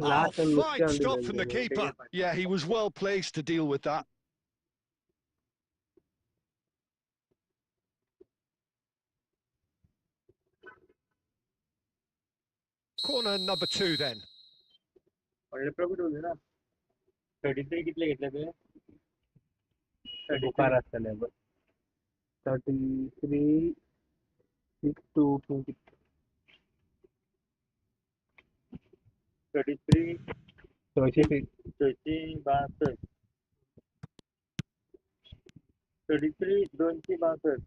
Speaker 2: Oh,
Speaker 1: Last time
Speaker 2: fine
Speaker 1: नुसते
Speaker 2: stop
Speaker 1: अंडी
Speaker 2: from the keeper.
Speaker 3: Yeah, he was well placed to deal with that.
Speaker 2: Corner number 2 then.
Speaker 4: 33 कितले घेतले ते?
Speaker 1: बुखार असतं 33 6
Speaker 4: 33
Speaker 1: 62 262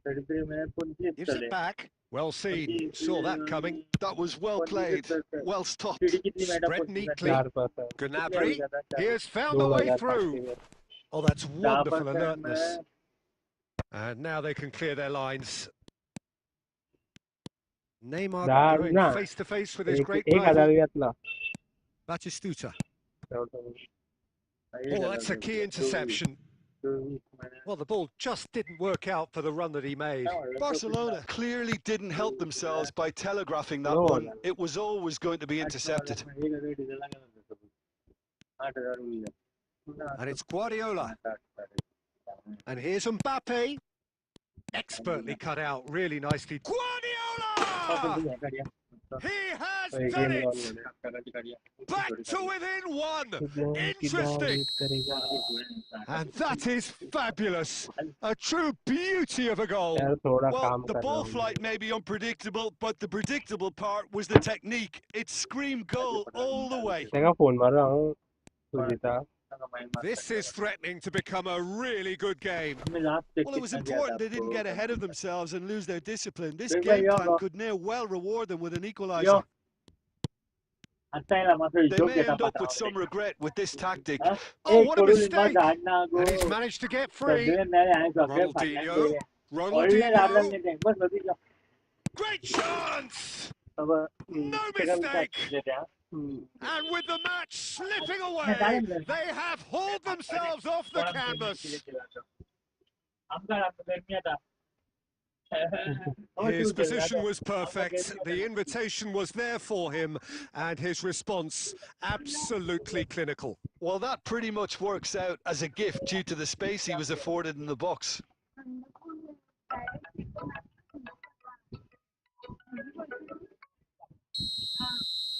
Speaker 1: 33 मिनिट 25
Speaker 2: Gives
Speaker 4: झाले.
Speaker 2: it back. Well seen. Saw that coming.
Speaker 3: That was well played, well stopped.
Speaker 2: Spread neatly.
Speaker 1: 4%
Speaker 2: Gnabry. He has found the way through. Oh, that's wonderful alertness. And now they can clear their lines. Neymar going face to face with his great rival,
Speaker 1: घेतला
Speaker 2: Batistuta. Oh, that's a key interception. Well, the ball just didn't work out for the run that he made.
Speaker 3: Barcelona clearly didn't help themselves by telegraphing that one. It was always going to be intercepted.
Speaker 2: And it's Guardiola. And here's Mbappe. Expertly cut out, really nicely. Guardiola! He has done it! Back to within 1! Interesting! And that is fabulous! A true beauty of a goal!
Speaker 3: Well, the ball flight may be unpredictable, but the predictable part was the technique. It screamed goal all the way.
Speaker 1: त्याका phone मार रहा हूँ Sujita
Speaker 2: This is threatening to become a really good game.
Speaker 3: Well, it was important they didn't get ahead of themselves and lose their discipline. This game plan could now well reward them with an equaliser. They may end up with some regret with this tactic.
Speaker 2: Oh, what a mistake! And he's managed to get free. Ronaldinho. Ronaldinho. Great chance! No mistake! And with the match slipping away, they have hauled themselves off the canvas. His position was perfect, the invitation was there for him, and his response absolutely clinical.
Speaker 3: Well, that pretty much works out as a gift due to the space he was afforded in the box.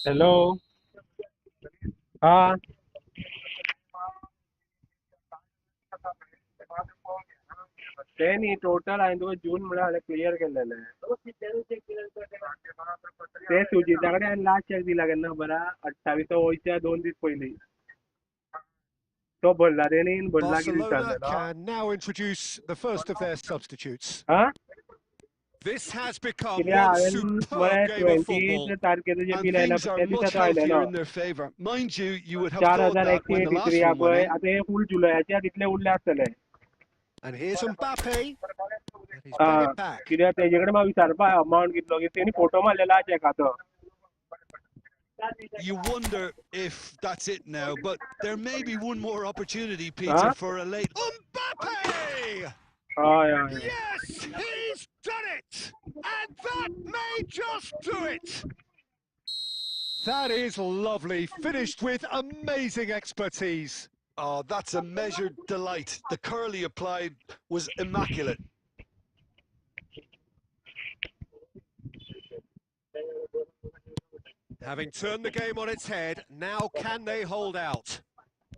Speaker 1: Hello. हाँ ते नाही total आहे तुका जून म्हळ्यार clear केलेले ते सुजिता कडेन last check दिला केन्ना बरा 28 वयच्या 2 दीस पयलीं तो भरला तेणी भरला कितें
Speaker 2: Barcelona
Speaker 1: विचारलेलो
Speaker 2: can now introduce the first of their substitutes.
Speaker 1: हाँ
Speaker 2: This has become
Speaker 1: कित्याक
Speaker 2: one
Speaker 1: हांवेन
Speaker 2: superb
Speaker 1: म्हळ्यार
Speaker 2: game of
Speaker 1: 20
Speaker 2: football.
Speaker 1: तारखेचो जे
Speaker 3: And
Speaker 1: बिल आयला
Speaker 3: things are
Speaker 1: त्या दिसा
Speaker 3: much
Speaker 1: तो आयलेलो
Speaker 3: healthier in their favour. Mind you, you would have thought that when the
Speaker 1: 4183
Speaker 3: last
Speaker 1: हा
Speaker 3: one went
Speaker 1: पळय
Speaker 3: in.
Speaker 1: आतां हे फूल जुलयाचे तितले उरले आसतले
Speaker 2: And here's Mbappe. And he's bet
Speaker 1: हाँ
Speaker 2: it back.
Speaker 1: कित्याक तेजे कडेन म्हाका विचारपा अमावंट कितलो कितें तेणी फोटो मारलेलो आहा चॅकाचो
Speaker 3: You wonder if that's it now, but there may be one more opportunity, Peter,
Speaker 1: Huh?
Speaker 3: for a late.
Speaker 2: Mbappe!
Speaker 1: हय हय
Speaker 2: Yes, he's done it! And that may just do it! That is lovely, finished with amazing expertise.
Speaker 3: Oh, that's a measured delight. The curl he applied was immaculate.
Speaker 2: Having turned the game on its head, now can they hold out?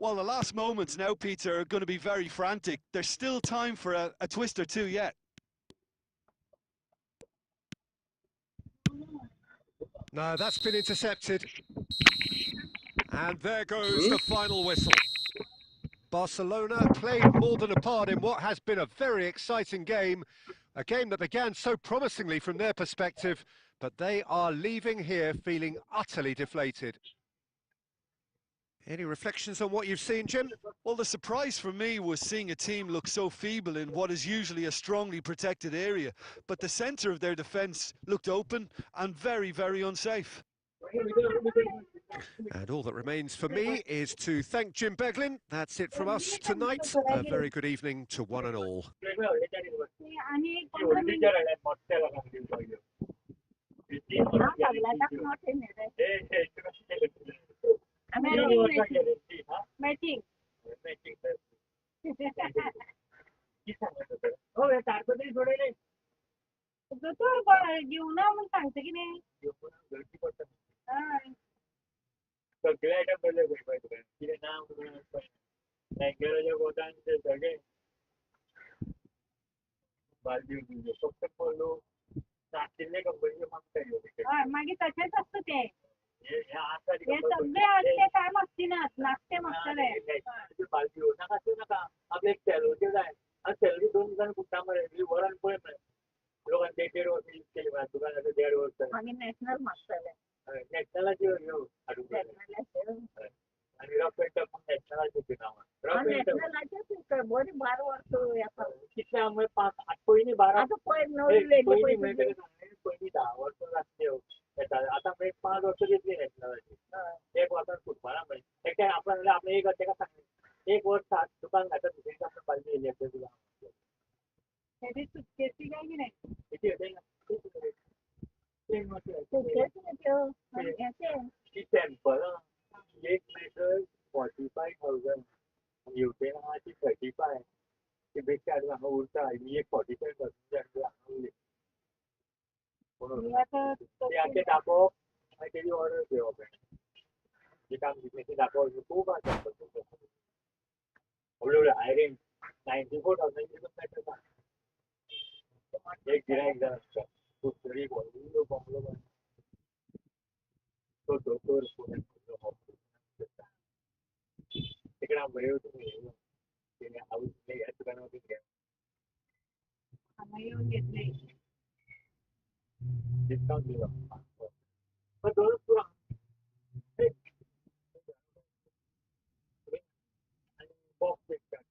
Speaker 3: Well, the last moments now, Peter, are going to be very frantic. There's still time for a twist or two yet.
Speaker 2: No, that's been intercepted. And there goes the final whistle. Barcelona played more than a part in what has been a very exciting game. A game that began so promisingly from their perspective, but they are leaving here feeling utterly deflated. Any reflections on what you've seen, Jim?
Speaker 3: Well, the surprise for me was seeing a team look so feeble in what is usually a strongly protected area. But the centre of their defence looked open and very, very unsafe.
Speaker 2: And all that remains for me is to thank Jim Beglin. That's it from us tonight. A very good evening to one and all.
Speaker 4: सगळे item बदले करपाक तुका कितें ना म्हणून लँग्वेजाच्या बोटांचे सगळे बालदी उजो फक्त पळलो नाशिल्ले कंपनीचे मागता
Speaker 5: मागीर तशेंच आसता ते
Speaker 4: हे आसा
Speaker 5: हे सगळे असते काय मागचिनात नाश्ते मागतले
Speaker 4: बालदी हो नाका त्यो नाका आपले एक सॅलरीचे जाय आनी सॅलरी 2 दिसान कुट्टा मरे वरान पळय मरे लोकांनी 1.5 वर्स यूज केली मरे दुकानाचे 1.5 वर्स
Speaker 5: मागीर नॅशनल मागतले
Speaker 4: नॅशनलाची ह्यो हाडूंक आणि रफ एंड टफ नॅशनलाची नांवां
Speaker 5: नॅशनलाचे बरी 12 वर्स येता
Speaker 4: कितले आमी 5-8 पयलीं 12
Speaker 5: आता पळय नवी
Speaker 4: पयलीं
Speaker 5: वेगळी
Speaker 4: मेळटले पयलीं 10 वर्सां जातली येता आतां मागीर 5 वर्सां घेतली नॅशनलाची एक वर्सान फुटबॉला मागीर एकट्या आपण आपल्या एक तेका सांग एक वर्स दुकान घालता दुसरी आपण पाहिजे येयली एकदा तुला
Speaker 5: तेजी सुटकेसी काय की नाही
Speaker 4: किती होते
Speaker 5: सुटकेसी त्यो याचे
Speaker 4: सॅम्पल एक मेटर 45,000 येवते हांगाची 35 ती बेश्टी हाडून हांगा उरता मी एक 45,000 हाडून हांगा उरली ते आमचे दाखोवप मागीर तेजी ऑर्डर घेवप जे काम दिसले दाखोवप खूब आसा व्हडले हाय रेंज 94,000 मेटर एक गिरायक जाय आसता कुत्तरी व्हडलो बंगलो तो दोतोर तिकडे बरें तेणे हाऊस ह्या दुकानावरती घ्या
Speaker 5: हांगा येवन घेतले
Speaker 4: डिस्काउंट दिलो पण दोन पुरा आणि बॉक्स विकतात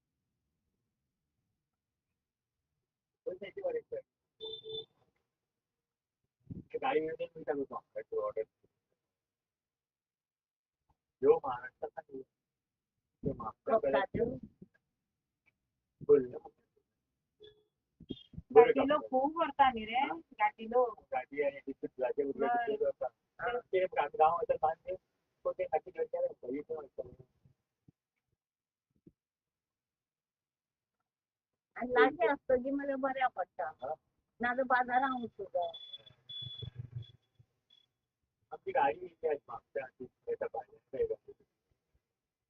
Speaker 4: पण त्याची वाढ गाडी मिळून मी सांगतो ऑर्डर जो महाराष्ट्रात महाराष्ट्रात बोल
Speaker 5: गाठीलो खूप करता न्ही रे गाठीलो
Speaker 4: गाडी आणि तिथे ते गाव असं बांधले ते खाती
Speaker 5: आणि लागीं आसतली मरे बऱ्या पडटा नाजाल्यार बाजारांत वचूं
Speaker 4: आमची गाडी मागच्या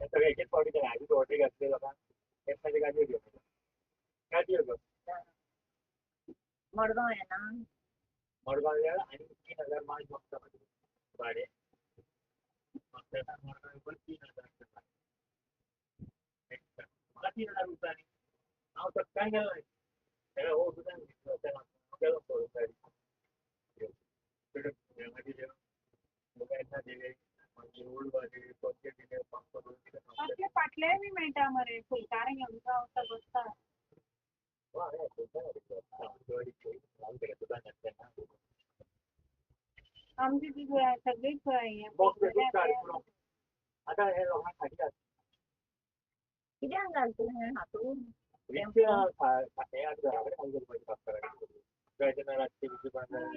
Speaker 4: सगळे एकेच फावटी गाडी ऑर्डर घातले लोकांक एक माझी गाडी घेऊन गाडी
Speaker 5: मडगांव येना
Speaker 4: मडगाव आणि 3000 मार्च मागता भाडे मडगाव पण 3000 मला 3000 रुपये हांव सकाळी गेलो त्याला हो तुझ्या गेलो सोडून गाडी
Speaker 5: असले पाटले बी मेळटा मरे फुलकारां घेवन गावता बसता आमची ती सगळी
Speaker 4: आता हे लोकांना खाली
Speaker 5: कित्याक घालता हे हातून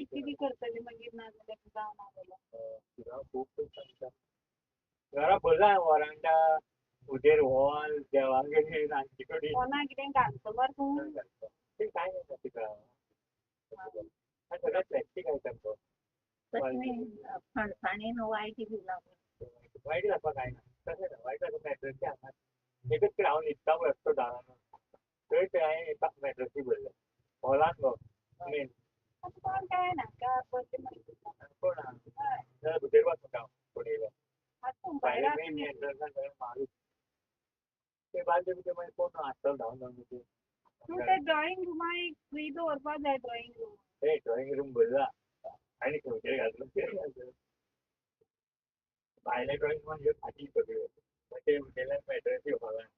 Speaker 5: कितें करतली मागीर नाजाल्यार जावं
Speaker 4: खूप घरा बघा वरांडा उदेर हॉल देवागेर रांदची कडी
Speaker 5: कोणा कितें घालता मरे तूं
Speaker 4: ते काय नाही तिका सगळ्यात प्लॅस्टिक आयटम तो
Speaker 5: फणसाणीन वायट दिला
Speaker 4: वाईट लागपा काय ना तशें ना वाईट लागपा मॅट्रसचे हांगात एकच हांव न्हिदता पळय असतो दारान थंय ते हांवें एका मॅट्रसी भरले हॉलान गो मेन
Speaker 5: कोण काय नाका पयशे मागीर
Speaker 4: कोण आहा भितर वचून हांव पळयलो
Speaker 5: भायर
Speaker 4: मेन मॅट्रसान सगळें मारूच ते बाजू भितर मागीर कोण आसतलो धांवन धांवन भितर
Speaker 5: तूं ते ड्रॉइंग रुमा एक फ्री दवरपा जाय ड्रॉइंग रूम
Speaker 4: हे ड्रॉइंग रूम भरला आनी खंयचेर घातलो भायले ड्रॉइंग म्हणजे फाटी सगळ्यो ते भितरल्यान मॅट्रसी हॉलान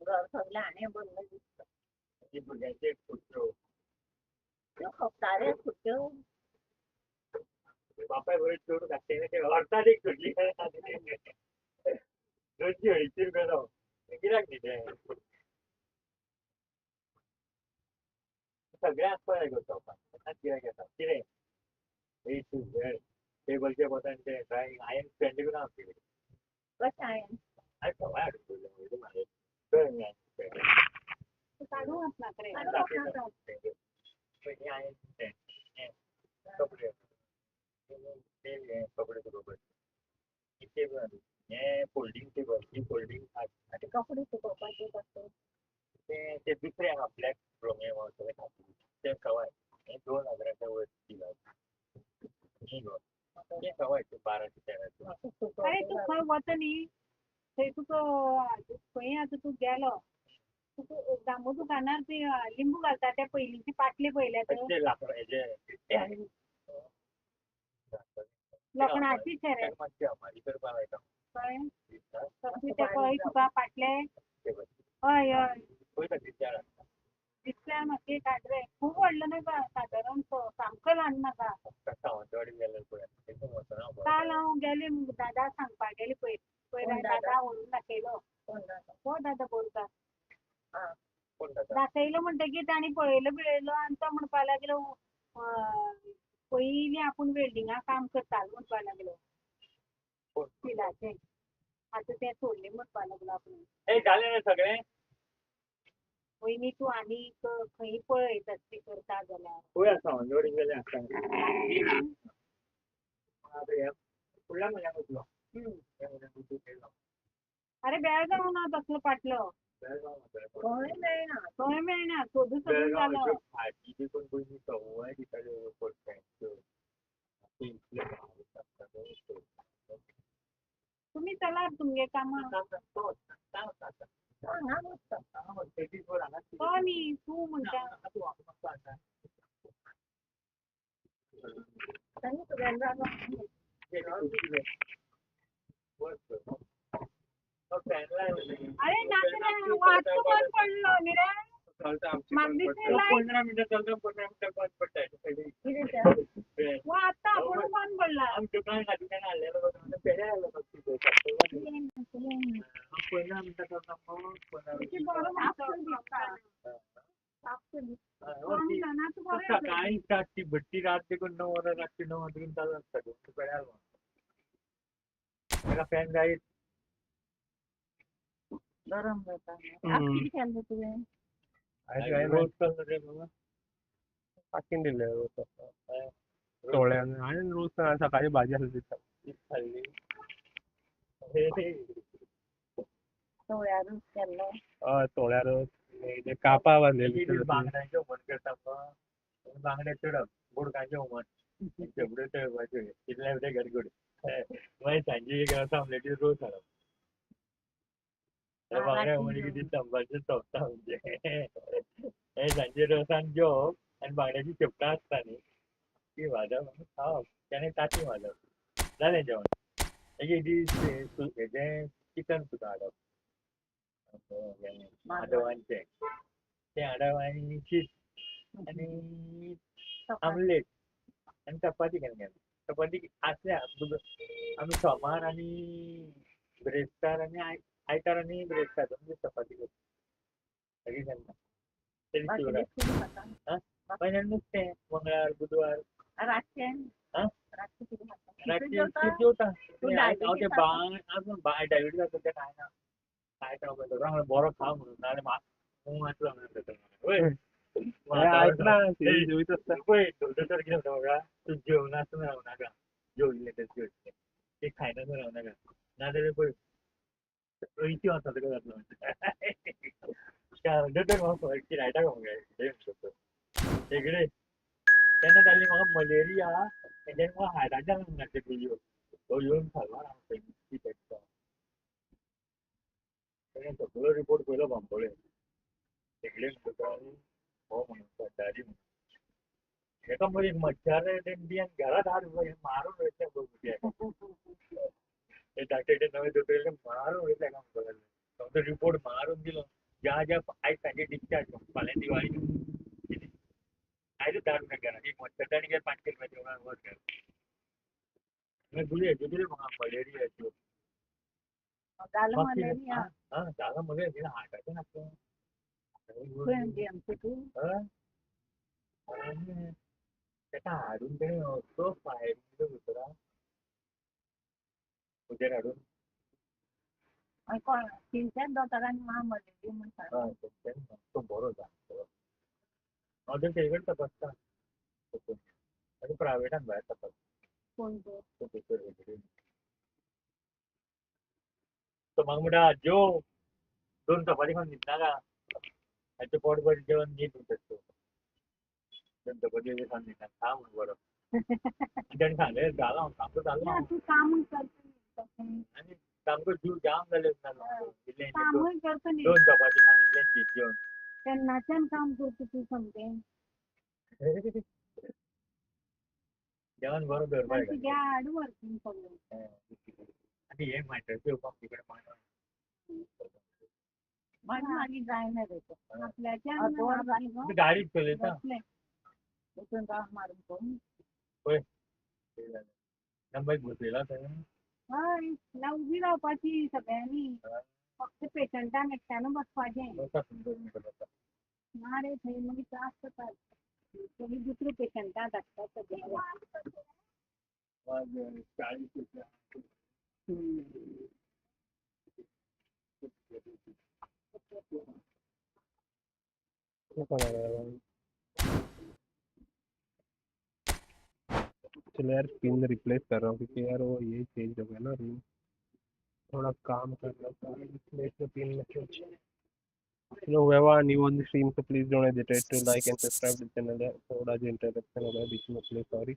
Speaker 5: घर सगळें हाणें भरलें दिसता
Speaker 4: ती भुरग्यांचे खुर्च्यो
Speaker 5: त्यो खपताले खुर्च्यो
Speaker 4: बापाय बरें चड घातले ते व्हरतात एक खुर्ची 280 रुपया जावं कित्याक न्ही ते सगळें आसपा जाय गो शॉपान कित्याक घेता कितें ए टू झेड टेबलचे बटन ते ड्रायंग हांवें स्टँड बी ना आमचे
Speaker 5: कशें हांवें
Speaker 4: हांवें सवाय हाडून म्हाजे
Speaker 5: काडूं वचनात रे
Speaker 4: पयलीं हांवें कपडे कपडे बरोबर टेबल हें फोल्डिंग टेबल ही फोल्डिंग
Speaker 5: आतां कपडे सुकोवपाचे कशे
Speaker 4: ते दुसरे आहा ब्लॅक प्रोमे सगळे ते सवाय हे 2000च्या वयर दिला न्ही गो ते सवाय 1200
Speaker 5: अरे तूं खंय वता न्ही थंय तुका खंय आतां तूं गेलो तुका दामू दुकानार ती लिंबू घालता ते पयलींचे पाटले पयल्यात
Speaker 4: ते लाकूड हेजे
Speaker 5: लोखणाची रे
Speaker 4: मातशी हमाली करपा लायता
Speaker 5: कळ्ळें तसले ते कळ्ळें तुका पाटले हय हय
Speaker 4: पळयता विचार
Speaker 5: दिसल्या म्हाका एक हाड रे खूब व्हडलो नाका सादारण सामको ल्हान नाका
Speaker 4: सावंतवाडी गेल्यार पळय वचना
Speaker 5: काल हांव गेलें दादा सांगपा गेलें पळय पळय दादा व्हरून दाखयलो हो दादा बोरकार
Speaker 4: कोण जाता
Speaker 5: दाखयलो म्हणटकीर तांणी पळयलो बिळयलो आनी तो म्हणपा लागलो पयलीं आपूण वेल्डिंगा काम करतालो म्हणपा लागलो स्टिलाचें आतां तें सोडलें म्हणपा लागलो आपूण
Speaker 4: ए जालें रे सगळें
Speaker 5: पयलीं तूं आनीक खंय पळय तशें करता जाल्यार
Speaker 4: पळय सावंतवाडी गेलें आसता फुडल्या म्हयन्याक वतलो
Speaker 5: अरे बेळगांव ना तसलो पाटलो खंय मेळना सोदून सोदून जालो
Speaker 4: भाजी बी कोण पयलीं सवाय दिताल्यो पडट्यांच्यो
Speaker 5: तुमी चलात तुमगे कामां तो न्ही तूं म्हणटा अरे नाका वाचतो बंद पडलो न्ही रे म्हाका दिसलें लायट
Speaker 4: 15 मिनटां चलता 15 मिनटां बंद पडटा
Speaker 5: वो आतां आपुणूच बंद पडला
Speaker 4: दुकान खातीर हाडलेलो पेड्या हाडलो 15 मिनटां चलता 15
Speaker 5: बरो
Speaker 4: भट्टी रात देखून 9 वरां रातची 9 देखून चालू आसता कळ्यार ताका फॅन जायच
Speaker 5: गरम जाता आज किती केलं तुवें
Speaker 4: रोज चल्ला रे बाबा
Speaker 1: टाकीन दिले रोज तोळ्यान हांवें रोज सकाळी भाजी आसली ती
Speaker 4: खाल्ली
Speaker 5: तोळ्यारूच केल्लो
Speaker 1: हय तोळ्या रोस ते कापां बांदलेली
Speaker 4: बांगड्यांचे हुमण करता पळय बांगडे चडप बोडकांचे हुमण शेपड्यो तळपाच्यो कितले ते गडगड मागीर सांजे एक रस आमलेटी रोस हाडप बांगड्या हुमण कितें दनपारचें चोपता म्हणजे हे सांजे रोसान जेवप आनी बांगड्याची शेपटां आसता न्ही ती भाजप आनी खावप त्याने तांती भाजप जालें जेवण एक दीस हेजें चिकन सुद्दां हाडप आडवांचें तें हाडप आनी शीत आनी आमलेट आनी चपाती केन्ना चपाती आसल्या आमी सोमार आनी ब्रेस्तार आनी आयतार आनी ब्रेस्तार म्हणजे चपाती करता केन्ना तरी शिवराक म्हयन्यान नुस्तें मंगळार बुधवार
Speaker 5: रातचें
Speaker 4: रातचें शीत
Speaker 5: जेवता?
Speaker 4: जेवता हांव तें डायबिटीस आसा तें खायना खायता बरो खा म्हणून नाल्यार मूग आसलो
Speaker 1: आयकलां जेवयत आसता
Speaker 4: पळय दोतोर कितें म्हणटा म्हाका तूं जेवनासतना रावनाका जेवल्लें तें जेवल्लें तें खायनासतना रावनाका नाजाल्यार पळय अयत्यो आसा तुका जातलो दोतोर म्हाका किरायता म्हाका शेगडे तेन्ना जाल्ली म्हाका मलेरिया तेन्ना म्हाका हार्टाच्या लागनाच्यो गुळयो तो येवन खालो हांव सगळो रिपोर्ट पयलो भांबोळे शेगडे म्हणटा हो म्हणून दारी म्हणून एका मरे मच्छर बियान घरात हाड मारून वयतले ते धाकटे नवे दोतोर मारून वयतले काम करायला समजा रिपोर्ट मारून दिलो ज्या ज्या आयज सांजे डिस्चार्ज फाल्यां दिवाळी आयज धाड घरा एक मच्छरदाणी घे 5 रुपयाची वर घर गुळयो हेज्यो म्हाका मलेरियाच्यो
Speaker 5: जालो मलेरिया
Speaker 4: झाला मलेरिया हार्टाचें नासलें तेका हाडून तेणें असो फायर दिलो भितरा उजेर हाडून
Speaker 5: तिनच्याच दोतोरांनी म्हाका मलेरिया म्हूण सांगलें
Speaker 4: तो बरो जालो हांव तें थंय तपासता आनी प्रायवेटान भायर तपासता
Speaker 5: कोण तो
Speaker 4: तो म्हाका म्हणटा जेव 2 चपाती खावन न्हिदनाका आनी पोट भर जेवण न्हीद म्हणटा 2 चपाती खावन न्हिदनाका खा म्हणून बरो तेणें सांगलें जालो हांव सामको जालो
Speaker 5: तूं कामूय करता
Speaker 4: आनी सामको जीव जाम जाले
Speaker 5: कामूय करता न्ही
Speaker 4: 2 चपाती खावन इतलें शीत जेवण
Speaker 5: केन्नाच्यान काम करता तूं सामकें
Speaker 4: जेवण बरो दवरपाक
Speaker 5: तुगे हाड वर्किंग सगळें
Speaker 4: आनी हे मॅटर्स येवपाक तिकडे
Speaker 5: मागीर जायना रे आपल्याच्यान
Speaker 4: गाडी चलयता
Speaker 5: वचून राव मारून पळोवन
Speaker 4: पळय नंबर बसयला थंय
Speaker 5: हय ना उबी रावपाची सगळ्यांनी फक्त पेशंटान एकट्यान बसपाचें ना रे थंय मागीर त्रास जाता सगळीं दुसरे पेशंटां धाडटा सगळें
Speaker 4: 40 रुपया
Speaker 1: चलो यार पिन रिप्लेस कर रहा हूँ क्योंकि यार वो ये चेंज हो गया ना रूम थोड़ा काम करना था रिप्लेस द पिन मैसेज चलो whoever new on the stream so please don't hesitate to like and subscribe to the channel थोड़ा जो इंटरप्शन हो गया बीच में प्लीज सॉरी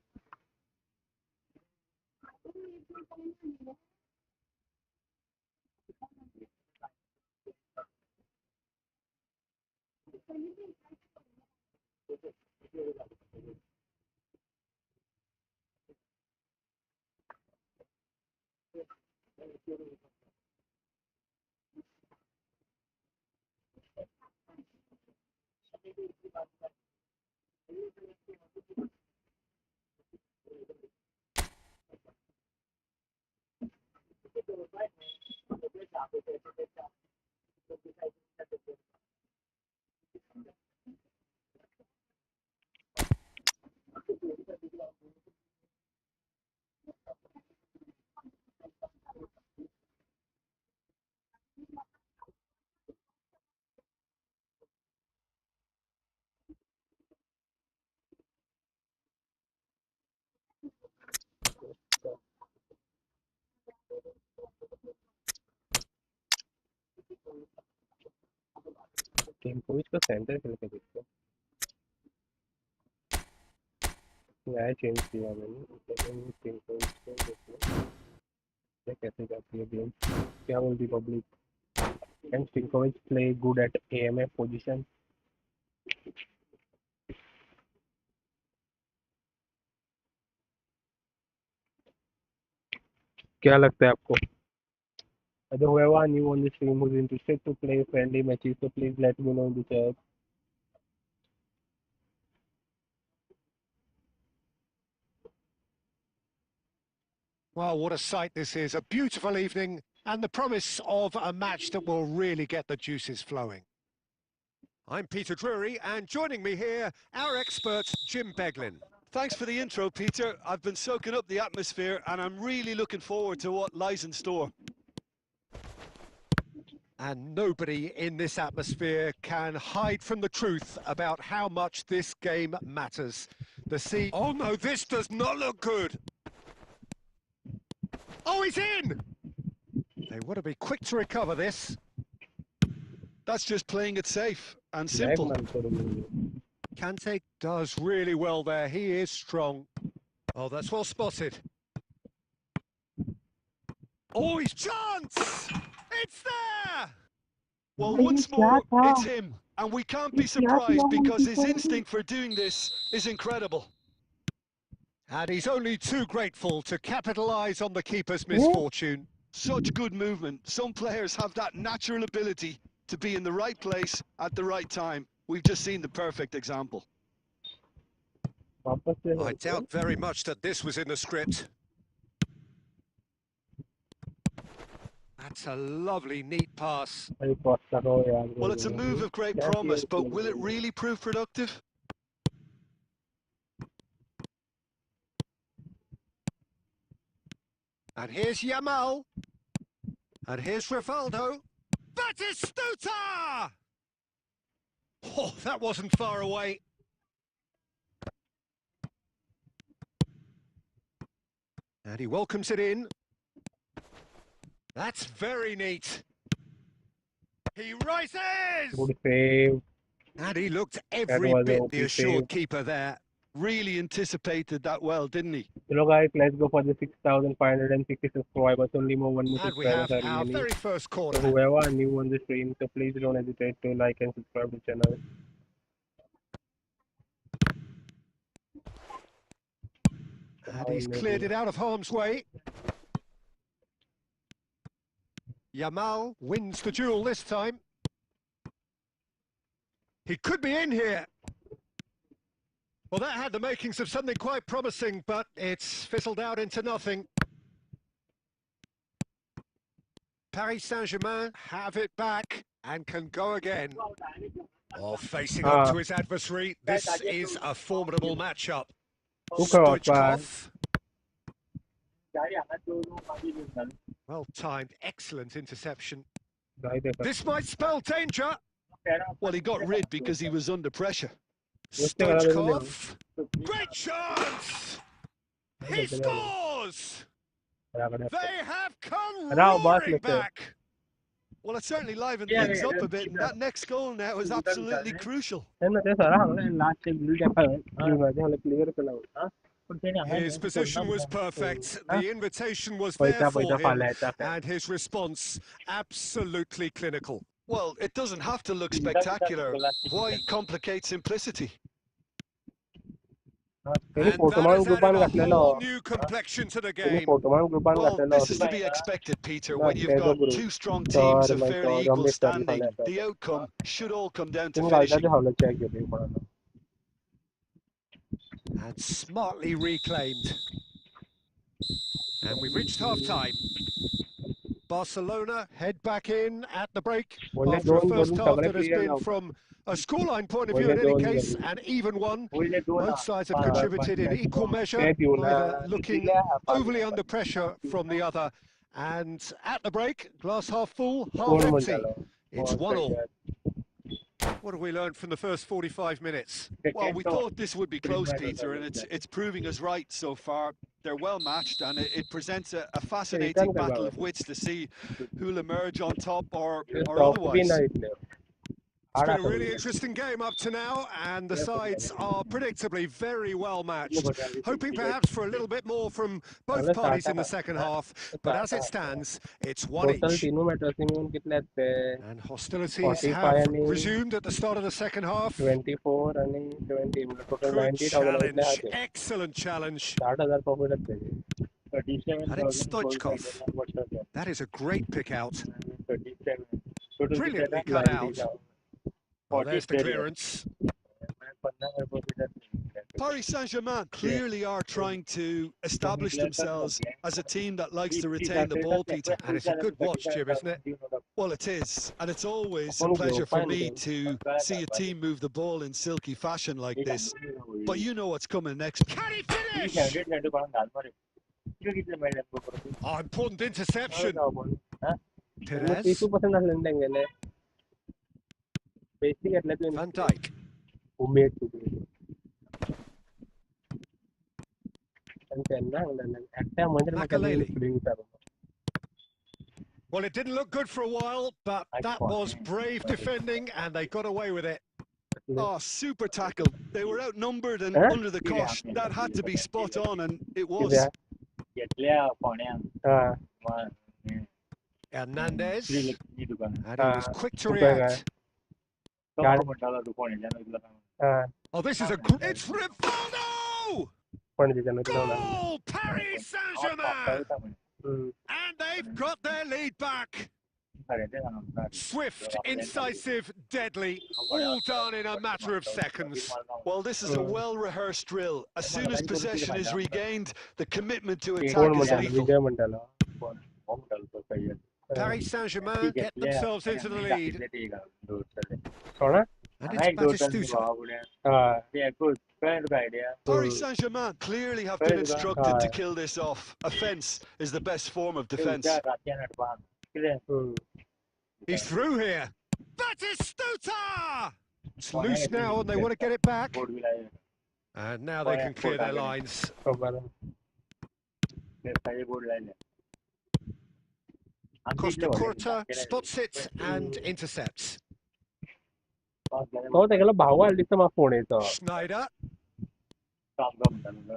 Speaker 1: स्टिंकोविच का सेंटर खेल के देखो, नया चेंज किया मैंने, लेकिन स्टिंकोविच को देखो ये कैसे जाती है गेम। क्या बोलती पब्लिक? कैन स्टिंकोविच play good at AMF position? क्या लगता है आपको? Whoever new on the stream who's interested to play friendly matches, so please let me know in the chat.
Speaker 2: Well, what a sight this is. A beautiful evening and the promise of a match that will really get the juices flowing. I'm Peter Drury, and joining me here, our expert, Jim Beglin.
Speaker 3: Thanks for the intro, Peter. I've been soaking up the atmosphere and I'm really looking forward to what lies in store.
Speaker 2: And nobody in this atmosphere can hide from the truth about how much this game matters. The sea... Oh no, this does not look good! Oh, he's in! They want to be quick to recover this.
Speaker 3: That's just playing it safe and simple.
Speaker 2: Kante does really well there. He is strong. Oh, that's well spotted. Oh, his chance! It's there!
Speaker 3: Well, once more, it's him. And we can't be surprised because his instinct for doing this is incredible.
Speaker 2: And he's only too grateful to capitalise on the keeper's misfortune.
Speaker 3: Such good movement. Some players have that natural ability to be in the right place at the right time. We've just seen the perfect example.
Speaker 2: I doubt very much that this was in the script. That's a lovely, neat pass.
Speaker 3: Well, it's a move of great promise, but will it really prove productive?
Speaker 2: And here's Yamal. And here's Rivaldo. Batistuta! Oh, that wasn't far away. And he welcomes it in. That's very neat. He rises!
Speaker 1: Good save.
Speaker 2: And he looked every bit the assured keeper there.
Speaker 3: Really anticipated that well, didn't he?
Speaker 1: Hello guys, let's go for the 6,560 subscribers. Only more one more
Speaker 2: And we
Speaker 1: subscribers
Speaker 2: have
Speaker 1: are
Speaker 2: our
Speaker 1: remaining.
Speaker 2: very first corner.
Speaker 1: So whoever are new on the stream, so please don't hesitate to like and subscribe to the channel.
Speaker 2: And he's cleared it out of harm's way. Yamal wins the duel this time. He could be in here. Well, that had the makings of something quite promising, but it's fizzled out into nothing. Paris Saint-Germain have it back and can go again. Oh, facing up to his adversary, this is a formidable matchup. Stoichkov. Well-timed, excellent interception. This might spell danger.
Speaker 3: Well, he got rid because he was under pressure.
Speaker 2: Stoichkov. Great chance! He scores! They have come roaring back.
Speaker 3: Well, it certainly livened things up a bit, and that next goal now is absolutely crucial.
Speaker 2: His position was perfect, the invitation was there for him, and his response absolutely clinical.
Speaker 3: Well, it doesn't have to look spectacular. Why complicate simplicity?
Speaker 2: And that has added a whole new complexion to the game.
Speaker 3: Well, this is to be expected, Peter, when you've got two strong teams of fairly equal standing. The outcome should all come down to finishing.
Speaker 2: And smartly reclaimed. And we've reached half-time. Barcelona head back in at the break after a first half that has been, from a scoreline point of view in any case, an even one. Both sides have contributed in equal measure, neither looking overly under pressure from the other. And at the break, glass half full, half empty. It's 1-1. What have we learned from the first 45 minutes?
Speaker 3: Well, we thought this would be close, Peter, and it's proving us right so far. They're well matched, and it presents a fascinating battle of wits to see who'll emerge on top or otherwise.
Speaker 2: It's been a really interesting game up to now, and the sides are predictably very well matched. Hoping perhaps for a little bit more from both parties in the second half, but as it stands, it's one
Speaker 1: total
Speaker 2: each.
Speaker 1: तीनों matches मिळून कितले आहेत ते
Speaker 2: And hostilities
Speaker 1: 45
Speaker 2: have
Speaker 1: आणि
Speaker 2: resumed at the start of the second half.
Speaker 1: 24 आणि 20 म्हणजे total
Speaker 2: Good
Speaker 1: 90,000 इतले
Speaker 2: challenge,
Speaker 1: आहेत
Speaker 2: excellent challenge.
Speaker 1: 60,000 प्रॉफिट आहेत त्याचे
Speaker 2: And it's Stoichkov. That is a great pick out.
Speaker 4: 37
Speaker 2: Brilliantly cut out. Oh, there's the clearance.
Speaker 3: Paris Saint-Germain clearly are trying to establish themselves as a team that likes to retain the ball, Peter.
Speaker 2: And it's a good watch, Jim, isn't it?
Speaker 3: Well, it is, and it's always a pleasure for me to see a team move the ball in silky fashion like this. But you know what's coming next.
Speaker 2: Can he finish? Oh, important interception. Perez.
Speaker 1: 30% असले त्यांगेले basic घेतले
Speaker 2: Van Dijk.
Speaker 1: Umed त्यांना एकट्या म्हणजे
Speaker 2: Well, it didn't look good for a while, but that was brave defending, and they got away with it.
Speaker 3: Oh, super tackle. They were outnumbered and under the cosh. That had to be spot on, and it was.
Speaker 2: Hernandez. And he was quick to react. Oh, this is a great... It's Rivaldo! Goal! Paris Saint-Germain! And they've got their lead back. Swift, incisive, deadly, all done in a matter of seconds.
Speaker 3: Well, this is a well-rehearsed drill. As soon as possession is regained, the commitment to attack is lethal.
Speaker 2: Paris Saint-Germain get themselves into the lead. And it's Batistuta.
Speaker 3: Paris Saint-Germain clearly have been instructed to kill this off. Offence is the best form of defence.
Speaker 2: He's through here. Batistuta! It's loose now and they want to get it back. And now they can clear their lines. Costa Curta spots it and intercepts. Schneider.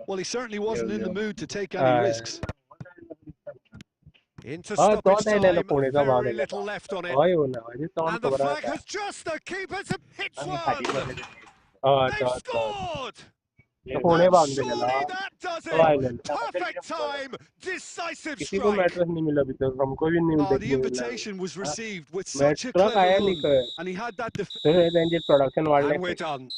Speaker 3: Well, he certainly wasn't in the mood to take any risks.
Speaker 2: Into stoppage time, very little left on it. And the flag has just the keeper to hit one. They've scored! And surely that does it! Perfect time, decisive strike.
Speaker 3: The invitation was received with such a clever run, and he had that
Speaker 2: And we're done.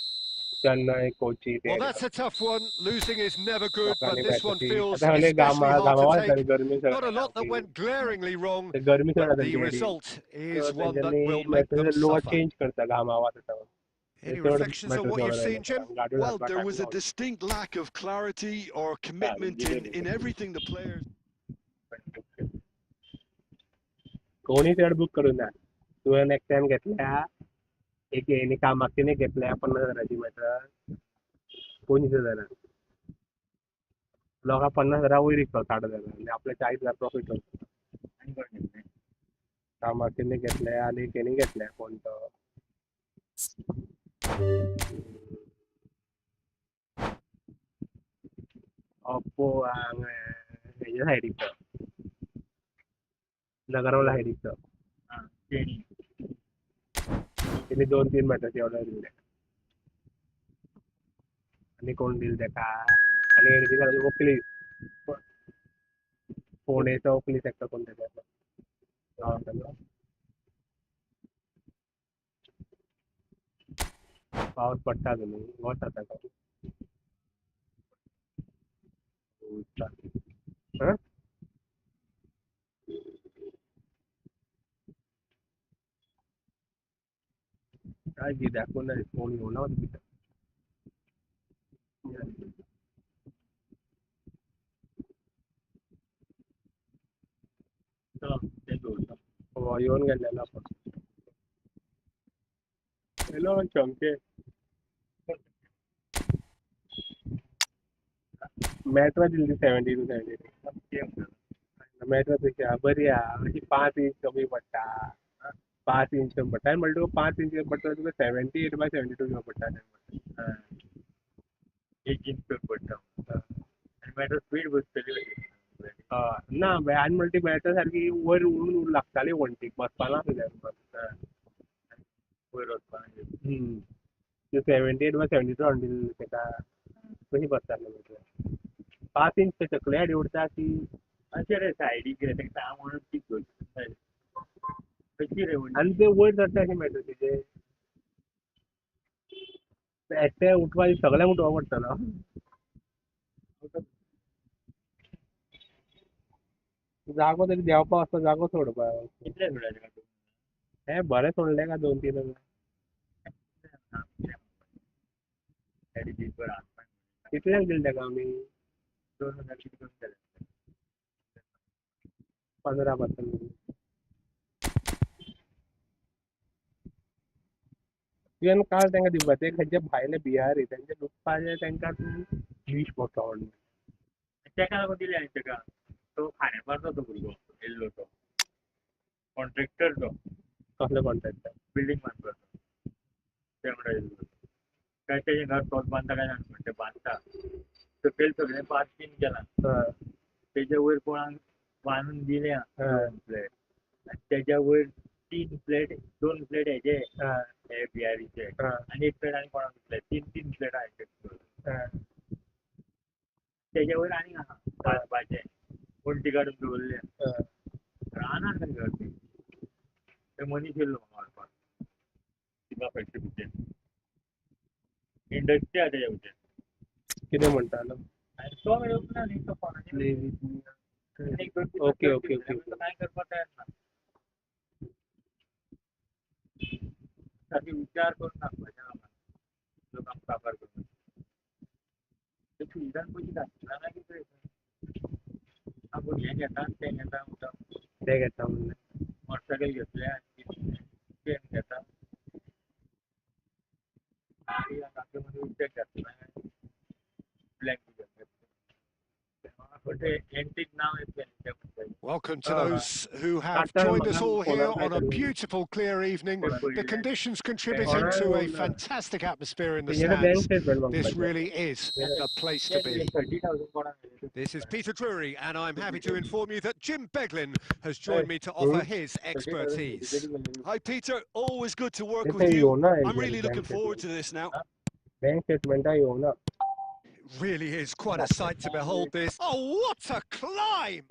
Speaker 2: Well, that's a tough one. Losing is never good, but this one feels especially hard to take. Not a lot that went glaringly wrong, but the result is one that will make them suffer. Any reflections on what you've seen, Jim?
Speaker 3: Well, there was a distinct lack of clarity or commitment in everything the players.
Speaker 1: कोणी set book करून द्या तुला next time घेतल्या एक येणे कामाकीने घेतल्या 50,000ची match 19,000 लोक 50,000 वयर विकतो 60,000 म्हणजे आपले 40,000 प्रॉफिट होतो कामाकीने घेतल्या आणि केनी घेतल्या कोणतं Oppo ang medyo high dito. Nagkaroon lahat dito. Ini 2-3 matches एवढा दिले. आणि कोण दिल का आणि दिला ओकली पुणेचा ओकली सेक्टर कोणता त्याचा पाऊस पडता तुम्ही बहुत आता का काय दिदा कोणा फोन घेऊन आला होता चला येऊन गेलेला आपण हॅलो चंके मॅच वर दिली 70 to 70 मॅच वर बरी अशी 5 इंच कमी पडता 5 इंच बटन म्हणलं तुका 5 इंच बटन तुका 78/72 बटन
Speaker 4: एक इंच पडटा आनी मागीर स्पीड बसतली
Speaker 1: ना आणि म्हणटी बॅटर सारखी वयर उडून लागताली वण्टीक बसपा ना
Speaker 4: वयर वचपाक
Speaker 1: 78/72 हाडून तेका कशी बसताली 5 इंच सकले हाडी उरता ती
Speaker 4: अशें रे सायडीक रे तेका ता म्हणून ती कशी रे
Speaker 1: आणि ते वयर चडटा अशें मेळटा तेजे एकटे उठपा सगळ्यांक उठोवपा पडटलो जागो तरी देंवपा वचता जागो सोडपा
Speaker 4: कितले सोडायचे
Speaker 1: हे बरें सोडले का 2-3
Speaker 4: सायडी दीसभर हात
Speaker 1: कितल्यांक दिले तेका आमी
Speaker 4: 2000 कितें करून केलें
Speaker 1: 15% तुवें काल तांकां दिवपा ते खंयचे भायले बिहारी तेंचे दुखपाचे तांकां तूं इंग्लीश पटोवन
Speaker 4: तेका लागून दिले हांवें तेका तो खाण्यापारचो तो भुरगो येल्लो तो कॉन्ट्रॅक्टर तो
Speaker 1: कसले कॉन्ट्रॅक्ट
Speaker 4: बिल्डींग बांदपाचो ते वांगडा येल्लो काय तेजें घर तोच बांदता काय जाणा ते बांदता सकयल सगळें पार्किंग केलां तेजे वयर कोणाक बांदून दिल्या फ्लॅट आनी तेज्या वयर 3 फ्लॅट 2 फ्लॅट हेजे हे बिहारीचे आनी एक फ्लॅट आनी कोणाक दितले 3 फ्लॅट आहाय तेज्या वयर आनीक आहा बांदपाचें वण्टी काडून दवरल्या रानान खंय घर ते मनीस येयल्लो म्हाका व्हरपाक थिंगा फॅक्टरी भितर इंडस्ट्री आहा तेज्या भितर
Speaker 1: कितें म्हणटालो
Speaker 4: आनी तो येवंक न्ही तो फोनाचेर
Speaker 1: ओके
Speaker 4: तो कांय करपाक तयार ना सारके विचार करून दाखोवपाचे लोकांक लोकांक साकार करून ते सुविधान पयशे घातले ना कितें आपूण हें घेता तें घेता म्हणटा
Speaker 1: ते घेता म्हणलें
Speaker 4: मोटरसायकल घेतले आनी पेन घेता गाडी ताचे मदीं उद्देग घातला ब्लॅक but एंटीक नाव येतलें तें म्हणटा
Speaker 2: Welcome to those who have joined us all here on a beautiful, clear evening. The conditions contributing to a fantastic atmosphere in the stands. This really is the place to be.
Speaker 4: 30,000 कोणाक
Speaker 2: This is Peter Drury, and I'm happy to inform you that Jim Beglin has joined me to offer his expertise.
Speaker 3: Hi, Peter. Always good to work with you. I'm really looking forward to this now.
Speaker 1: Bank स्टेटमेंटा येवना
Speaker 2: Really is quite a sight to behold this. Oh, what a climb!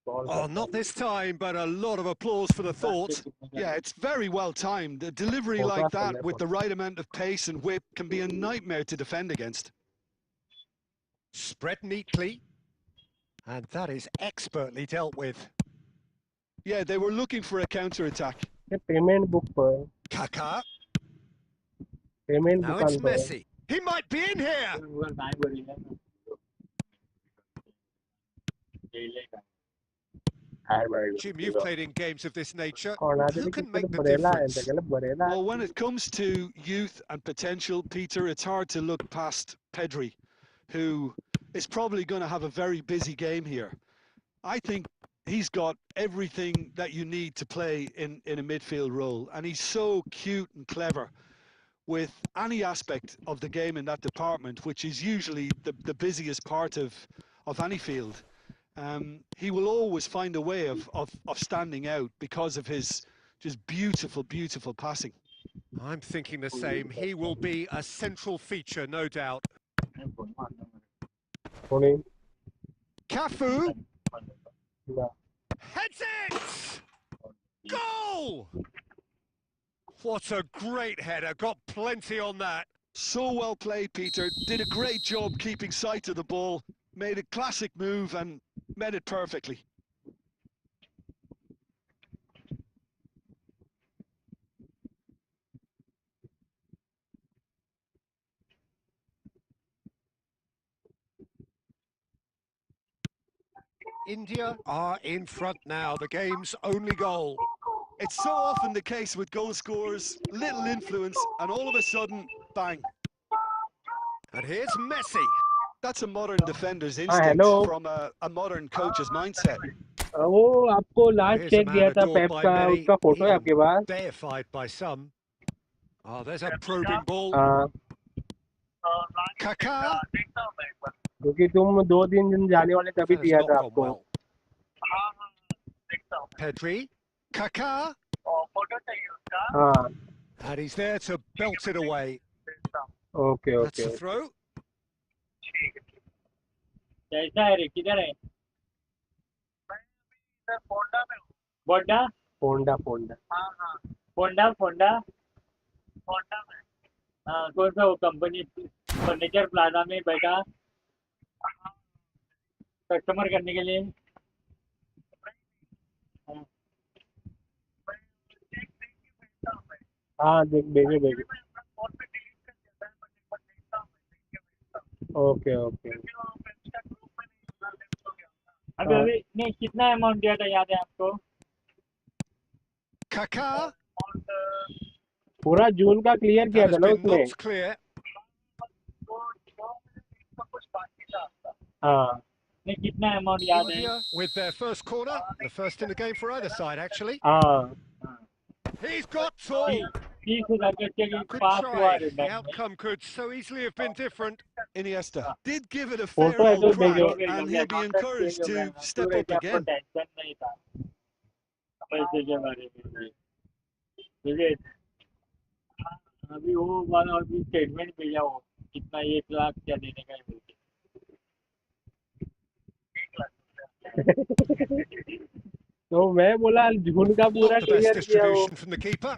Speaker 2: Oh, not this time, but a lot of applause for the thought.
Speaker 3: Yeah, it's very well timed. A delivery like that with the right amount of pace and whip can be a nightmare to defend against.
Speaker 2: Spread neatly, and that is expertly dealt with.
Speaker 3: Yeah, they were looking for a counter-attack.
Speaker 1: ते payment book पळय
Speaker 2: Kaka.
Speaker 1: Payment
Speaker 2: Now
Speaker 1: बुकान
Speaker 2: it's Messi. He might be in here.
Speaker 4: काय बरयलें येयलें काय
Speaker 2: Jim, you've played in games of this nature.
Speaker 1: कोणा
Speaker 2: Who
Speaker 1: तरी
Speaker 2: can
Speaker 1: कितें
Speaker 2: make the
Speaker 1: बरयला हांवें
Speaker 2: difference?
Speaker 1: तेगेलें बरयला
Speaker 3: Well, when it comes to youth and potential, Peter, it's hard to look past Pedri, who is probably going to have a very busy game here. I think he's got everything that you need to play in a midfield role, and he's so cute and clever with any aspect of the game in that department, which is usually the busiest part of any field. He will always find a way of standing out because of his just beautiful, beautiful passing.
Speaker 2: I'm thinking the same. He will be a central feature, no doubt.
Speaker 1: कोणी
Speaker 2: Cafu
Speaker 1: ना
Speaker 2: heads it! Goal! What a great header. Got plenty on that.
Speaker 3: So well played, Peter. Did a great job keeping sight of the ball. Made a classic move and met it perfectly.
Speaker 2: India are in front now. The game's only goal.
Speaker 3: It's so often the case with goal scorers, little influence, and all of a sudden, bang.
Speaker 2: And here's Messi.
Speaker 3: That's a modern defender's instinct
Speaker 1: hello.
Speaker 3: from a modern coach's mindset.
Speaker 1: वो आपको last
Speaker 2: Here's a
Speaker 1: check
Speaker 2: man
Speaker 1: दिया था
Speaker 2: adored
Speaker 1: Pep
Speaker 2: by
Speaker 1: का,
Speaker 2: many,
Speaker 1: उसका photo है आपके
Speaker 2: even
Speaker 1: pass?
Speaker 2: deified by some. Oh, there's a probing ball.
Speaker 1: हाँ,
Speaker 2: Kaká.
Speaker 1: क्योंकि तुम 2-3 दिन जाने वाले तभी
Speaker 2: That has
Speaker 1: दिया
Speaker 2: not
Speaker 1: था
Speaker 2: gone
Speaker 1: आपको।
Speaker 2: well. Pedri. Kaká.
Speaker 1: हाँ,
Speaker 2: And he's there to belt it away.
Speaker 1: Okay
Speaker 2: That's
Speaker 1: okay.
Speaker 2: a throw.
Speaker 4: कैसा है रे, किधर है? बोंडा
Speaker 1: फोंडा फोंडा।
Speaker 4: फोंडा फोंडा हाँ, कौन सा वो कंपनी फर्नीचर प्लाजा में बैठा कस्टमर करने के लिए? हाँ,
Speaker 1: हाँ देख, भेजो भेजो। Okay okay.
Speaker 4: अभी अभी नहीं, कितना अमाउंट दिया था याद है आपको?
Speaker 2: Kaká.
Speaker 1: पूरा जून का क्लियर किया
Speaker 2: That
Speaker 1: था
Speaker 2: has
Speaker 1: ना
Speaker 2: been
Speaker 1: उसने?
Speaker 2: knocked clear.
Speaker 1: हाँ,
Speaker 4: नहीं, कितना अमाउंट याद है?
Speaker 2: India with their first corner. The first in the game for either side, actually.
Speaker 1: हाँ।
Speaker 2: He's got two.
Speaker 4: 30,000 के चेक
Speaker 2: Good
Speaker 4: पास हुआ
Speaker 2: try. The
Speaker 4: रिटर्न में।
Speaker 2: outcome could so easily have been different.
Speaker 3: Iniesta did give it a
Speaker 1: photo
Speaker 3: fair
Speaker 1: है
Speaker 3: old
Speaker 1: तो
Speaker 3: crack,
Speaker 1: भेजो।
Speaker 3: and he'll be encouraged to step up again.
Speaker 4: Tension नहीं था पैसे के बारे में। मुझे अभी वो वाला अभी स्टेटमेंट भेजा हो कितना 1 लाख क्या देने का है बोल के।
Speaker 1: तो मैं बोला जून का पूरा
Speaker 2: Not the best
Speaker 1: क्लियर किया वो।
Speaker 2: distribution from the keeper.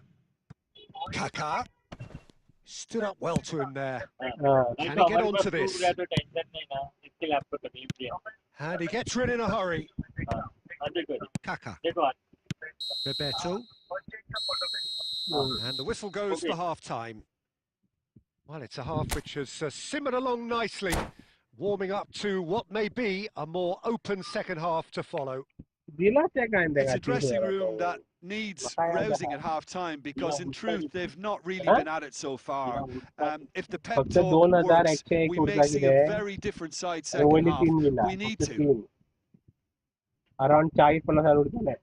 Speaker 2: Kaká stood up well to him there.
Speaker 1: हाँ,
Speaker 2: Can
Speaker 4: तो
Speaker 2: he get
Speaker 4: हमारे पास
Speaker 2: onto
Speaker 4: proof
Speaker 2: this?
Speaker 4: रहा तो टेंशन नहीं ना, इसके लिए आपको तकलीफ दिया।
Speaker 2: And he gets rid in a hurry.
Speaker 4: हाँ, देखो
Speaker 2: Kaká.
Speaker 4: देखो
Speaker 2: Bebeto. And the whistle goes for half-time. Well, it's a half which has simmered along nicely, warming up to what may be a more open second half to follow.
Speaker 3: It's a dressing room that needs rousing at half time because, in truth, they've not really been at it so far. If the pep talk works, we may see a very different side second half. We need to.
Speaker 1: Around 40-50 हजार रुपये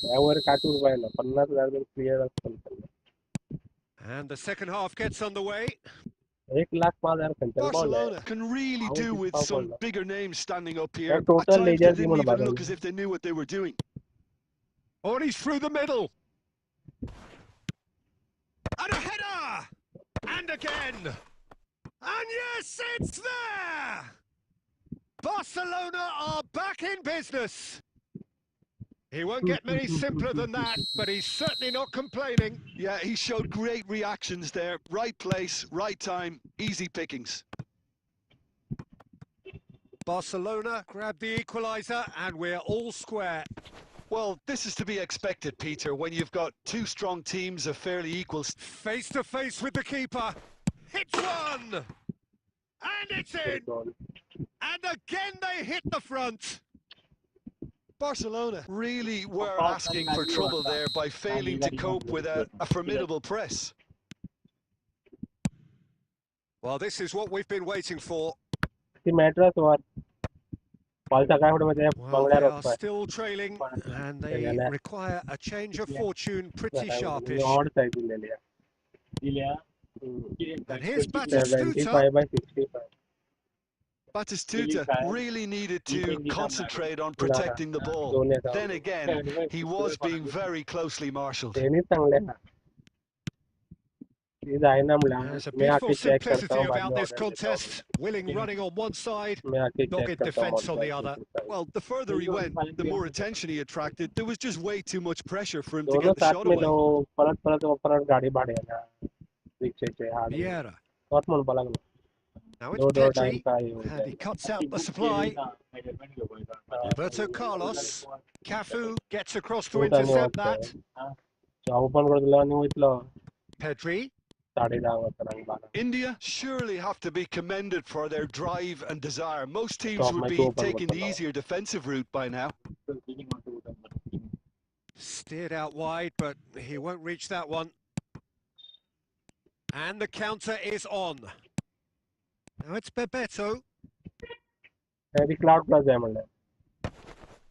Speaker 1: यावर काटून पाहिलं 50,000 clear असतं.
Speaker 2: And the second half gets underway.
Speaker 1: 1,05,000 खंचल ball है.
Speaker 3: Barcelona can really do with some bigger names standing up here. At
Speaker 1: total
Speaker 3: times
Speaker 1: ledger
Speaker 3: they didn't even look as if they knew what they were doing.
Speaker 2: Oh, and he's through the middle. And a header! And again! And yes, it's there! Barcelona are back in business. He won't get many simpler than that, but he's certainly not complaining.
Speaker 3: Yeah, he showed great reactions there. Right place, right time, easy pickings.
Speaker 2: Barcelona grab the equaliser and we're all square.
Speaker 3: Well, this is to be expected, Peter, when you've got two strong teams of fairly equal...
Speaker 2: Face to face with the keeper. Hits one! And it's in! And again they hit the front.
Speaker 3: Barcelona really were asking for trouble there by failing to cope with a formidable press.
Speaker 2: Well, this is what we've been waiting for.
Speaker 1: Well,
Speaker 2: Well, they are still trailing and they require a change of fortune pretty sharpish. And here's Batistuta.
Speaker 1: 75/65.
Speaker 3: Batistuta really needed to concentrate on protecting the ball. Then again, he was being very closely marshalled.
Speaker 2: There's a beautiful simplicity about this contest. Willing running on one side, dogged defence on the other.
Speaker 3: Well, the further he went, the more attention he attracted. There was just way too much pressure for him to get the shot away.
Speaker 2: Vieira. Now it's Pedri, and he cuts out the supply. Roberto Carlos. Cafu gets across to intercept that. Pedri.
Speaker 3: India surely have to be commended for their drive and desire. Most teams would be taking the easier defensive route by now.
Speaker 2: Steered out wide, but he won't reach that one. And the counter is on. Now it's Bebeto.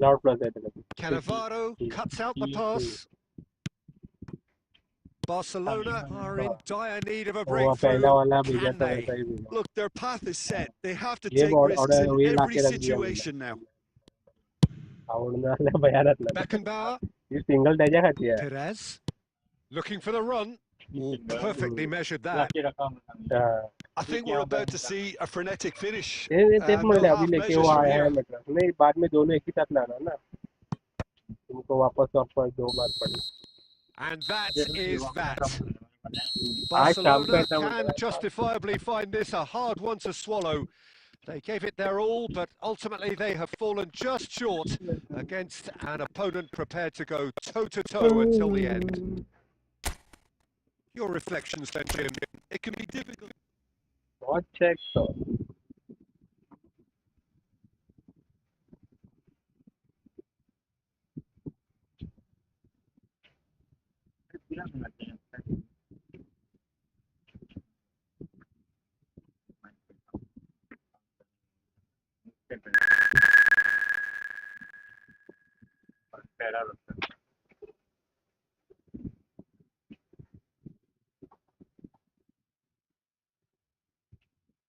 Speaker 1: Cloud plus है तेरे
Speaker 2: Cannavaro cuts out the pass. Barcelona are in dire need of a
Speaker 1: वो पहला
Speaker 2: breakthrough.
Speaker 1: वाला भेजा
Speaker 2: Can
Speaker 1: था
Speaker 2: they?
Speaker 1: वैसा ही भेजा
Speaker 3: Look, their path is set. They have to
Speaker 1: ये
Speaker 3: take risks
Speaker 1: ऑर्डर
Speaker 3: in
Speaker 1: वही ला
Speaker 3: every
Speaker 1: के रख दिया
Speaker 3: situation now.
Speaker 1: आवडणार भयानक ना
Speaker 2: Beckenbauer,
Speaker 1: ही सिंगल त्याच्या खाती आहे
Speaker 2: Perez, looking for the run. Oh, perfectly measured that.
Speaker 4: Lucky रखा
Speaker 1: हाँ.
Speaker 3: I think we're about to see a frenetic finish.
Speaker 1: तेच
Speaker 3: No
Speaker 1: म्हणले अभी
Speaker 3: half
Speaker 1: लेके
Speaker 3: measures
Speaker 1: वो
Speaker 3: from
Speaker 1: आया है
Speaker 3: here.
Speaker 1: मतलब नहीं बाद में दोनों एक ही साथ लाना ना तुमको वापस 2 बार पड़े
Speaker 2: And that is that.
Speaker 1: आज शाम को
Speaker 2: Barcelona
Speaker 1: ऐसा
Speaker 2: can
Speaker 1: बोल
Speaker 2: justifiably find this a hard one to swallow. They gave it their all, but ultimately they have fallen just short against an opponent prepared to go toe-to-toe until the end. Your reflections then, Jim?
Speaker 3: It can be difficult.
Speaker 1: बहुत check तो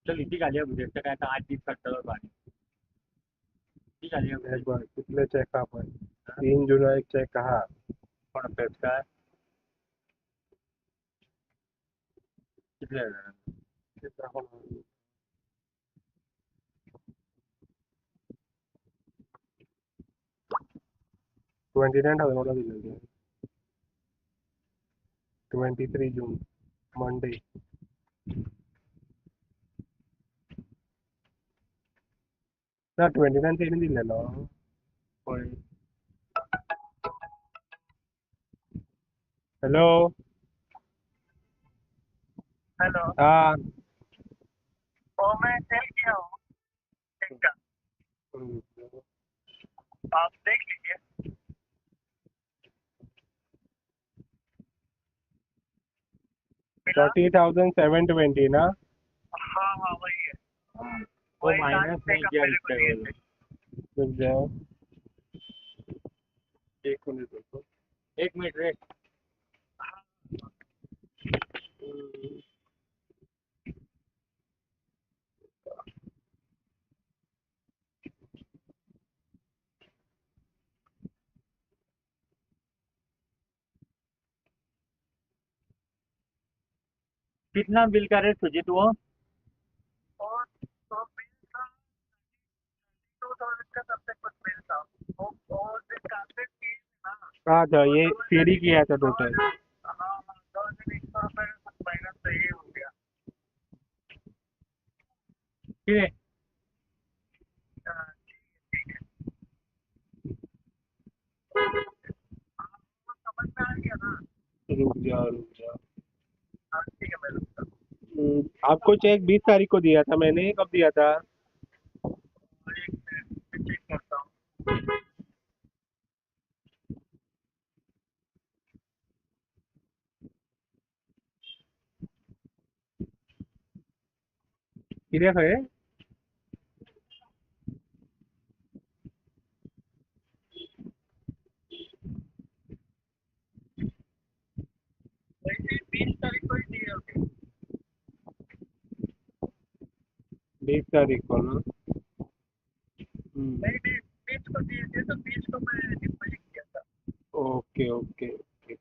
Speaker 4: चल इतनी गालियां बुझे काय आता 8 दिवस कट्टर पाणी इतनी गालियां
Speaker 1: एक बार कितने चेक आपण 3 जुना एक चेक कहा
Speaker 4: पण पेप काय किती आहे
Speaker 1: 29,000 दिले 23 जून मंडे ना 29 तेने दिलेलो होय हॅलो
Speaker 4: हेलो
Speaker 1: हाँ
Speaker 4: और मैं सेल किया हूँ ठीक है आप देख लीजिए
Speaker 1: 30,720 ना
Speaker 4: हाँ हाँ वही है वो माइनस नहीं किया इसका
Speaker 1: रुक जाओ
Speaker 4: 1 मिनट रुको 1 मिनट रे कितना बिल का रेट सुजीत वो और तो बिल था 2000 का तब तक कुछ बिल था और डिस्काउंटेड फीस ना
Speaker 1: हाँ था ये सीडी किया था टोटल
Speaker 4: हाँ 2100 रुपये का कुछ माइनस तो ये हो गया ठीक है ठीक है आपको समझ में आ गया ना
Speaker 1: रुक जाओ
Speaker 4: हाँ ठीक है मैं रुकता
Speaker 1: आपको चेक 20 तारीख को दिया था मैंने कब दिया था
Speaker 4: हूँ एक मिनट चेक करता हूँ
Speaker 1: किती आहे
Speaker 4: वैसे 20 तारीख को ही दिए होते
Speaker 1: 20 तारीख को ना
Speaker 4: नहीं नहीं 20 को दिए थे तो 20 को मैं डिपॉजिट किया था
Speaker 1: ओके ओके ओके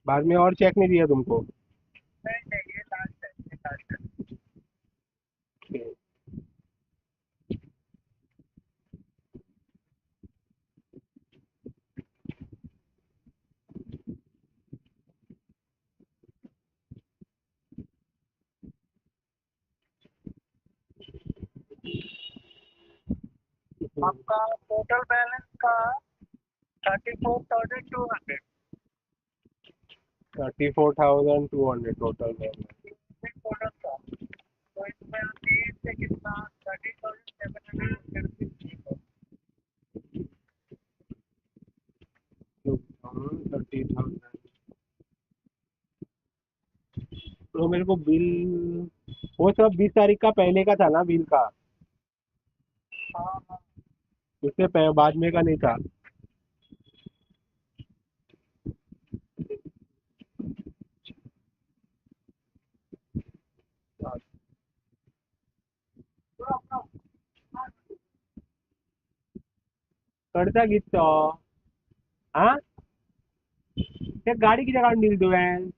Speaker 1: बाद में और चेक नहीं दिया तुमको
Speaker 4: नहीं नहीं ये लास्ट है ये लास्ट है
Speaker 1: ओके
Speaker 4: आपका टोटल बैलेंस था 34,200
Speaker 1: 34,200 टोटल में
Speaker 4: टोटल था तो इसमें अभी से कितना 30,700
Speaker 1: 30,000 तो मेरे को बिल वो सब 20 तारीख का पहले का था ना बिल का
Speaker 4: हाँ हाँ
Speaker 1: उससे बाद में का नहीं था। करता कितो हाँ त्या गाडी कित्याक काडून दिली तुवें?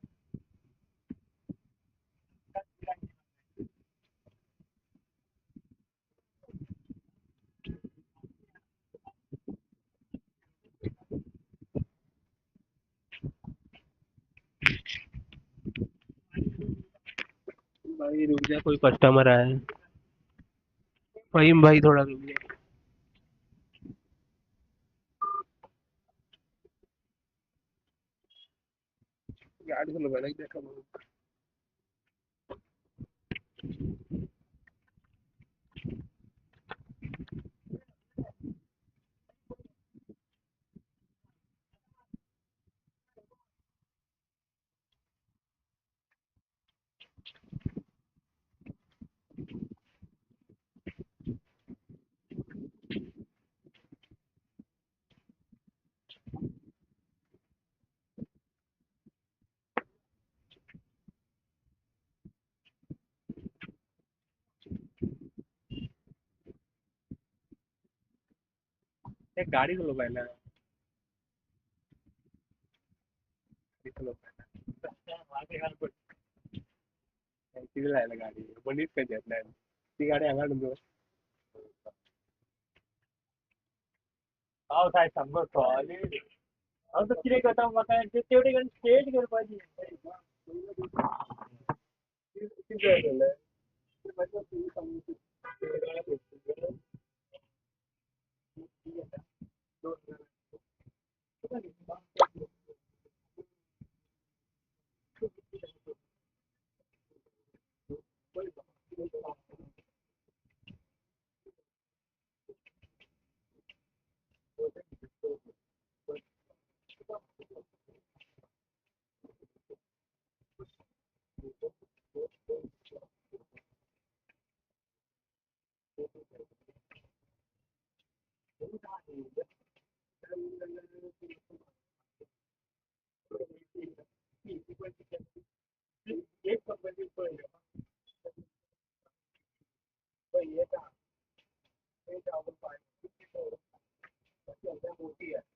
Speaker 1: भाई रुक जा, कोई कस्टमर आया है। फहीम भाई थोड़ा रुक जा। गाड़ी को लगा देखा एक गाड़ी को लगाना है। गाड़ी को लगाना किती लायला गाडी बनीच काय देत नाही ती गाडी हांगा न्हू
Speaker 4: हांव काय शंबर सवाली हांव तर कितें करता म्हाका तेवढी कडेन स्टेट करपाची कितें जाय जाल्यार एक कंपनी पळय येता मोठी आहे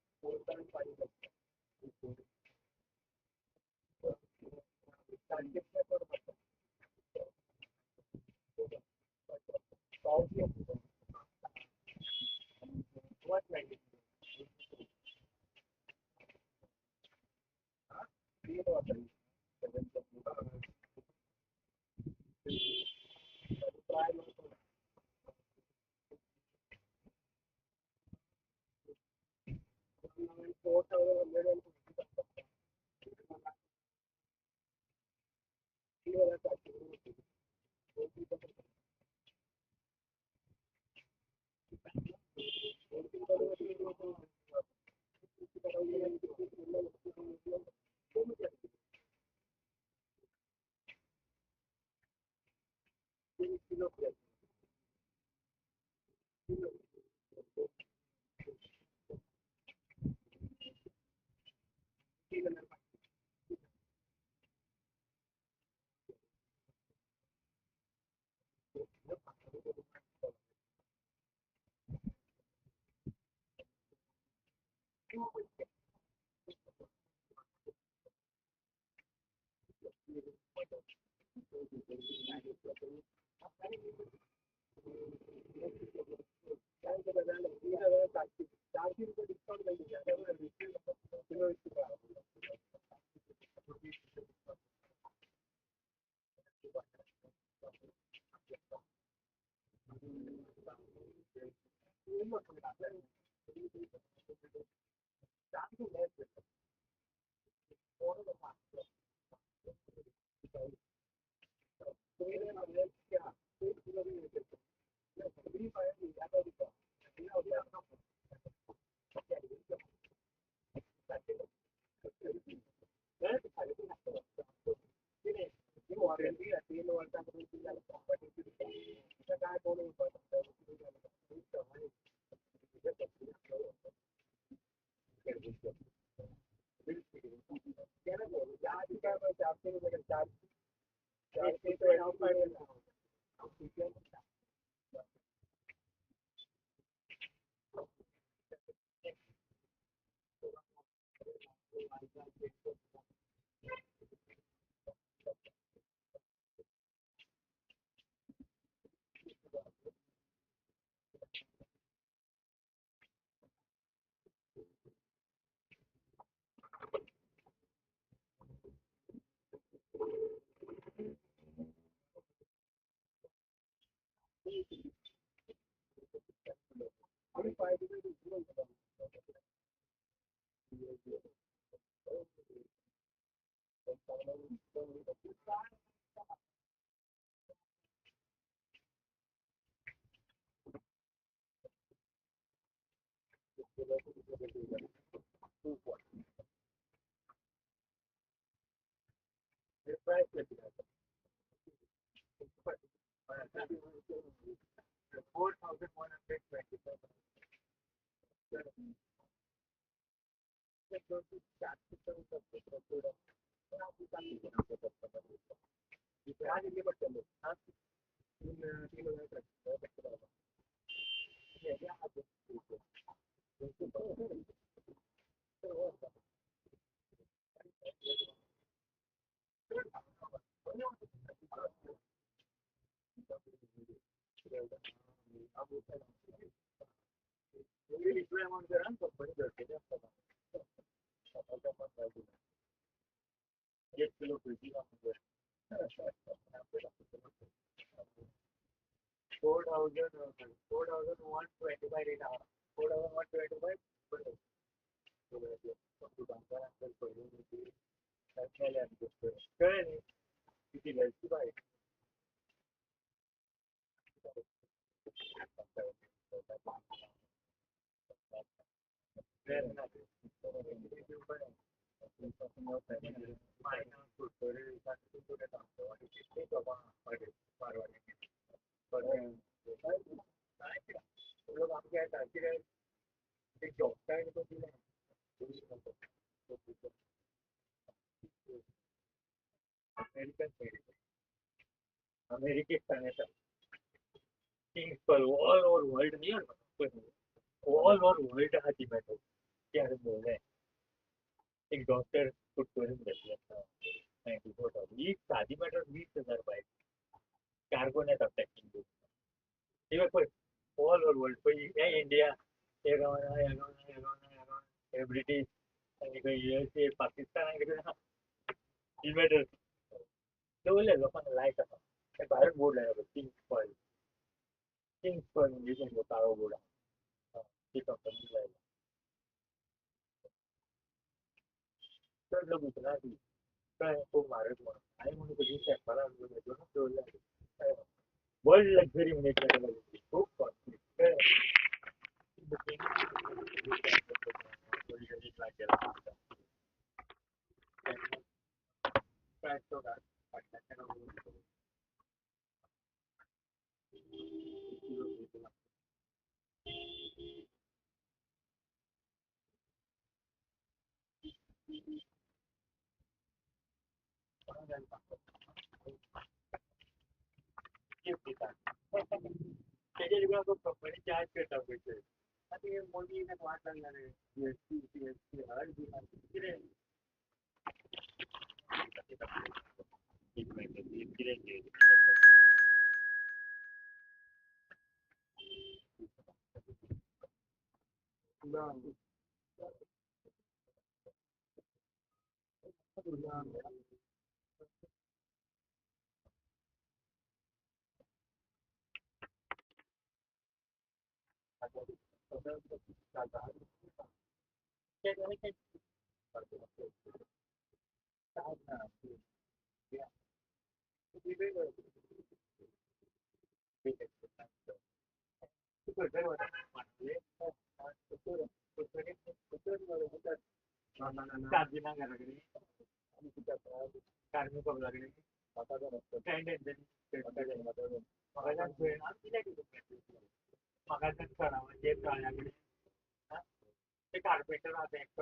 Speaker 4: ते कार्पेंटर राहते एक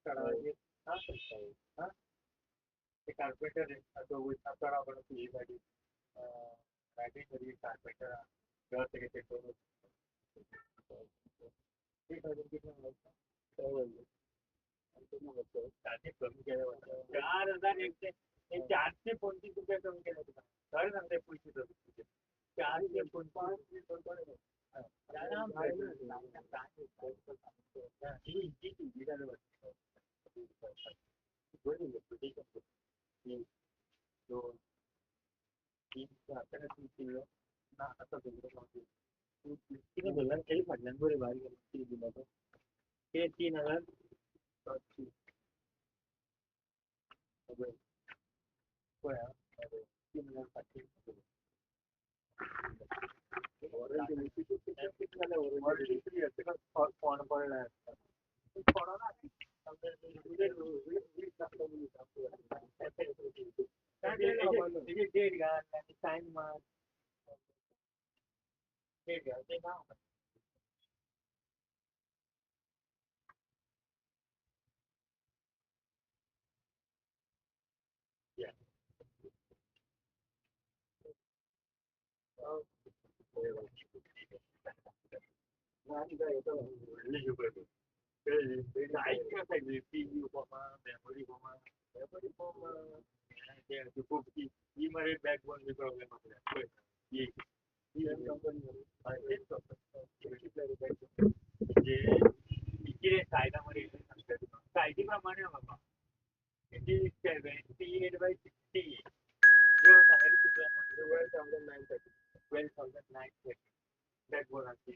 Speaker 4: चढायचे ते कार्पेंटर आपण तुझी गाडी गाडी कार्पेंटर घर ते करून 4,000 400 25 रुपये कमी केले तुला खरं सांगते पैसे 400 ते 3,000 फोन पडला डेट घाल आणि साईन मार डेट घाल ते नाव बॅकबोन प्रॉब्लेम म्हणजे कायद्यामध्ये कायदीप्रमाणे बाबा 78/60 जो बाहेर शिकला 12,930 बॅकबोन असते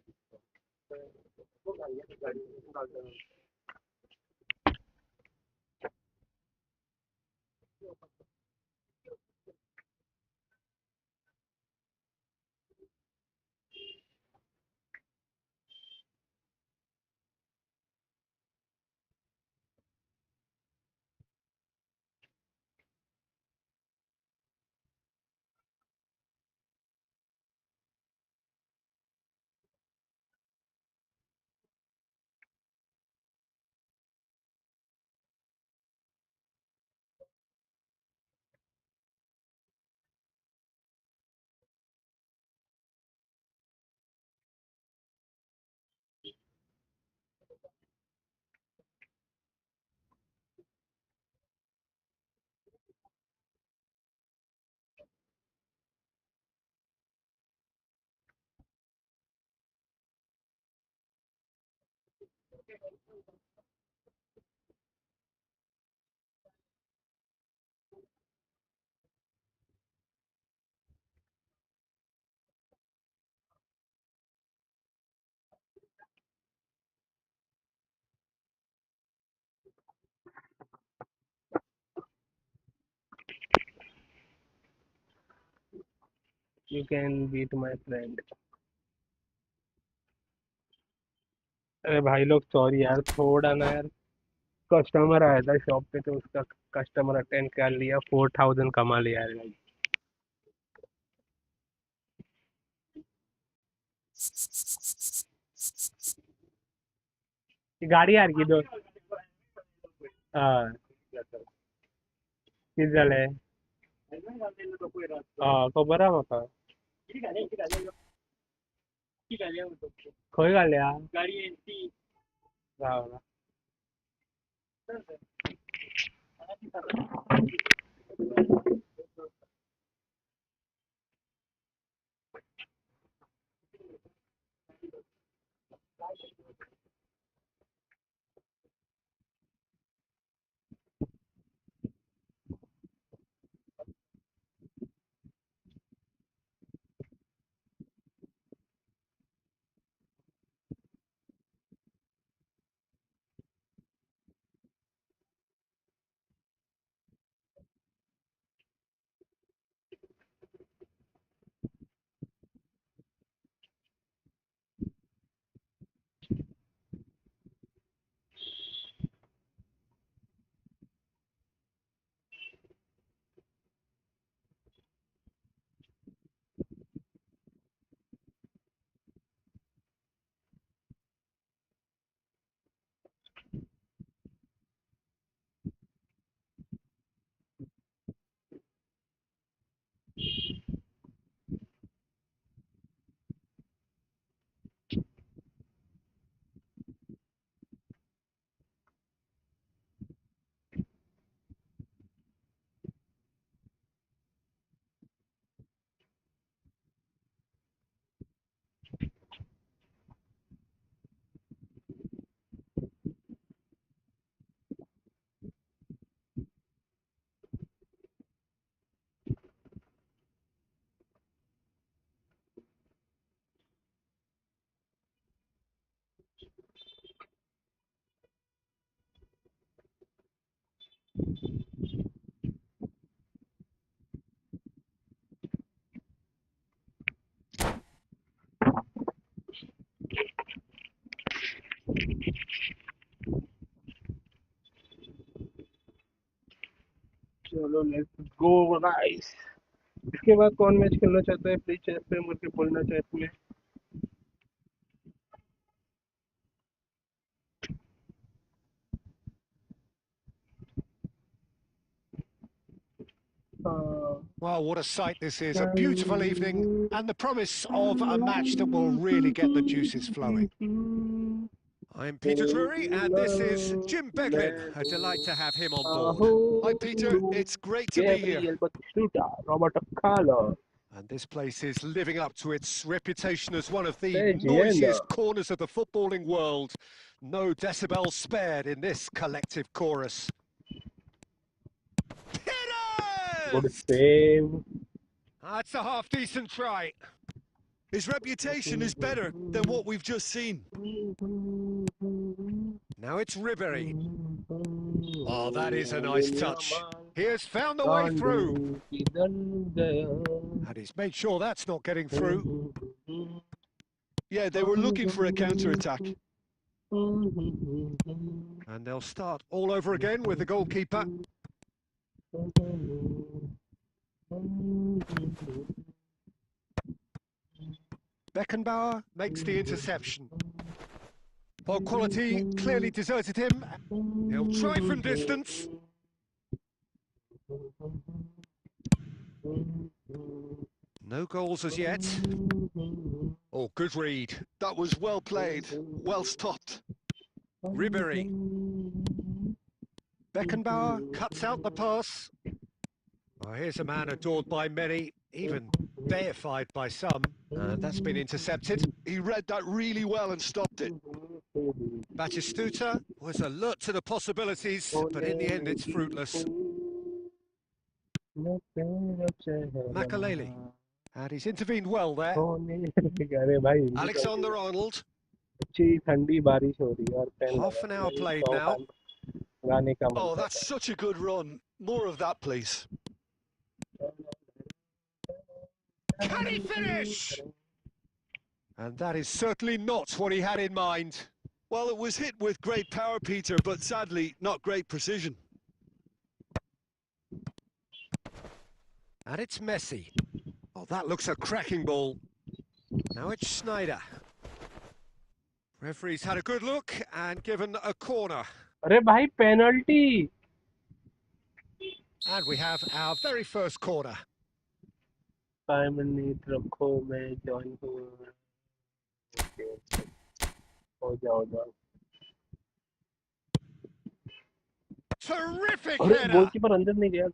Speaker 1: You can beat my friend. अरे भाई लोग सॉरी यार, थोड़ा ना यार, कस्टमर आया था शॉप पे तो उसका कस्टमर अटेंड कर लिया, 4,000 कमा लिया यार भाई। गाडी यार की दोन किती झाले? तो बरा म्हाका खंय घाल्या
Speaker 4: गाडी
Speaker 1: राव चलो लेट्स गो गाइस। इसके बाद कौन मैच खेलना चाहता है प्लीज चैट पे मुझे बोलना चैट में।
Speaker 2: Well, what a sight this is. A beautiful evening and the promise of a match that will really get the juices flowing. I'm Peter Drury and this is Jim Beglin. A delight to have him on board.
Speaker 3: Hi, Peter. It's great to be here.
Speaker 1: Gabriel Batistuta, Roberto Carlos.
Speaker 2: And this place is living up to its reputation as one of the
Speaker 1: Legend.
Speaker 2: noisiest corners of the footballing world. No decibels spared in this collective chorus.
Speaker 1: Good save.
Speaker 2: That's a half-decent try.
Speaker 3: His reputation is better than what we've just seen.
Speaker 2: Now it's Ribery. Oh, that is a nice touch. He has found the way through. And he's made sure that's not getting through.
Speaker 3: Yeah, they were looking for a counter-attack.
Speaker 2: And they'll start all over again with the goalkeeper. Beckenbauer makes the interception. Ball quality clearly deserted him. He'll try from distance. No goals as yet. Oh, good read.
Speaker 3: That was well played, well stopped.
Speaker 2: Ribery. Beckenbauer cuts out the pass. Oh, here's a man adored by many, even deified by some. And that's been intercepted.
Speaker 3: He read that really well and stopped it.
Speaker 2: Batistuta was alert to the possibilities, but in the end it's fruitless. Makaleli. And he's intervened well there. Alexander Arnold. Half an hour played now.
Speaker 3: Oh, that's such a good run. More of that, please.
Speaker 2: Can he finish? And that is certainly not what he had in mind.
Speaker 3: Well, it was hit with great power, Peter, but sadly, not great precision.
Speaker 2: And it's Messi. Oh, that looks a cracking ball. Now it's Schneider. Referee's had a good look and given a corner.
Speaker 1: अरे भाई penalty.
Speaker 2: And we have our very first corner.
Speaker 1: 5 minute रखो मैं join हूँ. हो जाओ.
Speaker 2: Terrific
Speaker 1: अरे
Speaker 2: header!
Speaker 1: Goalkeeper अंदर नहीं गया.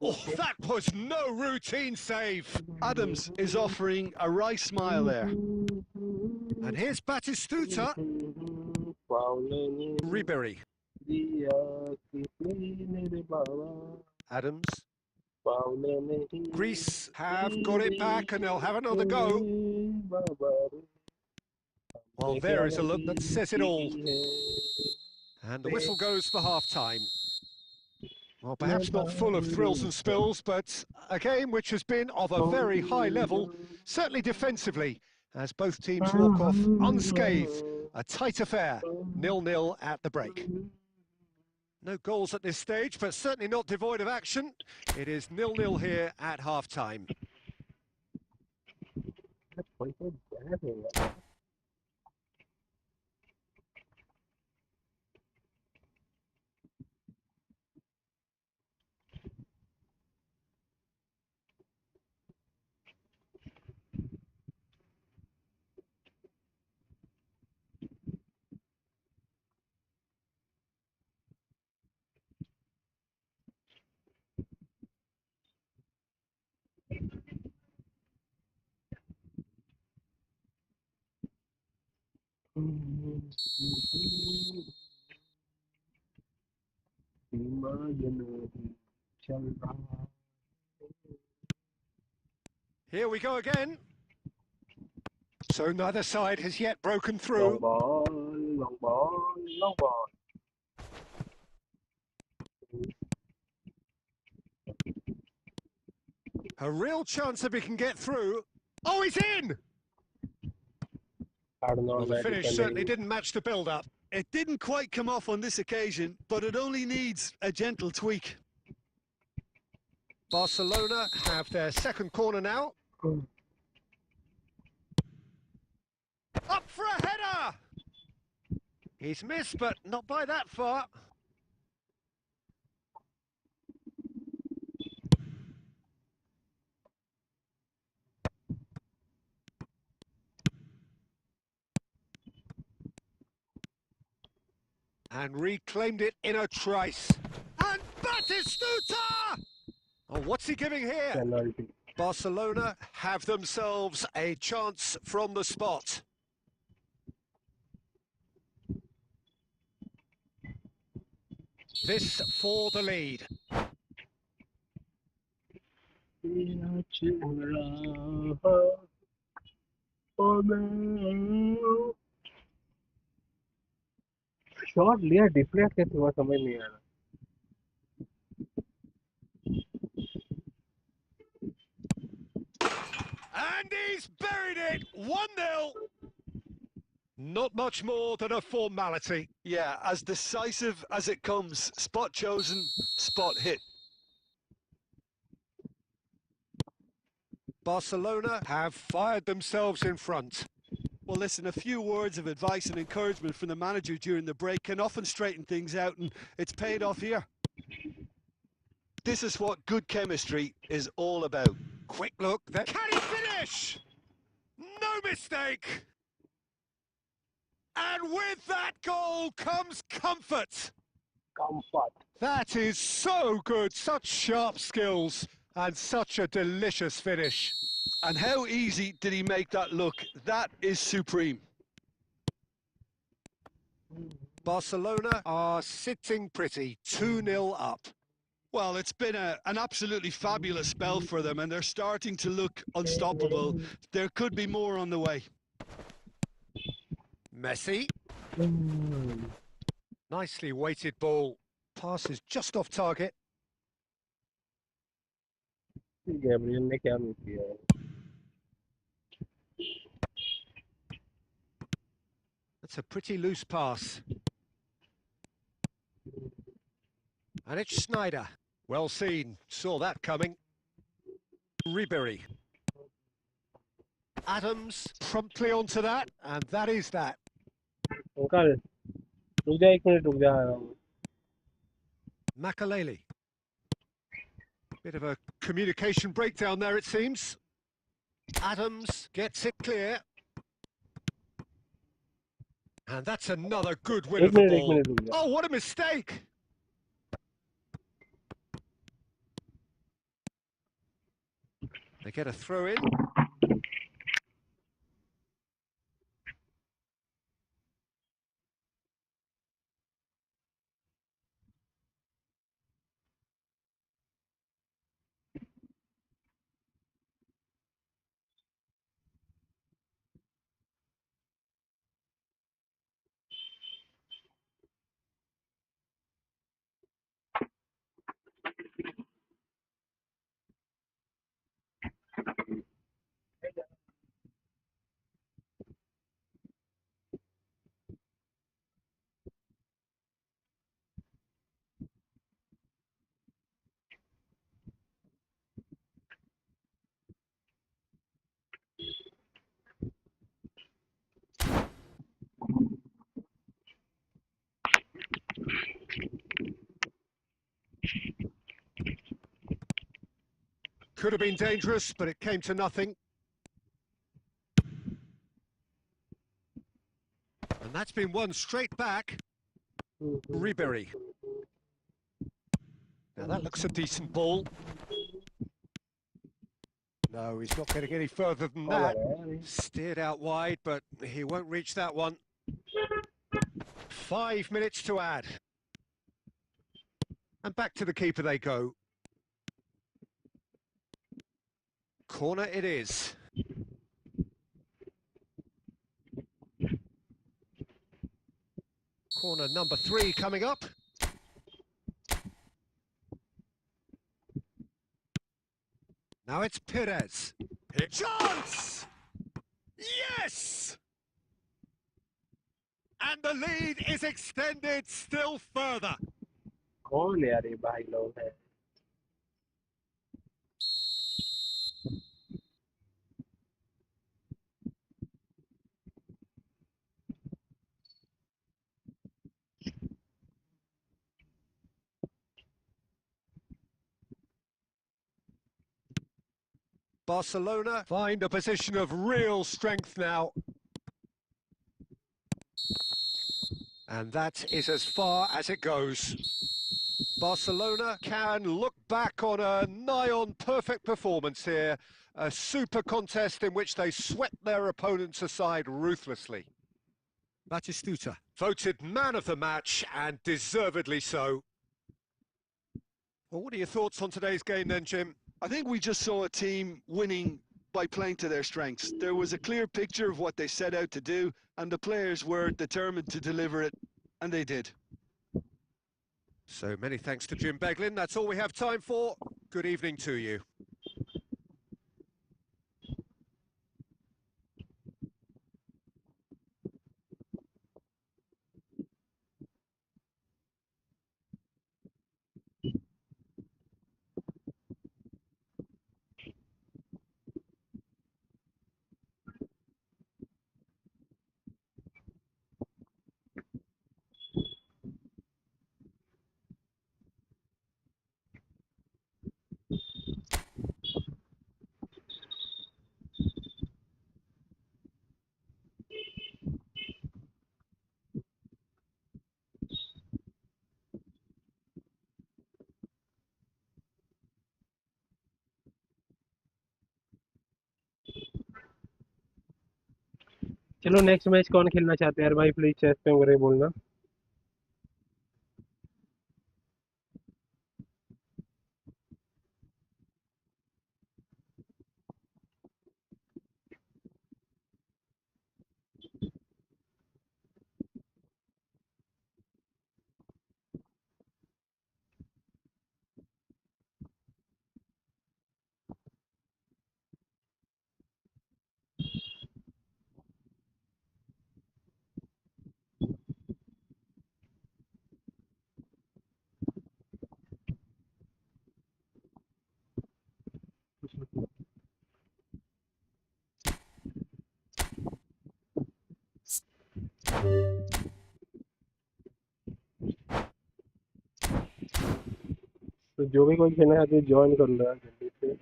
Speaker 2: Oh, that was no routine save.
Speaker 3: Adams is offering a wry smile there.
Speaker 2: And here's Batistuta. Ribery. Adams. Greece have got it back and they'll have another go. Well, there is a look that says it all. And the whistle goes for half-time. Well, perhaps not full of thrills and spills, but a game which has been of a very high level, certainly defensively, as both teams walk off unscathed. A tight affair, 0-0 at the break. No goals at this stage, but certainly not devoid of action. It is 0-0 here at half-time. Here we go again. So neither side has yet broken through.
Speaker 1: Long ball.
Speaker 2: A real chance if he can get through. Oh, he's in! Well, the finish certainly didn't match the build-up.
Speaker 3: It didn't quite come off on this occasion, but it only needs a gentle tweak.
Speaker 2: Barcelona have their second corner now. Up for a header! He's missed, but not by that far. And reclaimed it in a trice. And Batistuta! Oh, what's he giving here?
Speaker 1: Penalty.
Speaker 2: Barcelona have themselves a chance from the spot. This for the lead.
Speaker 1: Shot लिया deflect कैसे हुआ समझ नहीं आ रहा.
Speaker 2: And he's buried it! 1-0! Not much more than a formality.
Speaker 3: Yeah, as decisive as it comes. Spot chosen, spot hit.
Speaker 2: Barcelona have fired themselves in front.
Speaker 3: Well, listen, a few words of advice and encouragement from the manager during the break can often straighten things out, and it's paid off here. This is what good chemistry is all about.
Speaker 2: Quick look there. Can he finish? No mistake! And with that goal comes comfort.
Speaker 1: Comfort.
Speaker 2: That is so good. Such sharp skills and such a delicious finish.
Speaker 3: And how easy did he make that look? That is supreme.
Speaker 2: Barcelona are sitting pretty, 2-0 up.
Speaker 3: Well, it's been an absolutely fabulous spell for them, and they're starting to look unstoppable. There could be more on the way.
Speaker 2: Messi. Nicely weighted ball. Pass is just off target.
Speaker 1: Gabriel ने क्या miss किया है.
Speaker 2: That's a pretty loose pass. And it's Schneider. Well seen. Saw that coming. Ribery. Adams promptly onto that, and that is that.
Speaker 1: Uncle रुक जा 1 minute रुक जा.
Speaker 2: Makaleli. Bit of a communication breakdown there, it seems. Adams gets it clear. And that's another good win of the ball. Oh, what a mistake! They get a throw in. Could have been dangerous, but it came to nothing. And that's been won straight back. Ribery. Now that looks a decent ball. No, he's not getting any further than that. Steered out wide, but he won't reach that one. 5 minutes to add. And back to the keeper they go. Corner it is. Corner number 3 coming up. Now it's Perez. Chance! Yes! And the lead is extended still further.
Speaker 1: कौन यार ये भाई लोग है.
Speaker 2: Barcelona find a position of real strength now. And that is as far as it goes. Barcelona can look back on a nigh-on perfect performance here. A super contest in which they swept their opponents aside ruthlessly. Batistuta voted man of the match, and deservedly so. Well, what are your thoughts on today's game then, Jim?
Speaker 3: I think we just saw a team winning by playing to their strengths. There was a clear picture of what they set out to do, and the players were determined to deliver it, and they did.
Speaker 2: So many thanks to Jim Beglin. That's all we have time for. Good evening to you.
Speaker 1: चलो next match कौन खेलना चाहते हैं यार भाई, please chat पे मुझे बोलना। तो जो भी कोई खेलना चाहते हैं ज्वाइन कर लो यार जल्दी से।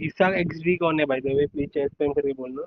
Speaker 1: ईसा एक्सवी कौन है भाई, द वे प्लीज चैट पे करके बोलना।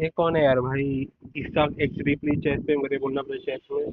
Speaker 1: ये कौन है यार भाई? इसका एक्स रिप्ली चेस पे मेरे बोलना अपने चेस में।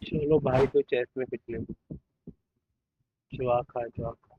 Speaker 1: चलो भाई तो चेस में पिछले चौका चौका।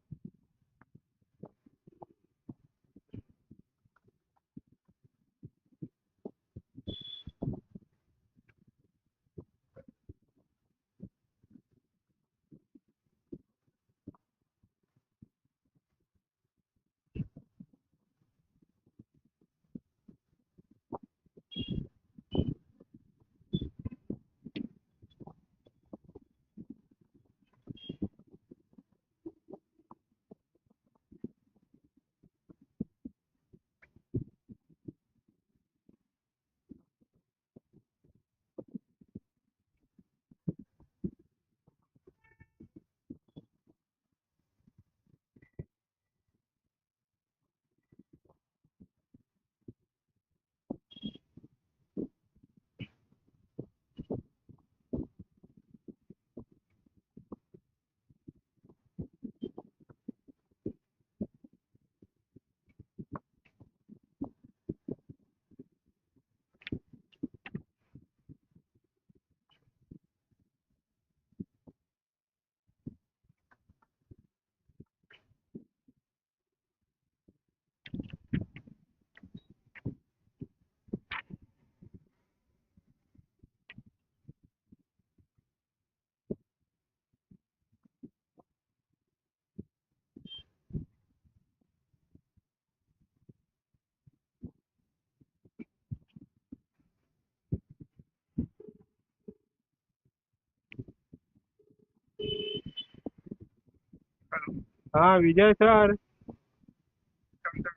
Speaker 1: हाँ विजय सर.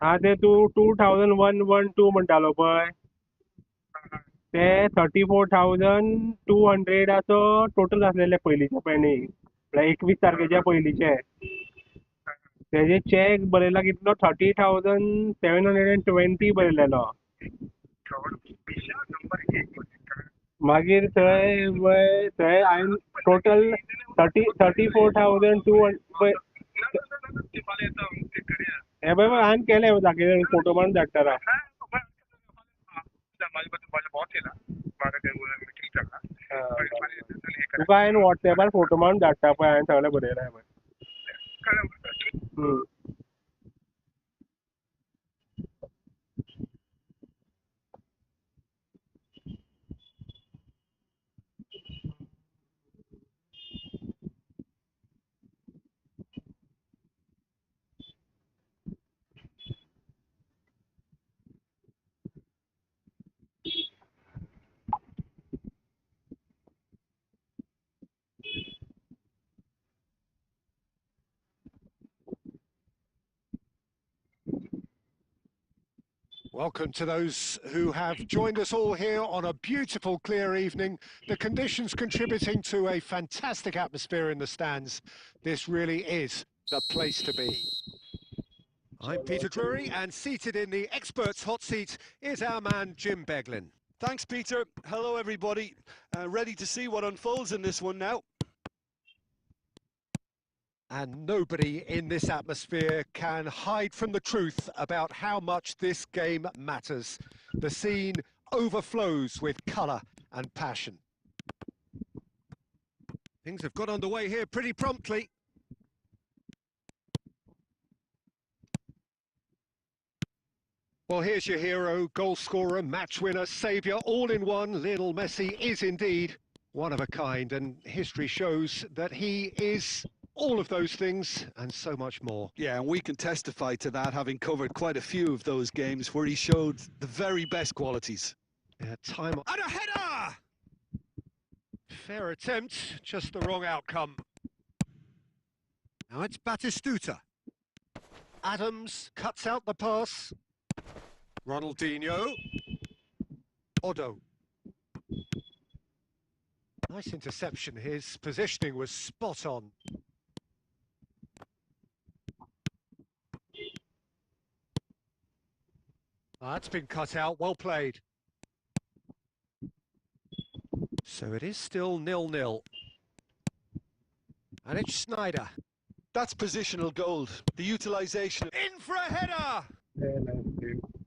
Speaker 1: हा ते तू 2112 म्हणटालो पळय ते 34,200 टोटल आसलेले पयलींचे पेंडींग म्हळ्यार 21 तारखेच्या पयलींचे. तेजे चॅक बरयला कितलो 30,720 बरयलेलो. मागीर थंय हांवें टोटल 34,200 हे पळय हांवें केले दाखयले फोटो मारून धाडटा राव. तुका हांवें वॉट्सॅपार फोटो मारून धाडटा पळय हांवें सगळें बरयलां पळय.
Speaker 2: Welcome to those who have joined us all here on a beautiful, clear evening. The conditions contributing to a fantastic atmosphere in the stands. This really is the place to be. I'm Peter Drury, and seated in the experts' hot seat is our man Jim Beglin.
Speaker 3: Thanks, Peter. Hello, everybody. Ready to see what unfolds in this one now.
Speaker 2: And nobody in this atmosphere can hide from the truth about how much this game matters. The scene overflows with colour and passion. Things have got underway here pretty promptly. Well, here's your hero, goal scorer, match winner, saviour, all in one. Lionel Messi is indeed one of a kind, and history shows that he is all of those things and so much more.
Speaker 3: Yeah, and we can testify to that, having covered quite a few of those games where he showed the very best qualities.
Speaker 2: Yeah, time and a header! Fair attempt, just the wrong outcome. Now it's Batistuta. Adams cuts out the pass. Ronaldinho. Odo. Nice interception. His positioning was spot on. That's been cut out, well played. So it is still 0-0. And it's Sneijder.
Speaker 3: That's positional gold. The utilisation.
Speaker 2: In for a header!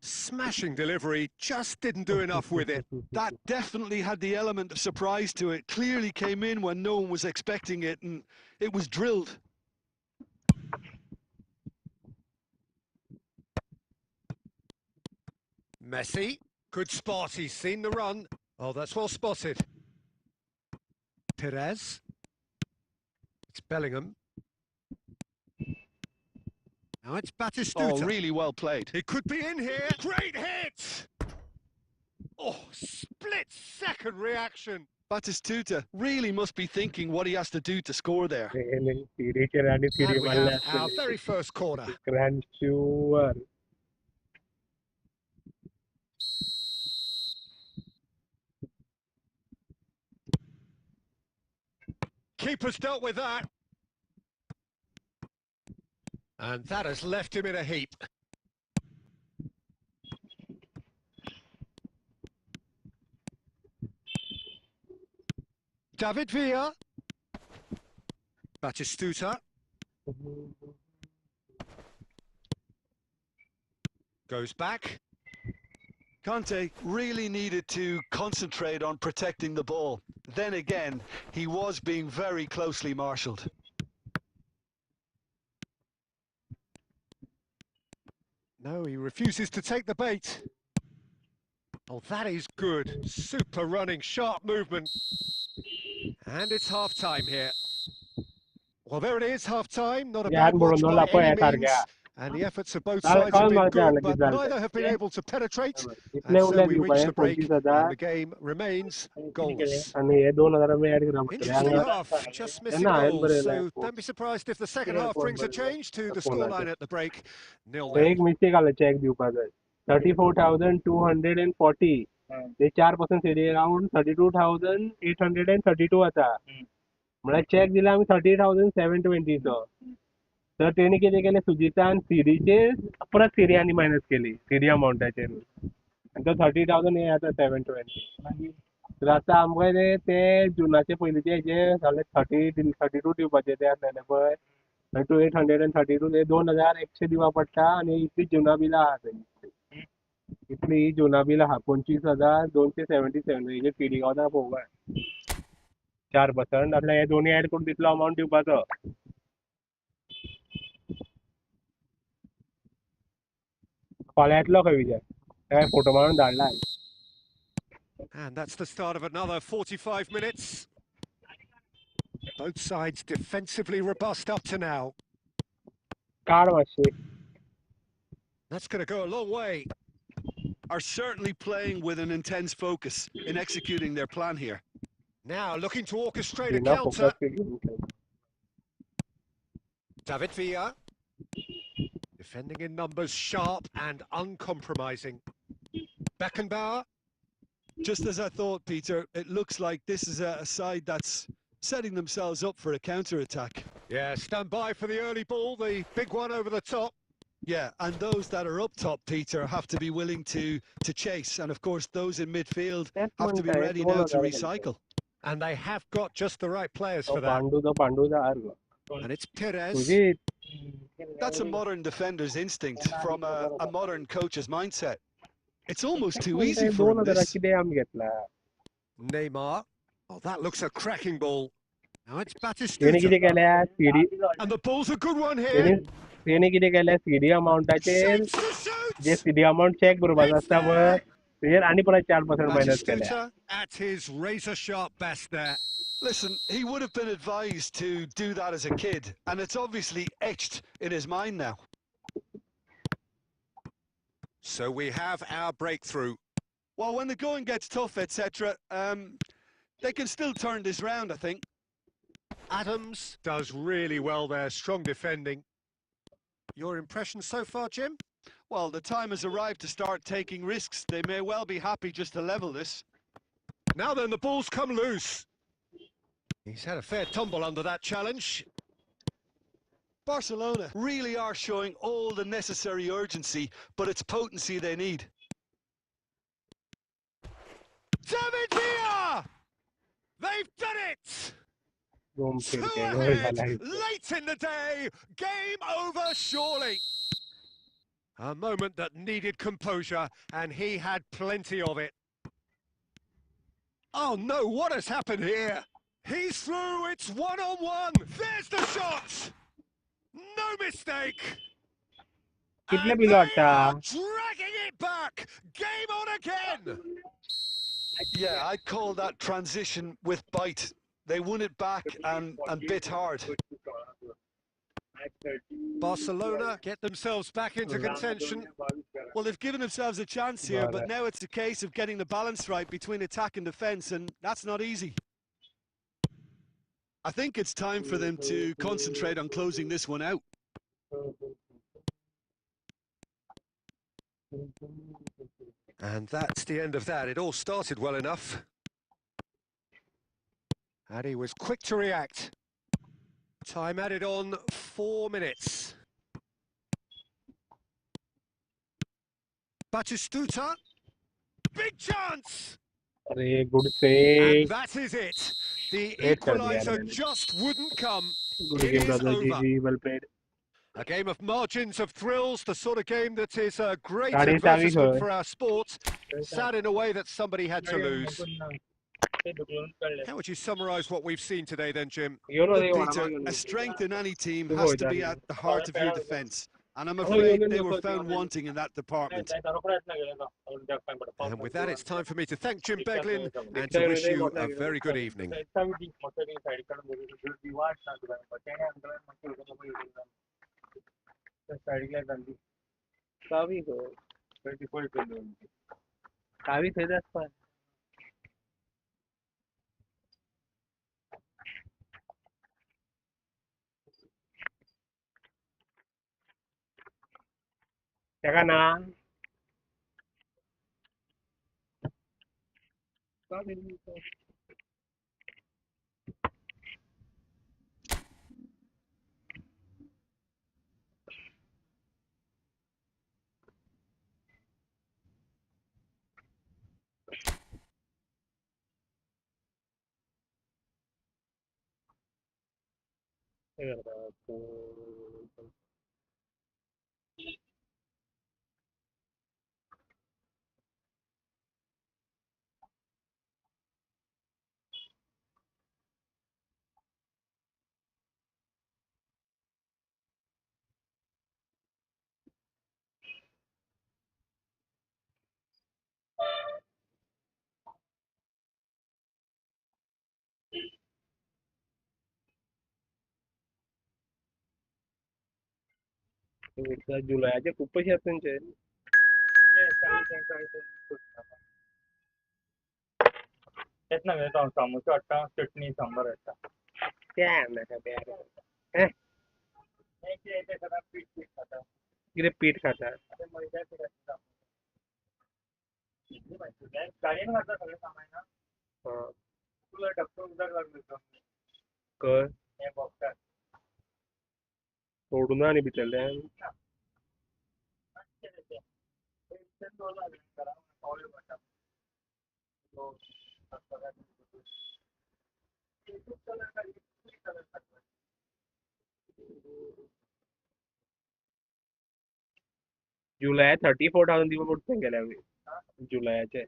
Speaker 2: Smashing delivery, just didn't do enough with it.
Speaker 3: That definitely had the element of surprise to it. Clearly came in when no one was expecting it, and it was drilled.
Speaker 2: Messi, good spot, he's seen the run. Oh, that's well spotted. Perez. It's Bellingham. Now it's Batistuta.
Speaker 3: Oh, really well played.
Speaker 2: It could be in here. Great hit! Oh, split-second reaction.
Speaker 3: Batistuta really must be thinking what he has to do to score there.
Speaker 2: And we have our very first corner.
Speaker 1: Grand sure.
Speaker 2: Keeper's dealt with that. And that has left him in a heap. David Villa. Batistuta. Goes back.
Speaker 3: Conte really needed to concentrate on protecting the ball. Then again, he was being very closely marshalled.
Speaker 2: No, he refuses to take the bait. Oh, that is good. Super running, sharp movement. And it's half-time here. Well, there it is, half-time. Not a bad watch by any means. And the efforts of both sides have been good, but neither have been able to penetrate. And so we reach the break, and the game remains goalless. Interesting half, just missing goals. So don't be surprised if the second half brings a change to the scoreline at the break. 0-0.
Speaker 1: 34,240. ते 4% CD around 32,832 आता. मला check दिला आम्ही 30,720 चो. तर तेणी कितें केलें सुजितान सीडीचे परत सीडी आनी मायनस केली सीडी अमाउंटाचेर आनी तो 30,720. तर आतां आमकां ते जुनाचे पयलींचे हेजे जाले 32 दिवपाचे ते आसलेले पळय 832 ते 2,100 दिवपा पडटा आनी इतली जुना बिलां आहा थंय. इतली जुना बिल आहा 25,277 हेजे सीडी गावता पळोवपाक 4% आसल्यार हे दोनी एड करून तितलो अमाउंट दिवपाचो. फाल्यां येतलो खंय विजय काय फोटो मारून धाडला.
Speaker 2: And that's the start of another 45 minutes. Both sides defensively robust up to now.
Speaker 1: काढ मातशी.
Speaker 2: That's going to go a long way.
Speaker 3: Are certainly playing with an intense focus in executing their plan here.
Speaker 2: Now looking to orchestrate a counter. David Villa. Defending in numbers, sharp and uncompromising. Beckenbauer.
Speaker 3: Just as I thought, Peter, it looks like this is a side that's setting themselves up for a counter-attack.
Speaker 2: Yeah, stand by for the early ball, the big one over the top.
Speaker 3: Yeah, and those that are up top, Peter, have to be willing to chase. And of course, those in midfield have to be ready now to recycle.
Speaker 2: And they have got just the right players for that.
Speaker 1: पांडूचा अर्ग
Speaker 2: And it's Perez.
Speaker 1: तुझे
Speaker 3: That's a modern defender's instinct from a modern coach's mindset. It's almost too easy for him, this.
Speaker 1: आम घेतला
Speaker 2: Neymar. Oh, that looks a cracking ball. Now it's
Speaker 1: त्याने किती
Speaker 2: Batistuta.
Speaker 1: केल्या CD
Speaker 2: And the ball's a good one here.
Speaker 1: त्याने किती केल्या CD अमाऊंटाचेर
Speaker 2: Shapes the shoots.
Speaker 1: जे सीडी अमाऊंट चेक करपाचो आसता पळय तेजेर आणि परत 4% मायनस केल्या
Speaker 2: Batistuta at his razor-sharp best there.
Speaker 3: Listen, he would have been advised to do that as a kid, and it's obviously etched in his mind now.
Speaker 2: So we have our breakthrough.
Speaker 3: Well, when the going gets tough, etc., they can still turn this round, I think.
Speaker 2: Adams does really well there, strong defending. Your impression so far, Jim?
Speaker 3: Well, the time has arrived to start taking risks. They may well be happy just to level this.
Speaker 2: Now then, the ball's come loose. He's had a fair tumble under that challenge.
Speaker 3: Barcelona really are showing all the necessary urgency, but it's potency they need.
Speaker 2: David Villa! They've done it!
Speaker 1: घूम फिर
Speaker 2: Two
Speaker 1: के गोल
Speaker 2: ahead,
Speaker 1: डाला इसने
Speaker 2: late in the day, game over surely. A moment that needed composure, and he had plenty of it. Oh no, what has happened here? He's through, it's one-on-one. There's the shot! No mistake!
Speaker 1: कितले
Speaker 2: And
Speaker 1: bill
Speaker 2: they
Speaker 1: वाटता
Speaker 2: are dragging it back! Game on again!
Speaker 3: Yeah, I'd call that transition with bite. They won it back and bit hard.
Speaker 2: Barcelona get themselves back into contention.
Speaker 3: Well, they've given themselves a chance here, but now it's a case of getting the balance right between attack and defence, and that's not easy. I think it's time for them to concentrate on closing this one out.
Speaker 2: And that's the end of that. It all started well enough. And he was quick to react. Time added on 4 minutes. Batistuta. Big chance!
Speaker 1: अरे good
Speaker 2: And
Speaker 1: save
Speaker 2: that is it. The
Speaker 1: Great कर दिया
Speaker 2: equaliser
Speaker 1: मैंने
Speaker 2: just wouldn't come.
Speaker 1: Good
Speaker 2: It
Speaker 1: game
Speaker 2: is
Speaker 1: brother
Speaker 2: over.
Speaker 1: जी well played
Speaker 2: A game of margins of thrills, the sort of game that is a great
Speaker 1: गाड़ी चाबी
Speaker 2: advertisement
Speaker 1: खोल
Speaker 2: for our sport. Sad in a way that somebody had to lose. How would you summarise what we've seen today then, Jim?
Speaker 1: Yo no
Speaker 3: Look,
Speaker 1: देखो
Speaker 3: Peter,
Speaker 1: हमारा
Speaker 3: a strength in any team
Speaker 1: Good
Speaker 3: has
Speaker 1: boy,
Speaker 3: to be
Speaker 1: Daniel.
Speaker 3: at the heart of your defence. And I'm
Speaker 1: Oh,
Speaker 3: afraid
Speaker 1: you
Speaker 3: they
Speaker 1: know,
Speaker 3: were
Speaker 1: but
Speaker 3: found
Speaker 1: you-
Speaker 3: wanting in that department.
Speaker 2: And with that, it's time for me to thank Jim Beglin and to wish you a very good evening.
Speaker 1: कावी थे दस पर क्या ना जुलैचे खूपच आहेत त्यांचे
Speaker 4: तेच ना समोसा वाटतं चटणी सांबार वाटतं
Speaker 1: क्या नका प्यार
Speaker 4: नाही ते ते सगळं पीठ पीठ खातं
Speaker 1: किती पीठ खातात
Speaker 4: ते मैदा गाडीनं घातलं सगळं सामान ना
Speaker 1: हा
Speaker 4: तुला डॉक्टर उधार लागलो
Speaker 1: कर
Speaker 4: हे बघतात
Speaker 1: सोडून आणि भितरल्यान जुलै 34,000 दिवस पडून गेल्या जुलयाचे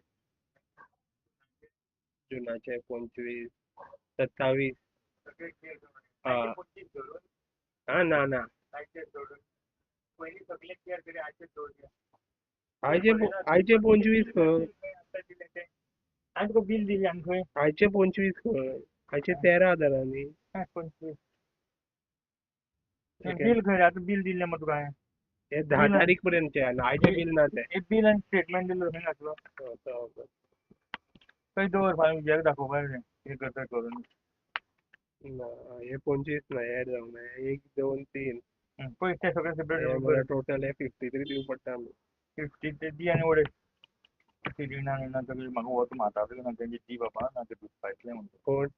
Speaker 1: जुनाचे 25 27 हा हा ना ना आयचे 25 खंय
Speaker 4: आज तुका बिल दिली आनी खंय
Speaker 1: आयचे 25 खंय आयचे 13,000
Speaker 4: पंचवीस बिल खंय आतां बिल दिल्लें मग तुका
Speaker 1: हे 10 तारीख पर्यंतचे आहे ना आयचे बिल ना ते
Speaker 4: एक बिल आनी स्टेटमेंट दिलो खंय घातलो खंय दवर फाल्यां उद्याक दाखोवपाक जाय हे करता करून
Speaker 1: ना हे 25 ना ऍड जावंक ना 1 2 3
Speaker 4: पळय ते सगळें सेपरेट
Speaker 1: टोटल हे 53 दिवं पडटा
Speaker 4: 50 ते दी आनी उडय ते दिना ना सगळें म्हाका वत मातावले ना तेंचे दी बाबा ना ते दुसपायतलें म्हणटा
Speaker 1: कोण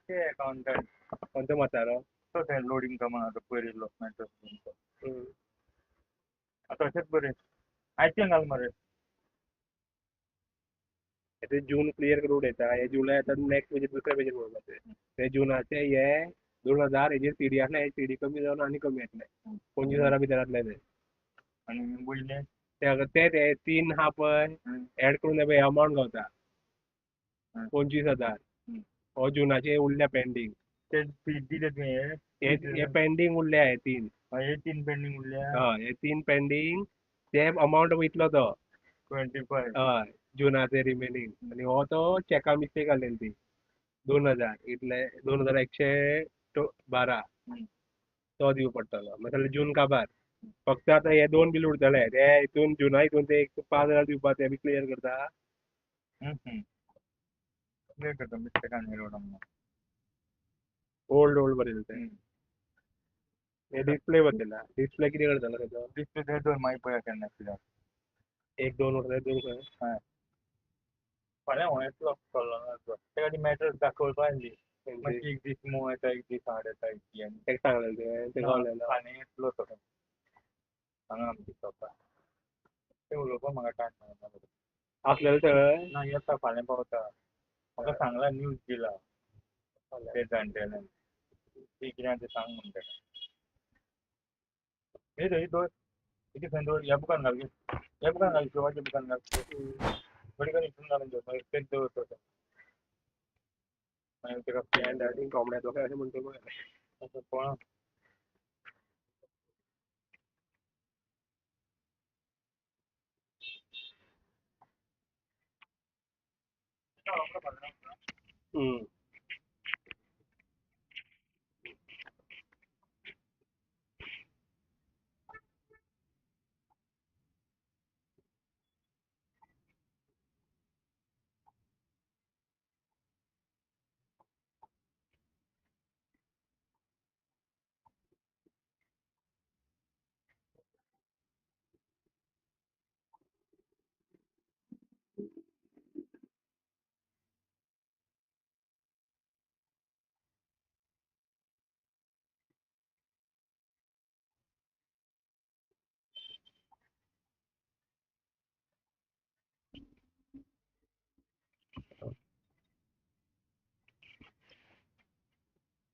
Speaker 4: ते अकावंटंट
Speaker 1: कोणतो म्हातारो
Speaker 4: तो ते लोडिंग कामां आतां पयर येयल्लो मेट्रो
Speaker 1: हम्म.
Speaker 4: आतां अशेंच बरें आयचें घाल मरे
Speaker 1: ते जून क्लियर करून उडयता हे जुलय आतां नेक्स्ट म्हणजे दुसऱ्या पेजीर पळोवपाचे ते जुनाचे हे 2000 हेजेर सीडी आसले हे सीडी कमी जावन आनी कमी येतले 25,000 भितर जातले ते
Speaker 4: आनी वयले
Speaker 1: ते 3 हा पळय ऍड करून हे अमावंट गावता 25,000 हो जुनाचे उरल्या पेंडींग
Speaker 4: ते दिले तुवें
Speaker 1: हे पेंडींग उरले हे 3
Speaker 4: हे 3 पेंडींग उरल्या
Speaker 1: हय हे 3 पेंडींग ते अमावंट वयतलो तो
Speaker 4: 25
Speaker 1: हय जुनाचे रिमेनींग आनी हो तो चॅका मिस्टेक जाल्लेली ती 2000 इतले 2112 तो दिवं पडटलो नाजाल्यार जून काबार फक्त आतां हे 2 बील उरतले ते हितून जुना हितून ते 5,000 दिवपा ते बी क्लियर करता
Speaker 4: क्लियर करता मिस्टेक आनी रोड
Speaker 1: ओल्ड बरयले ते हे डिस्प्ले बदलला डिस्प्ले कितें करतलो तेजो
Speaker 4: डिस्प्ले थंय दवर मागीर पळया केन्ना कित्याक
Speaker 1: 1 2 उरले 2 खंय
Speaker 4: हय फाल्यां हो येतलो कळ्ळो ना ते खातीर मॅटर दाखोवपा आसली मागीर एक दीस मोव येता एक दीस हाड येता इतल्यान
Speaker 1: तेका सांगलेलें ते गावलें ना
Speaker 4: फाल्यां येतलो तो हांगा आमच्या शॉपार ते उलोवपा म्हाका टायम मेळना
Speaker 1: आसलेलें थंय
Speaker 4: ना येता फाल्यां पावता म्हाका सांगला न्यूज दिला ते जाणटेल्यान ती कितें तें सांग म्हणटा हे थंय दवर कितें खंय दवर ह्या बुकान घाल ह्या बुकान घाल शिवाच्या बुकान घाल घडी घडी हितून घालून दवर मागीर तेच दवर तो मागीर तेका
Speaker 1: हँड रायटींग कोंबड्याचो काय अशें म्हणटा पळय
Speaker 4: पळोवन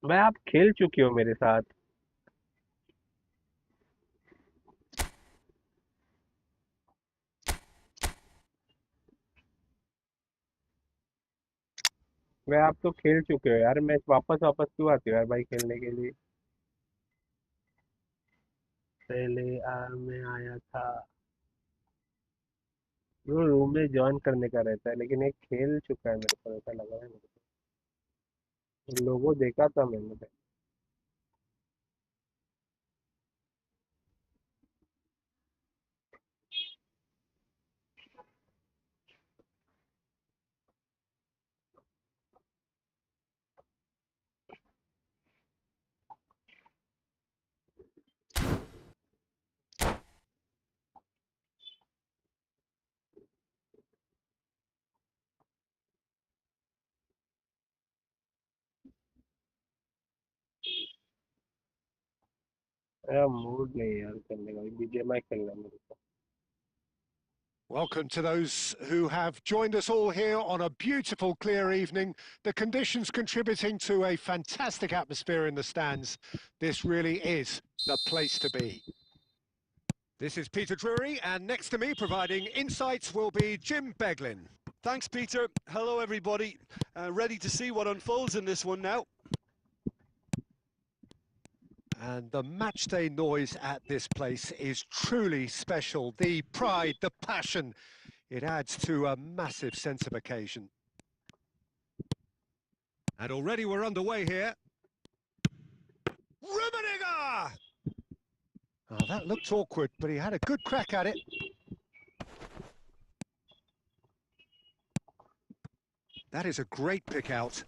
Speaker 1: भाई आप खेल चुके हो मेरे साथ भाई आप तो खेल चुके हो यार मैं वापस वापस क्यों आते हो यार भाई खेलने के लिए पहले मैं आया था वो रूम में ज्वाइन करने का रहता है लेकिन एक खेल चुका है मेरे को ऐसा लगा है मेरे को लोगो देखा था मैंने मेरा मूड नहीं है यार खेलने का बीजीएमआई खेलना है मेरे को
Speaker 2: Welcome to those who have joined us all here on a beautiful, clear evening. The conditions contributing to a fantastic atmosphere in the stands. This really is the place to be. This is Peter Drury, and next to me, providing insights, will be Jim Beglin.
Speaker 3: Thanks, Peter. Hello, everybody. Ready to see what unfolds in this one now.
Speaker 2: And the matchday noise at this place is truly special. The pride, the passion, it adds to a massive sense of occasion. And already we're underway here. Rummenigge! Oh, that looked awkward, but he had a good crack at it. That is a great pick out.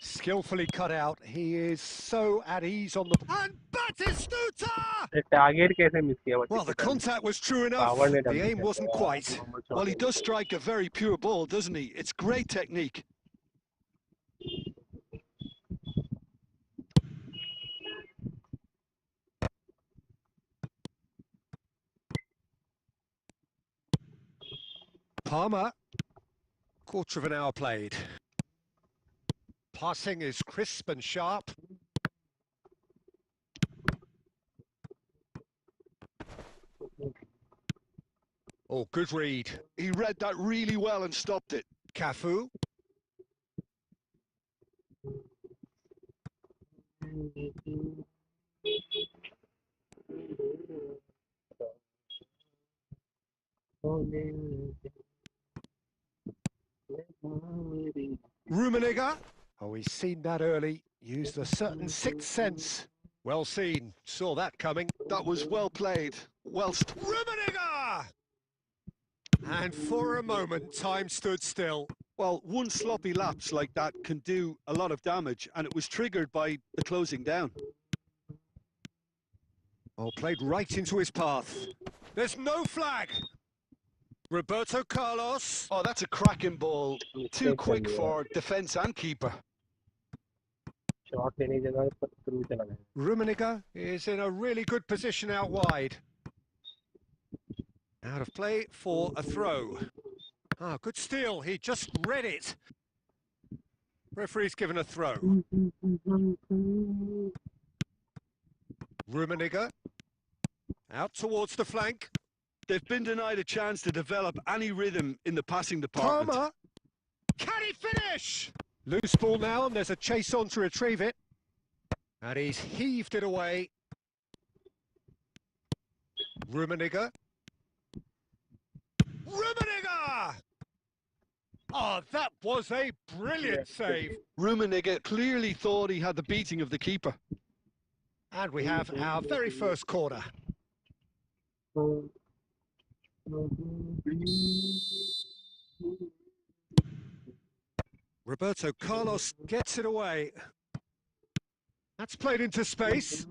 Speaker 2: Skillfully cut out. He is so at ease on the... And Batistuta!
Speaker 1: Target कैसे miss किया
Speaker 2: Well, the contact was true enough.
Speaker 1: Power ने
Speaker 2: The aim wasn't quite.
Speaker 3: Well, he does strike a very pure ball, doesn't he? It's great technique.
Speaker 2: Palmer. Quarter of an hour played. Passing is crisp and sharp. Oh, good read.
Speaker 3: He read that really well and stopped it.
Speaker 2: Cafu. Rummenigge. Oh, he's seen that early. Used a certain sixth sense. Well seen. Saw that coming.
Speaker 3: That was well played. Well...
Speaker 2: Rummenigge! And for a moment, time stood still.
Speaker 3: Well, one sloppy lapse like that can do a lot of damage, and it was triggered by the closing down.
Speaker 2: Oh, played right into his path. There's no flag. Roberto Carlos.
Speaker 3: Oh, that's a cracking ball. Too quick for defence and keeper.
Speaker 2: Rummenigge is in a really good position out wide. Out of play for a throw. Ah, good steal. He just read it. Referee's given a throw. Rummenigge. Out towards the flank.
Speaker 3: They've been denied a chance to develop any rhythm in the passing department.
Speaker 2: Palmer. Can he finish? Loose ball now, and there's a chase on to retrieve it. And he's heaved it away. Rummenigge. Rummenigge! Oh, that was a brilliant save.
Speaker 3: Rummenigge clearly thought he had the beating of the keeper.
Speaker 2: And we have our very first corner. Roberto Carlos gets it away. That's played into space.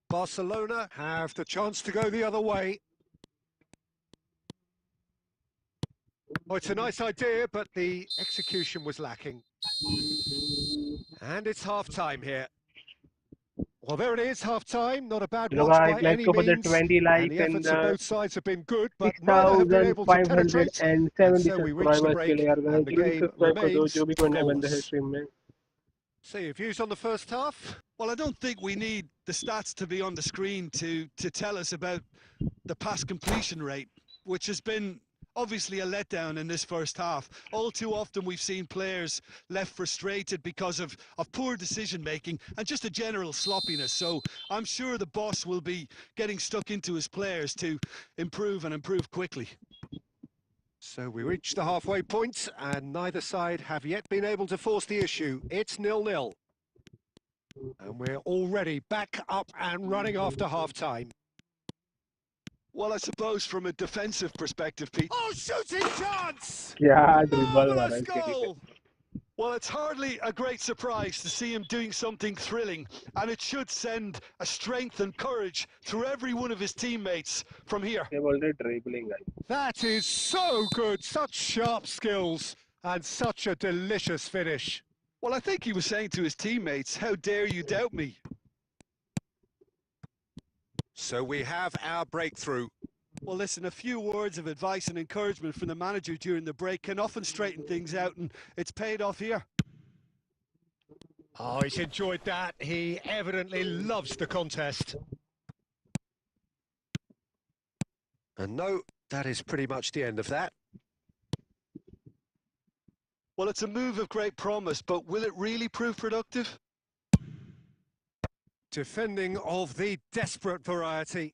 Speaker 2: Barcelona have the chance to go the other way. Oh, it's a nice idea, but the execution was lacking. And it's half-time here. Well, there it is, half-time. Not a bad watch by any means.
Speaker 1: 20 likes
Speaker 2: And the efforts of both sides have been good, but
Speaker 1: 6,570
Speaker 2: subscribers
Speaker 1: के लिए यार
Speaker 2: and the game
Speaker 1: subscribe कर दो
Speaker 2: remains
Speaker 1: जो भी कोने बंदे हैं
Speaker 2: goalless.
Speaker 1: स्ट्रीम में
Speaker 2: So your views on the first half?
Speaker 3: Well, I don't think we need the stats to be on the screen to tell us about the pass completion rate, which has been obviously a letdown in this first half. All too often we've seen players left frustrated because of poor decision-making and just a general sloppiness. So I'm sure the boss will be getting stuck into his players to improve and improve quickly.
Speaker 2: So we reached the halfway point, and neither side have yet been able to force the issue. It's 0-0. And we're already back up and running after half-time.
Speaker 3: Well, I suppose from a defensive perspective, Pete.
Speaker 2: Oh, shooting chance!
Speaker 1: क्या dribble वाला
Speaker 2: Marvelous
Speaker 1: है
Speaker 2: goal!
Speaker 3: Well, it's hardly a great surprise to see him doing something thrilling, and it should send a strength and courage through every one of his teammates from here.
Speaker 1: ये बोल रहे dribbling है
Speaker 2: That is so good, such sharp skills, and such a delicious finish.
Speaker 3: Well, I think he was saying to his teammates, how dare you doubt me?
Speaker 2: So we have our breakthrough.
Speaker 3: Well, listen, a few words of advice and encouragement from the manager during the break can often straighten things out, and it's paid off here.
Speaker 2: Oh, he's enjoyed that. He evidently loves the contest. And no, that is pretty much the end of that.
Speaker 3: Well, it's a move of great promise, but will it really prove productive?
Speaker 2: Defending of the desperate variety.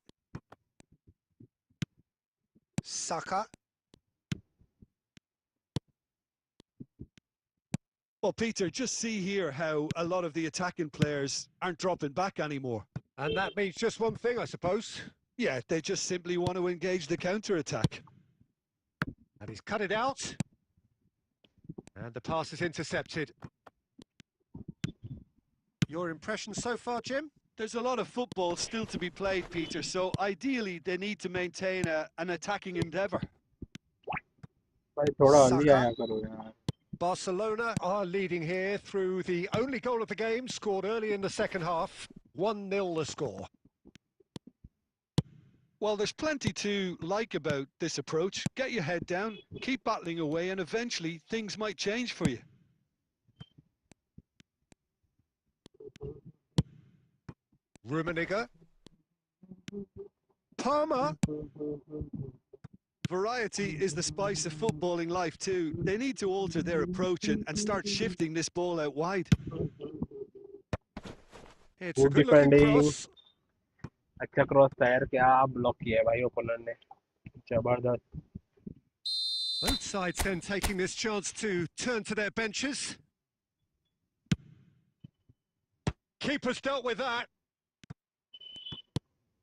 Speaker 2: Saka.
Speaker 3: Well, Peter, just see here how a lot of the attacking players aren't dropping back anymore.
Speaker 2: And that means just one thing, I suppose.
Speaker 3: Yeah, they just simply want to engage the counter-attack.
Speaker 2: And he's cut it out. And the pass is intercepted. Your impression so far, Jim?
Speaker 3: There's a lot of football still to be played, Peter, so ideally they need to maintain an attacking endeavour.
Speaker 1: भाई थोड़ा early
Speaker 2: Saka.
Speaker 1: आया करो यार.
Speaker 2: Barcelona are leading here through the only goal of the game, scored early in the second half. 1-0 the score.
Speaker 3: Well, there's plenty to like about this approach. Get your head down, keep battling away, and eventually things might change for you.
Speaker 2: Rummenigge. Palmer.
Speaker 3: Variety is the spice of footballing life too. They need to alter their approach and start shifting this ball out wide.
Speaker 2: It's a
Speaker 1: Good
Speaker 2: good-looking
Speaker 1: defending.
Speaker 2: cross.
Speaker 1: अच्छा cross tyre क्या block किया है भाई opener ने. जबरदस्त.
Speaker 2: Both sides then taking this chance to turn to their benches. Keeper's dealt with that.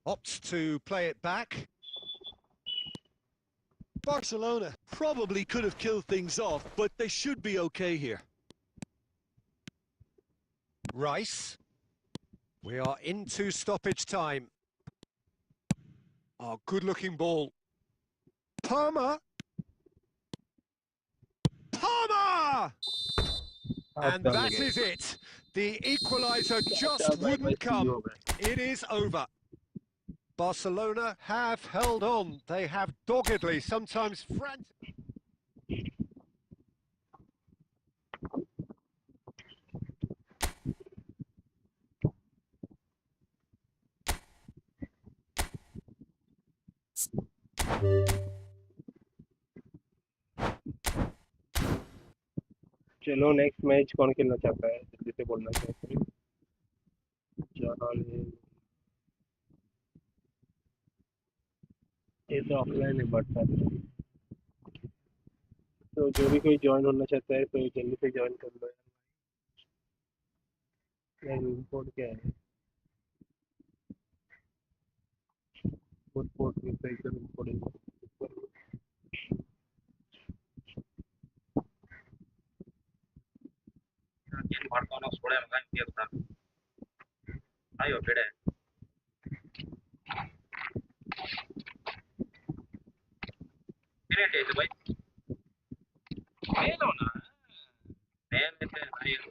Speaker 2: Opts to play it back.
Speaker 3: Barcelona probably could have killed things off, but they should be okay here.
Speaker 2: Rice. We are into stoppage time. Oh, good-looking ball. Palmer. Palmer! And that is it. The equaliser just wouldn't come. It is over. Barcelona have held on. They have doggedly, sometimes frantically.
Speaker 1: चलो next match कौन खेलना चाहता है जल्दी से बोलना चाहते हैं. ये तो ऑफलाइन है बट तो जो भी कोई ज्वाइन होना चाहता है तो जल्दी से ज्वाइन कर लो यार. कोड क्या है? कोड भी सही करना पड़ेगा.
Speaker 4: ಏನು ಮಾಡ್ತಾನೋ ಸೋಳೆ ಮಗ ಹಿಂಗೆ ಇರ್ತಾನೆ. ಅಯ್ಯೋ ಬಿಡೆ. ಏನೇಟ್ ಐತೆ ಬೈ? ಏನೋನ? ಏನೈತೆ ಅಯ್ಯೋ.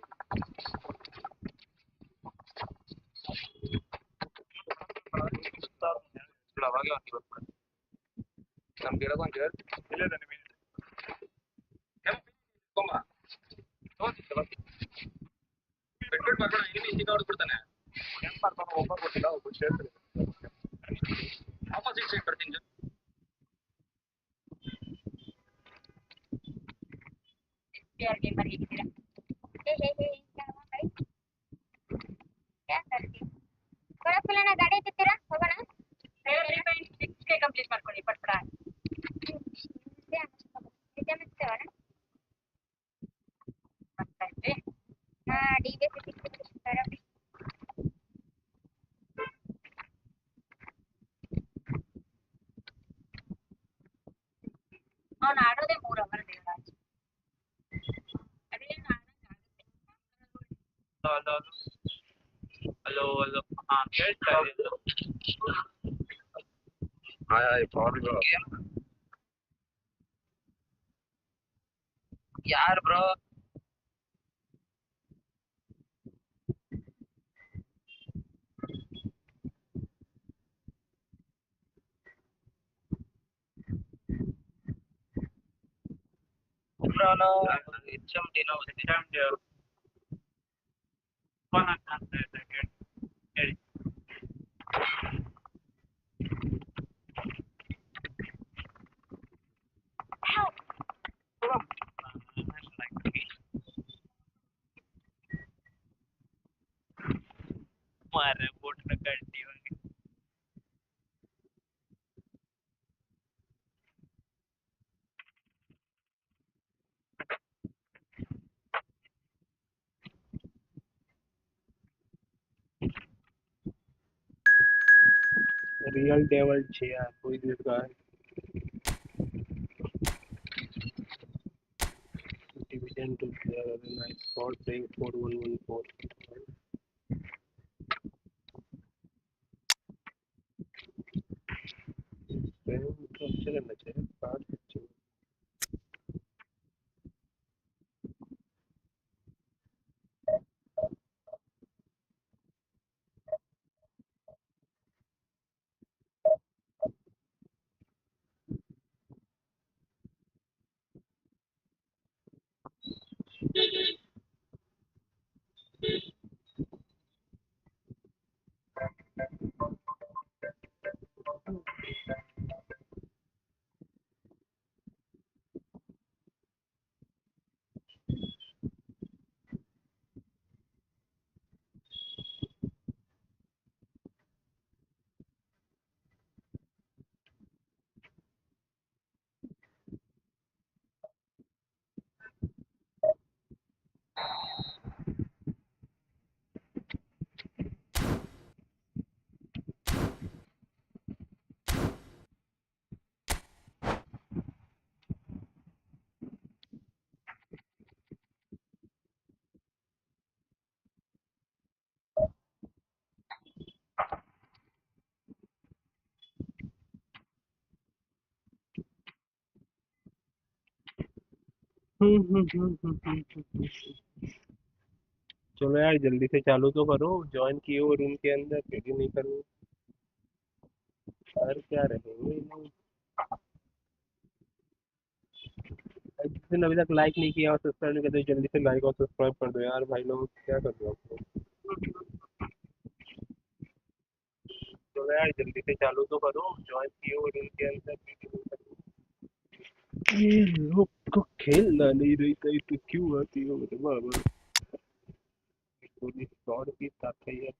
Speaker 4: ಅವಾಗೆ ಒಂದು ಇವತ್ತು ನಮ್ಮ ಗಿಡಕ್ಕೆ ಒಂದು ಹೇಳಿ ಇಲ್ಲದ ನಿಮಗೆ ಕೊಂಬ ಬಿಟ್ಬಿಟ್ಟು ಬರ್ಬೇಡ ಇನ್ನು ಹಿಂದಿಗೆ ಹೊಡೆದ್ಬಿಡ್ತಾನೆ. ಹೆಂಗೆ ಬರ್ತಾನೆ ಒಬ್ಬ ಗೊತ್ತಿಲ್ಲ ಒಬ್ಬ ಸೇರ್ತಾರೆ ಆಪೋಸಿಟ್ ಸೈಡ್ ಬರ್ತೀನಿ.
Speaker 5: ಗಾಡಿ ಎತ್ತಿರ್ತೀರಾ ಹೋಗೋಣ. ಕಂಪ್ಲೀಟ್ ಮಾಡ್ಕೊಳ್ಳಿ ಪಟ್ಪಡ. ಅವ್ನು ಆಡೋದೇ 3 ಅವರ್ ದೇವರಾಜ್.
Speaker 4: ಹಲೋ ಹಲೋ ಹಾ ಕೇಳ್ತಾ ಇದೆ. ಯಾರು bro?
Speaker 1: Real devil chair. Who is this guy? Division 2 player. Nice spot playing 4-1-1-4. अच्छा करना चाहिए कार्ड अच्छे चलो यार जल्दी से चालू तो करो ज्वाइन किए हो रूम के अंदर फिर नहीं करो यार क्या रहेंगे जिसने अभी तक लाइक नहीं किया और सब्सक्राइब नहीं करते जल्दी से लाइक और सब्सक्राइब कर दो यार भाई लोग क्या कर दो आप लोग चलो यार जल्दी से चालू तो करो ज्वाइन किए हो रूम के अंदर फिर नहीं करो ये लोग को खेलना नहीं रहता है तो क्यों आती हो मेरे बाबा पुलिस फ्रॉड की तातैया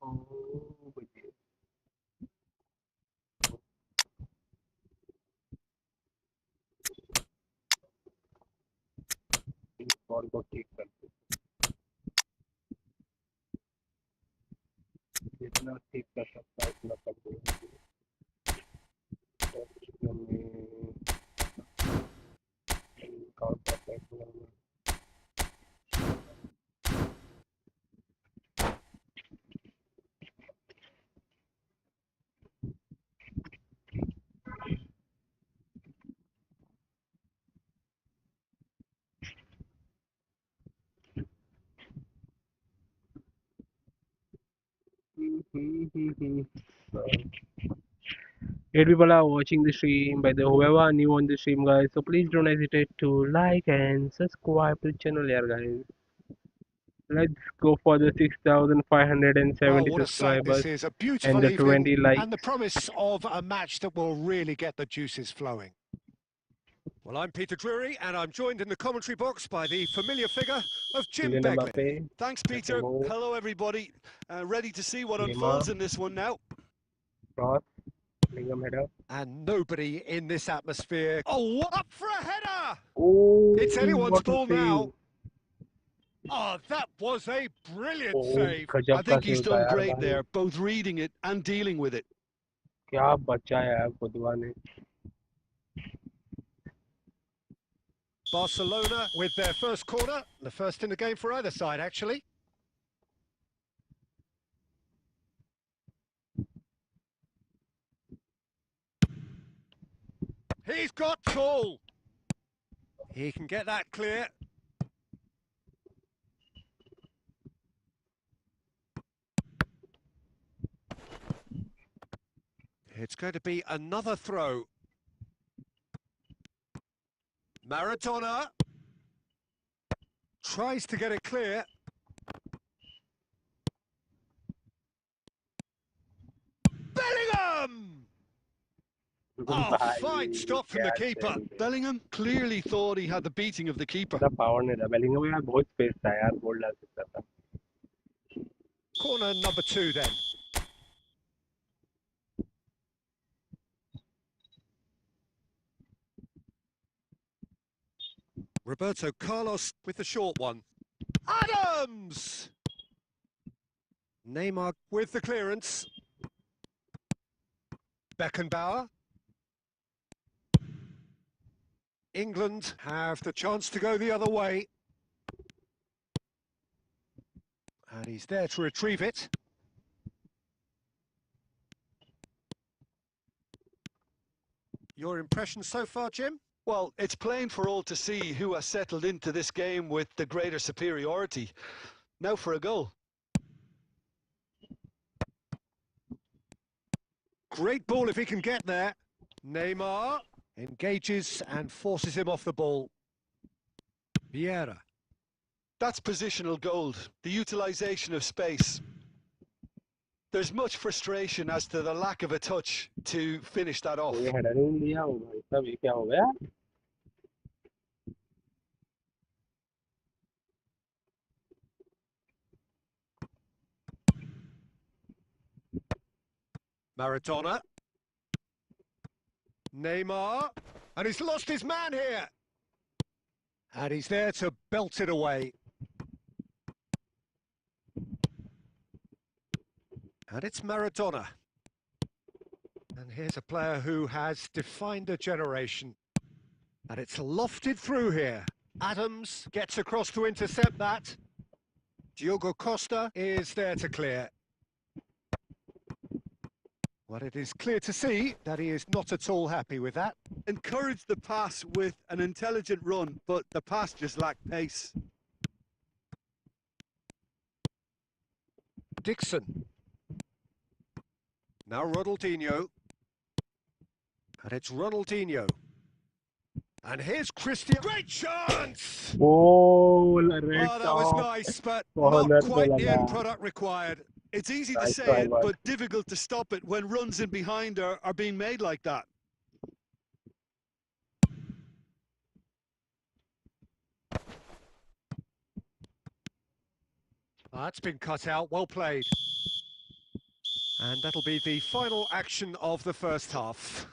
Speaker 1: ओ भैया इस फ्रॉड को ठीक कर दो जितना ठीक कर सकता है उतना कर दो Eight people are watching the stream. By the whoever are new on the stream, guys, so please don't hesitate to like and subscribe to the channel, here, guys. Let's go for the
Speaker 2: Well,
Speaker 1: 6,570
Speaker 2: what a sight this
Speaker 1: subscribers
Speaker 2: is. A
Speaker 1: and
Speaker 2: beautiful
Speaker 1: the 20
Speaker 2: evening
Speaker 1: likes.
Speaker 2: and the promise of a match that will really get the juices flowing. Well, I'm Peter Drury, and I'm joined in the commentary box by the familiar figure of Jim
Speaker 1: Kylian
Speaker 2: Beglin.
Speaker 1: Mbappe,
Speaker 3: Thanks, Peter.
Speaker 1: Mo,
Speaker 3: Hello, everybody. Ready to see what
Speaker 1: Neymar,
Speaker 3: unfolds in this one now.
Speaker 1: Cross, Bellingham header.
Speaker 2: And nobody in this atmosphere. Oh, up for a header!
Speaker 1: Oh,
Speaker 2: It's anyone's
Speaker 1: what a
Speaker 2: ball
Speaker 1: save!
Speaker 2: now. Oh, that was a brilliant
Speaker 1: Oh,
Speaker 2: save.
Speaker 3: I
Speaker 1: गजब का
Speaker 3: think he's
Speaker 1: save था
Speaker 3: done
Speaker 1: यार
Speaker 3: great
Speaker 1: भाई
Speaker 3: there, both reading it and dealing with it.
Speaker 1: क्या बचाया है खुदवा ने
Speaker 2: Barcelona with their first corner, the first in the game for either side, actually. He's got tall. He can get that clear. It's going to be another throw. Maradona. tries to get it clear. Bellingham! Oh, fine stop from the keeper.
Speaker 3: Bellingham clearly thought he had the beating of the keeper.
Speaker 1: Power नहीं था Bellingham में यार बहुत space था यार गोल डाल सकता था
Speaker 2: Corner number 2 then. Roberto Carlos with the short one. Adams! Neymar with the clearance. Beckenbauer. England have the chance to go the other way. And he's there to retrieve it. Your impression so far, Jim?
Speaker 3: Well, it's plain for all to see who has settled into this game with the greater superiority. Now for a goal.
Speaker 2: Great ball if he can get there. Neymar engages and forces him off the ball. Vieira.
Speaker 3: That's positional gold, the utilisation of space. There's much frustration as to the lack of a touch to finish that off.
Speaker 1: ये header नहीं दिया हो भाई साहब ये क्या हो गया
Speaker 2: Maradona. Neymar. And he's lost his man here. And he's there to belt it away. And it's Maradona. And here's a player who has defined a generation. And it's lofted through here. Adams gets across to intercept that. Diogo Costa is there to clear. Well, it is clear to see that he is not at all happy with that.
Speaker 3: Encouraged the pass with an intelligent run, but the pass just lacked pace.
Speaker 2: Dixon. Now Ronaldinho. And it's Ronaldinho. And here's Christian. Great chance!
Speaker 1: Oh, red
Speaker 2: Oh, that was nice, but
Speaker 1: बहुत
Speaker 2: not
Speaker 1: डर
Speaker 2: quite
Speaker 1: तो
Speaker 2: the
Speaker 1: लगा
Speaker 2: end product required.
Speaker 3: It's easy to
Speaker 1: Nice
Speaker 3: say
Speaker 1: try,
Speaker 3: it,
Speaker 1: bud.
Speaker 3: but difficult to stop it when runs in behind are being made like that.
Speaker 2: That's been cut out, well played. And that'll be the final action of the first half.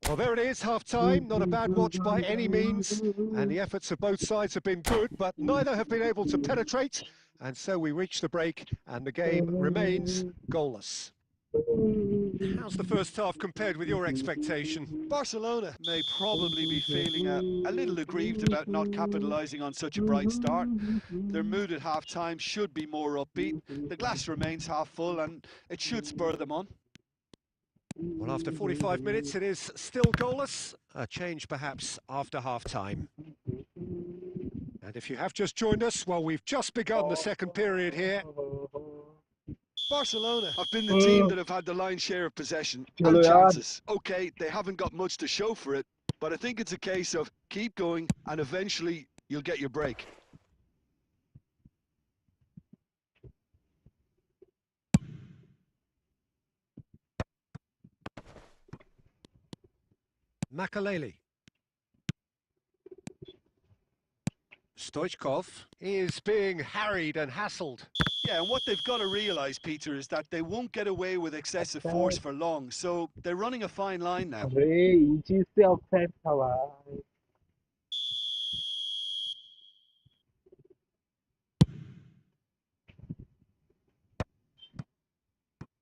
Speaker 2: Well, there it is, half-time. Not a bad watch by any means. And the efforts of both sides have been good, but neither have been able to penetrate. And so we reach the break, and the game remains goalless. How's the first half compared with your expectation?
Speaker 3: Barcelona may probably be feeling a little aggrieved about not capitalising on such a bright start. Their mood at half-time should be more upbeat. The glass remains half full and it should spur them on.
Speaker 2: Well, after 45 minutes, it is still goalless. A change perhaps after half-time. And if you have just joined us, well, we've just begun the second period here.
Speaker 3: Barcelona have been the team that have had the lion's share of possession
Speaker 1: Chalo
Speaker 3: and
Speaker 1: yaar.
Speaker 3: chances. Okay, they haven't got much to show for it, but I think it's a case of keep going and eventually you'll get your break.
Speaker 2: Makaleli. Stoichkov is being harried and hassled.
Speaker 3: Yeah, and what they've got to realise, Peter, is that they won't get away with excessive force for long, so they're running a fine line now.
Speaker 1: अरे ये चीज से offside था भाई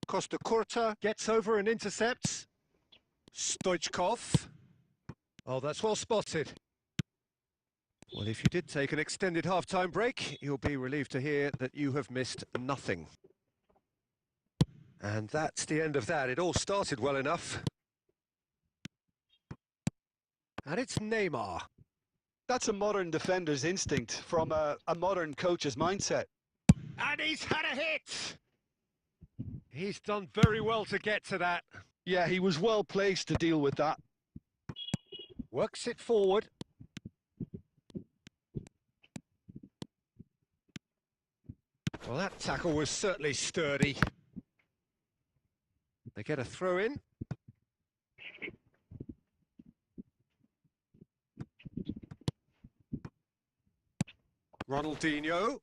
Speaker 2: Costa Curta gets over and intercepts. Stoichkov. Oh, that's well spotted. Well, if you did take an extended half-time break, you'll be relieved to hear that you have missed nothing. And that's the end of that. It all started well enough. And it's Neymar.
Speaker 3: That's a modern defender's instinct from a modern coach's mindset.
Speaker 2: And he's had a hit! He's done very well to get to that.
Speaker 3: Yeah, he was well placed to deal with that.
Speaker 2: Works it forward. Well, that tackle was certainly sturdy. They get a throw in. Ronaldinho.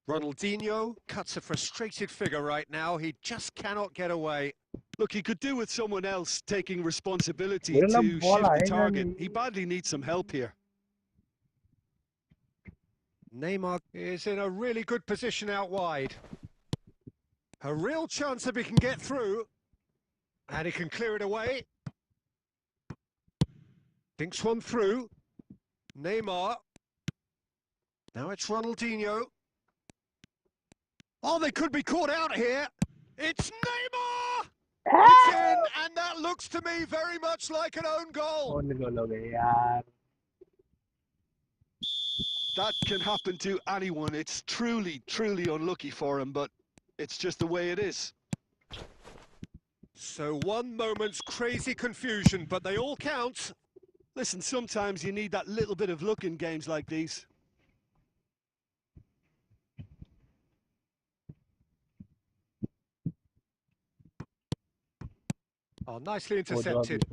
Speaker 2: Ronaldinho cuts a frustrated figure right now. He just cannot get away.
Speaker 3: Look, he could do with someone else taking responsibility
Speaker 1: मेरे ना
Speaker 3: to
Speaker 1: ball
Speaker 3: shift the
Speaker 1: आएगा
Speaker 3: target.
Speaker 1: नहीं.
Speaker 3: He badly needs some help here.
Speaker 2: Neymar is in a really good position out wide. A real chance if he can get through. And he can clear it away. Thinks one through. Neymar. Now it's Ronaldinho. Oh, they could be caught out here. It's Neymar! It's in, and that looks to me very much like an own goal.
Speaker 1: और निकल हो गए यार.
Speaker 3: That can happen to anyone. It's truly, truly unlucky for him, but it's just the way it is.
Speaker 2: So one moment's crazy confusion, but they all count.
Speaker 3: Listen, sometimes you need that little bit of luck in games like these.
Speaker 2: Oh, nicely
Speaker 1: वो जो
Speaker 2: intercepted.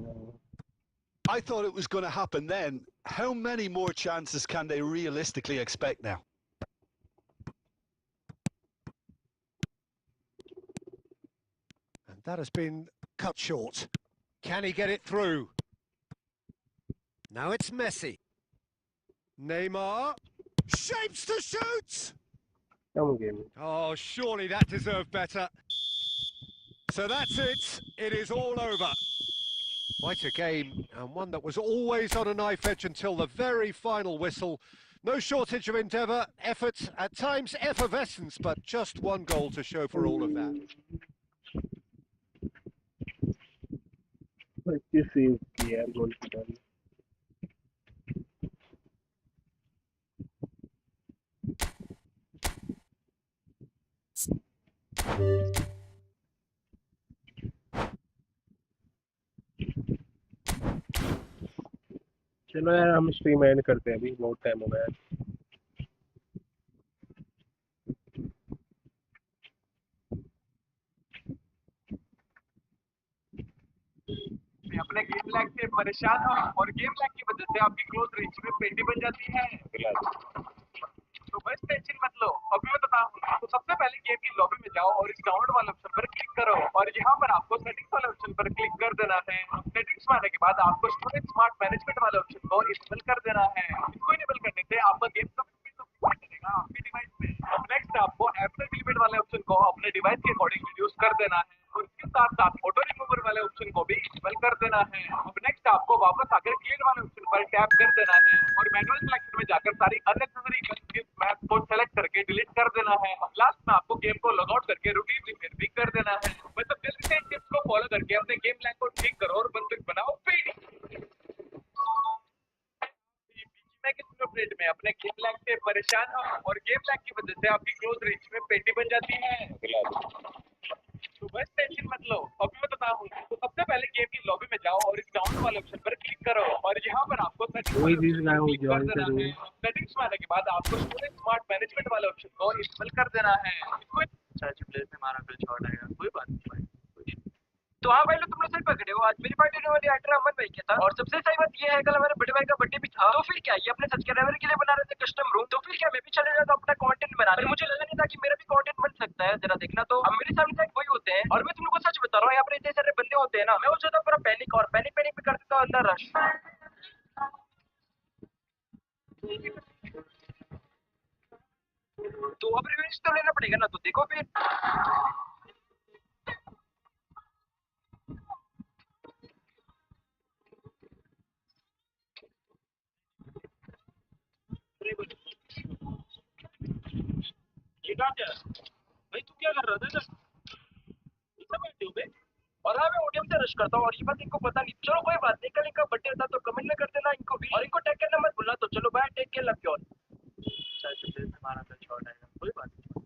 Speaker 3: I thought it was going to happen then. How many more chances can they realistically expect now?
Speaker 2: And that has been cut short. Can he get it through? Now it's Messi. Neymar. Shapes to shoot!
Speaker 1: Come game.
Speaker 2: Oh, surely that deserved better. So that's it. It is all over. Quite a game, and one that was always on a knife edge until the very final whistle. No shortage of endeavour, effort, at times effervescence, but just one goal to show for all of that.
Speaker 1: 25 save किया goalkeeper ने. चलो यार हम stream and करते हैं, अभी बहुत time हो गया है.
Speaker 4: अपने गेम लैग से परेशान हो और गेम लैग की वजह से आपकी क्लोज रेंज में पेटी बन जाती है, तो बस टेंशन मत लो. अभी मैं बताऊं, तो सबसे पहले गेम की लॉबी में जाओ और इस डाउनलोड वाले ऑप्शन पर क्लिक करो और यहाँ पर आपको सेटिंग्स वाले ऑप्शन पर क्लिक कर देना है. सेटिंग्स में आने के बाद आपको स्टोरेज स्मार्ट मैनेजमेंट वाले ऑप्शन को इनेबल कर देना है. इसको इनेबल करने से आपका गेम चलेगा आपके डिवाइस में. अब नेक्स्ट आपको एपल डिलीट वाले ऑप्शन को अपने डिवाइस के अकॉर्डिंग रिड्यूस कर देना है और इसके साथ साथ ऑटो रिमूवर वाले ऑप्शन को भी इनेबल कर देना है. अब नेक्स्ट आपको वापस आकर क्लियर वाले ऑप्शन पर टैप कर देना है और मैनुअल सिलेक्शन में जाकर सारी अननेसेसरी कंफ्यूज मैप्स को सेलेक्ट करके डिलीट कर देना है. अब लास्ट में आपको गेम को लॉग आउट करके रूटीन रिपेयर भी कर देना है. मतलब जल्दी से इन टिप्स को फॉलो करके अपने गेम लैग को ठीक करो और बंदूक बनाओ पेटी. अपडेट में अपने गेम लैग से परेशान हो और गेम लैग की वजह से आपकी क्लोज रेंज में पेटी बन जाती है, तो बस टेंशन मत लो. अभी मैं बताऊं, तो सबसे पहले गेम की लॉबी में जाओ और इस डाउनलोड वाले ऑप्शन पर क्लिक करो और यहाँ पर आपको
Speaker 1: वही चीज मैं हूँ जॉइन
Speaker 4: देना
Speaker 1: करूँ.
Speaker 4: है. सेटिंग्स में आने के बाद आपको स्टोरेज स्मार्ट मैनेजमेंट वाले ऑप्शन को इनेबल कर देना है. इसको प्लेस में मारा कल शॉट आएगा, कोई बात नहीं भाई. तो हाँ भाई लोग, तुम लोग सही पकड़े हो. आज मेरी पार्टी वाली एक्टर अमन भाई क्या था, और सबसे सही बात ये है कल हमारे बड़े भाई का बर्थडे भी था. तो फिर क्या, ये अपने सब्सक्राइबर के लिए बना रहे थे कस्टम रूम, तो फिर क्या मैं भी चले जाता अपना कंटेंट बना रहा. मुझे लगा नहीं था कि मेरा भी कंटेंट बन सकता है. जरा देखना, तो अब मेरे सामने वही होते हैं और मैं तुम लोग को सच बता रहा हूँ, यहाँ पर इतने सारे बंदे होते हैं ना, मैं हो जाता पूरा पैनिक और पैनिक में कर देता हूँ अंदर रश. तो अब रिवेंज तो लेना पड़ेगा ना, तो देखो फिर. ये कहाँ गया भाई, तू क्या कर रहा था इधर? इतना बैठे हो बे? और हाँ, मैं ओडियम से रश करता हूँ और ये बात इनको पता नहीं. चलो कोई बात नहीं, कल इनका बर्थडे था तो कमेंट में कर देना इनको भी, और इनको टैग करना मत भूलना. तो चलो bye, take care, love you all. मारा था शॉट आएगा, कोई बात नहीं.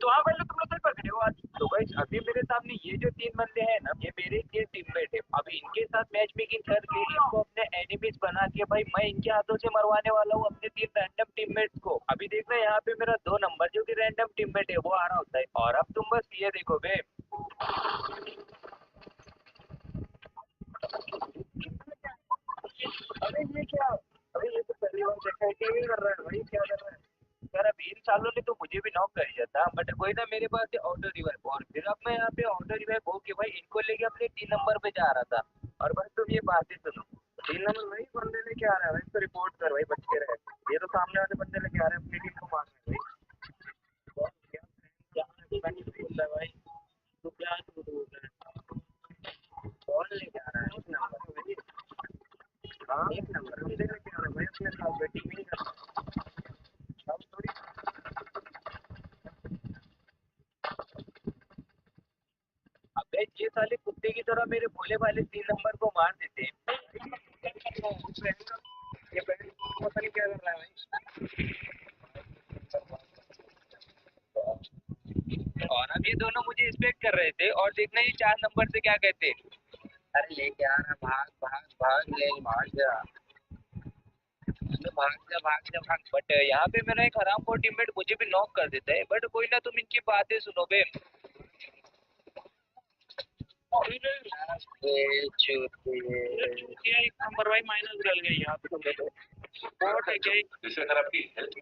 Speaker 4: तो हाँ भाई लोग, तुम लोग सही पकड़े हो आज. तो भाई अभी मेरे सामने ये जो 3 बंदे हैं ना, ये मेरे के टीममेट है. अभी इनके साथ मैच मेकिंग करके इनको अपने एनिमीज बना के भाई मैं इनके हाथों से मरवाने वाला हूँ अपने 3 रैंडम टीममेट्स को। अभी देख रहे हैं यहाँ पे मेरा 2 नंबर जो कि रैंडम टीममेट है वो आ रहा होता है, और अब तुम बस ये देखो बे। अबे ये क्या, अबे ये तो पहली बार देखा है, क्या कर रहा है भाई, क्या कर रहा है यार। अब इन सालों ने तो मुझे भी नॉक कर दिया था, बट कोई ना, मेरे पास ऑटो रिवाइव, और फिर अब मैं यहाँ पे ऑटो रिवाइव होके भाई इनको लेके अपने 3 नंबर पे जा रहा था। और बस तुम ये बातें सुनो, 3 नंबर भाई बंदे लेके आ रहा है भाई, इसको रिपोर्ट कर भाई, बच के रहे। ये तो सामने वाले बंदे लेके आ रहे हैं अपनी टीम को मारने भाई। बहुत क्या क्या बोल रहा है भाई, तू क्या बोल रहा है, कौन लेके आ रहा है 1 नंबर भाई। हाँ 1 नंबर बंदे लेके आ रहा है भाई अपने साथ, बैटिंग नहीं कर रहा हम थोड़ी। अबे ये साले कुत्ते की तरह मेरे भोले वाले 3 नंबर को मार देते। ये बैंड पता नहीं क्या कर रहा है भाई। और अब ये दोनों मुझे एक्सपेक्ट कर रहे थे, और देखना ये 4 नंबर से क्या कहते। अरे लेके आ रहा, भाग भाग भाग ले, भाग जा, भाग जा भाग जा भाग। बट यहाँ पे मेरा एक हरामखोर टीममेट मुझे भी नॉक कर देता है, बट कोई ना, तुम इनकी बातें सुनो बे। एक नंबर भाई माइनस डल गई यहाँ पे, बहुत है क्या जिससे खराब की हेल्थ।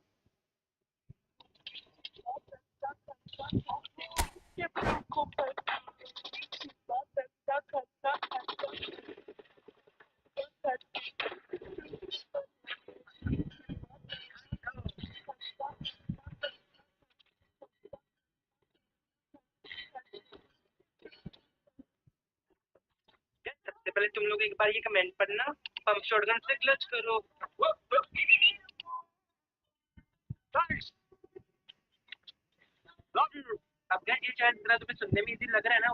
Speaker 4: सबसे पहले तुम लोग एक बार ये कमेंट पढ़ना, पंप शॉटगन से क्लच करो। अब क्या ये शायद इतना तुम्हें सुनने में इजी लग रहा है ना।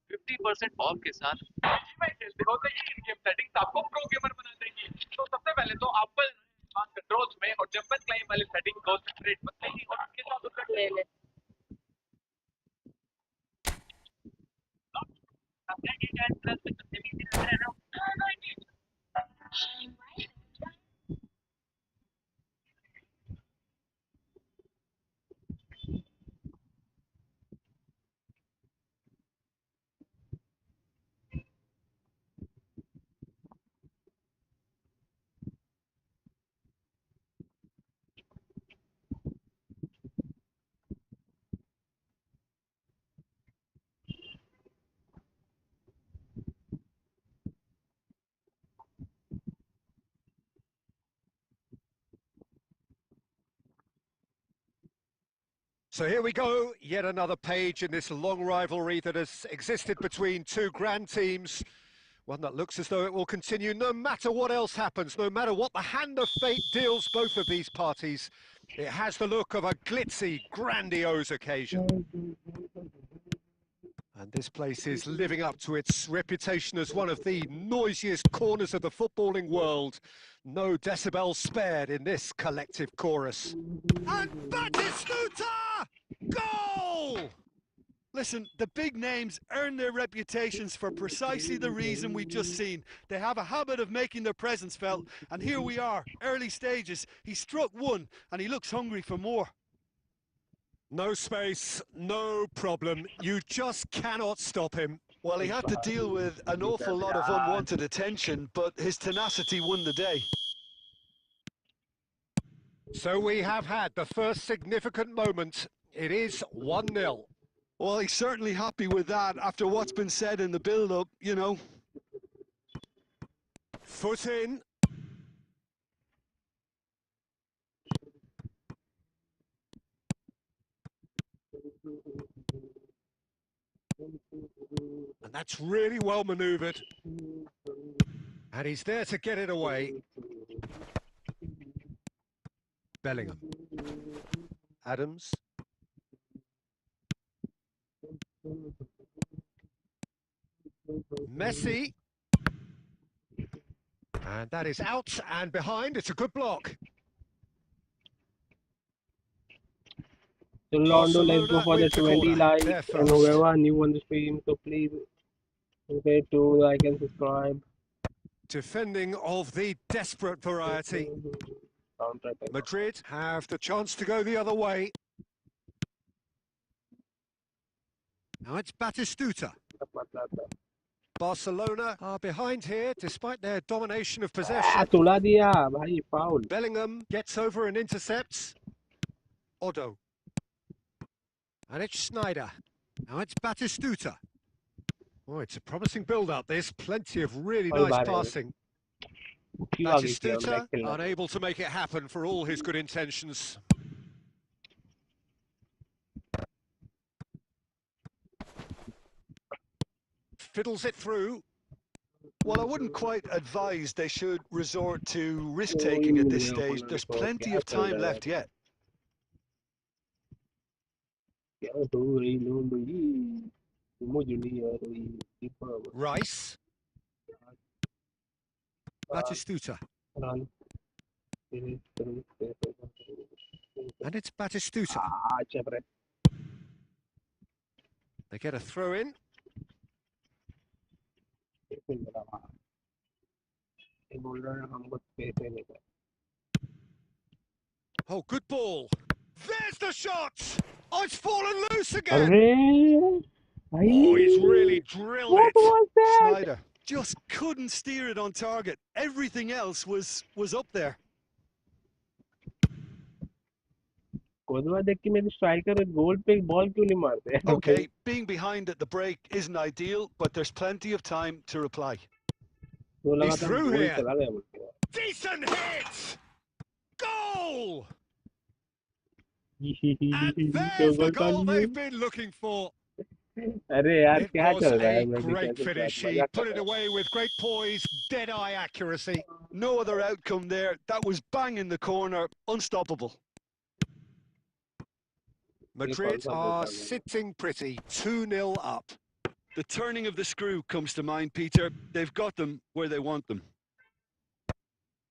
Speaker 4: 50% ऑफ के साथ देखो तो ये इन गेम सेटिंग्स आपको प्रो गेमर बना देंगी। तो सबसे पहले तो एप्पल कंट्रोल्स में और जंपर क्लाइम वाले सेटिंग को सेपरेट बताइए, और उसके साथ उसका ले ले। अब क्या ये शायद इतना तुम्हें सुनने में इजी लग रहा है ना।
Speaker 2: So here we go, yet another page in this long rivalry that has existed between two grand teams. One that looks as though it will continue no matter what else happens, no matter what the hand of fate deals both of these parties. It has the look of a glitzy, grandiose occasion. And this place is living up to its reputation as one of the noisiest corners of the footballing world. No decibels spared in this collective chorus.
Speaker 3: And Batistuta! Goal! Listen, the big names earn their reputations for precisely the reason we've just seen. They have a habit of making their presence felt, and here we are, early stages. He struck one, and he looks hungry for more.
Speaker 2: No space, no problem. You just cannot stop him.
Speaker 3: Well, he had to deal with an awful lot of unwanted attention, but his tenacity won the day.
Speaker 2: So we have had the first significant moment. It is 1-0.
Speaker 3: Well, he's certainly happy with that after what's been said in the build-up, you know.
Speaker 2: Foot in. And that's really well manoeuvred. And he's there to get it away. Bellingham. Adams. Messi. And that is out and behind. It's a good block.
Speaker 1: So Londo, let's go for the
Speaker 2: with the
Speaker 1: 20
Speaker 2: corner.
Speaker 1: likes,
Speaker 2: They're
Speaker 1: and
Speaker 2: first.
Speaker 1: whoever new on the stream, so please Okay, 2 I can subscribe.
Speaker 2: Defending of the desperate variety.
Speaker 1: Counter attack.
Speaker 2: Madrid have the chance to go the other way. Now it's Batistuta. Barcelona are behind here despite their domination of possession.
Speaker 1: तुला दिया भाई foul.
Speaker 2: Bellingham gets over and intercepts. Odo. And it's Schneider. Now it's Batistuta. Oh, it's a promising build-up, this. Plenty of really
Speaker 1: Ball
Speaker 2: nice
Speaker 1: बाहर है.
Speaker 2: passing.
Speaker 1: क्यों आगे किया
Speaker 2: Batistuta
Speaker 1: black killer?
Speaker 2: unable to make it happen for all his good intentions. Fiddles it through.
Speaker 3: Well, I wouldn't quite advise they should resort to risk-taking at this stage. There's plenty of time left yet.
Speaker 2: Rice. Batistuta.
Speaker 1: Run.
Speaker 2: And it's Batistuta.
Speaker 1: अच्छा break.
Speaker 2: They get a throw in.
Speaker 1: ये बोल रहा है हमको space है नहीं.
Speaker 2: Oh, good ball. There's the shot! Oh, it's fallen loose again!
Speaker 1: अरे भाई.
Speaker 2: Oh, he's really drilled
Speaker 1: What
Speaker 2: it.
Speaker 1: was that?
Speaker 3: Schneider just couldn't steer it on target. Everything else was up there.
Speaker 1: कोदवा देख के मेरे striker गोल पे ball क्यों नहीं मारते?
Speaker 3: Okay, being behind at the break isn't ideal, but there's plenty of time to reply.
Speaker 1: तो लगा
Speaker 2: He's
Speaker 1: था
Speaker 2: through
Speaker 1: गोल
Speaker 2: here.
Speaker 1: चला गया मुझे.
Speaker 2: Decent hit! Goal! And there's the goal they've been looking for.
Speaker 1: अरे यार
Speaker 2: It
Speaker 1: क्या
Speaker 2: was
Speaker 1: चल रहा है?
Speaker 2: a
Speaker 1: मैं भी
Speaker 2: great
Speaker 1: कैसे
Speaker 2: finish. He
Speaker 1: मजाक
Speaker 2: put
Speaker 1: कर
Speaker 2: it
Speaker 1: रहा हूँ.
Speaker 2: away with great poise, dead-eye accuracy.
Speaker 3: No other outcome there. That was bang in the corner, unstoppable.
Speaker 2: Madrid are sitting pretty, 2-0 up.
Speaker 3: The turning of the screw comes to mind, Peter. They've got them where they want them.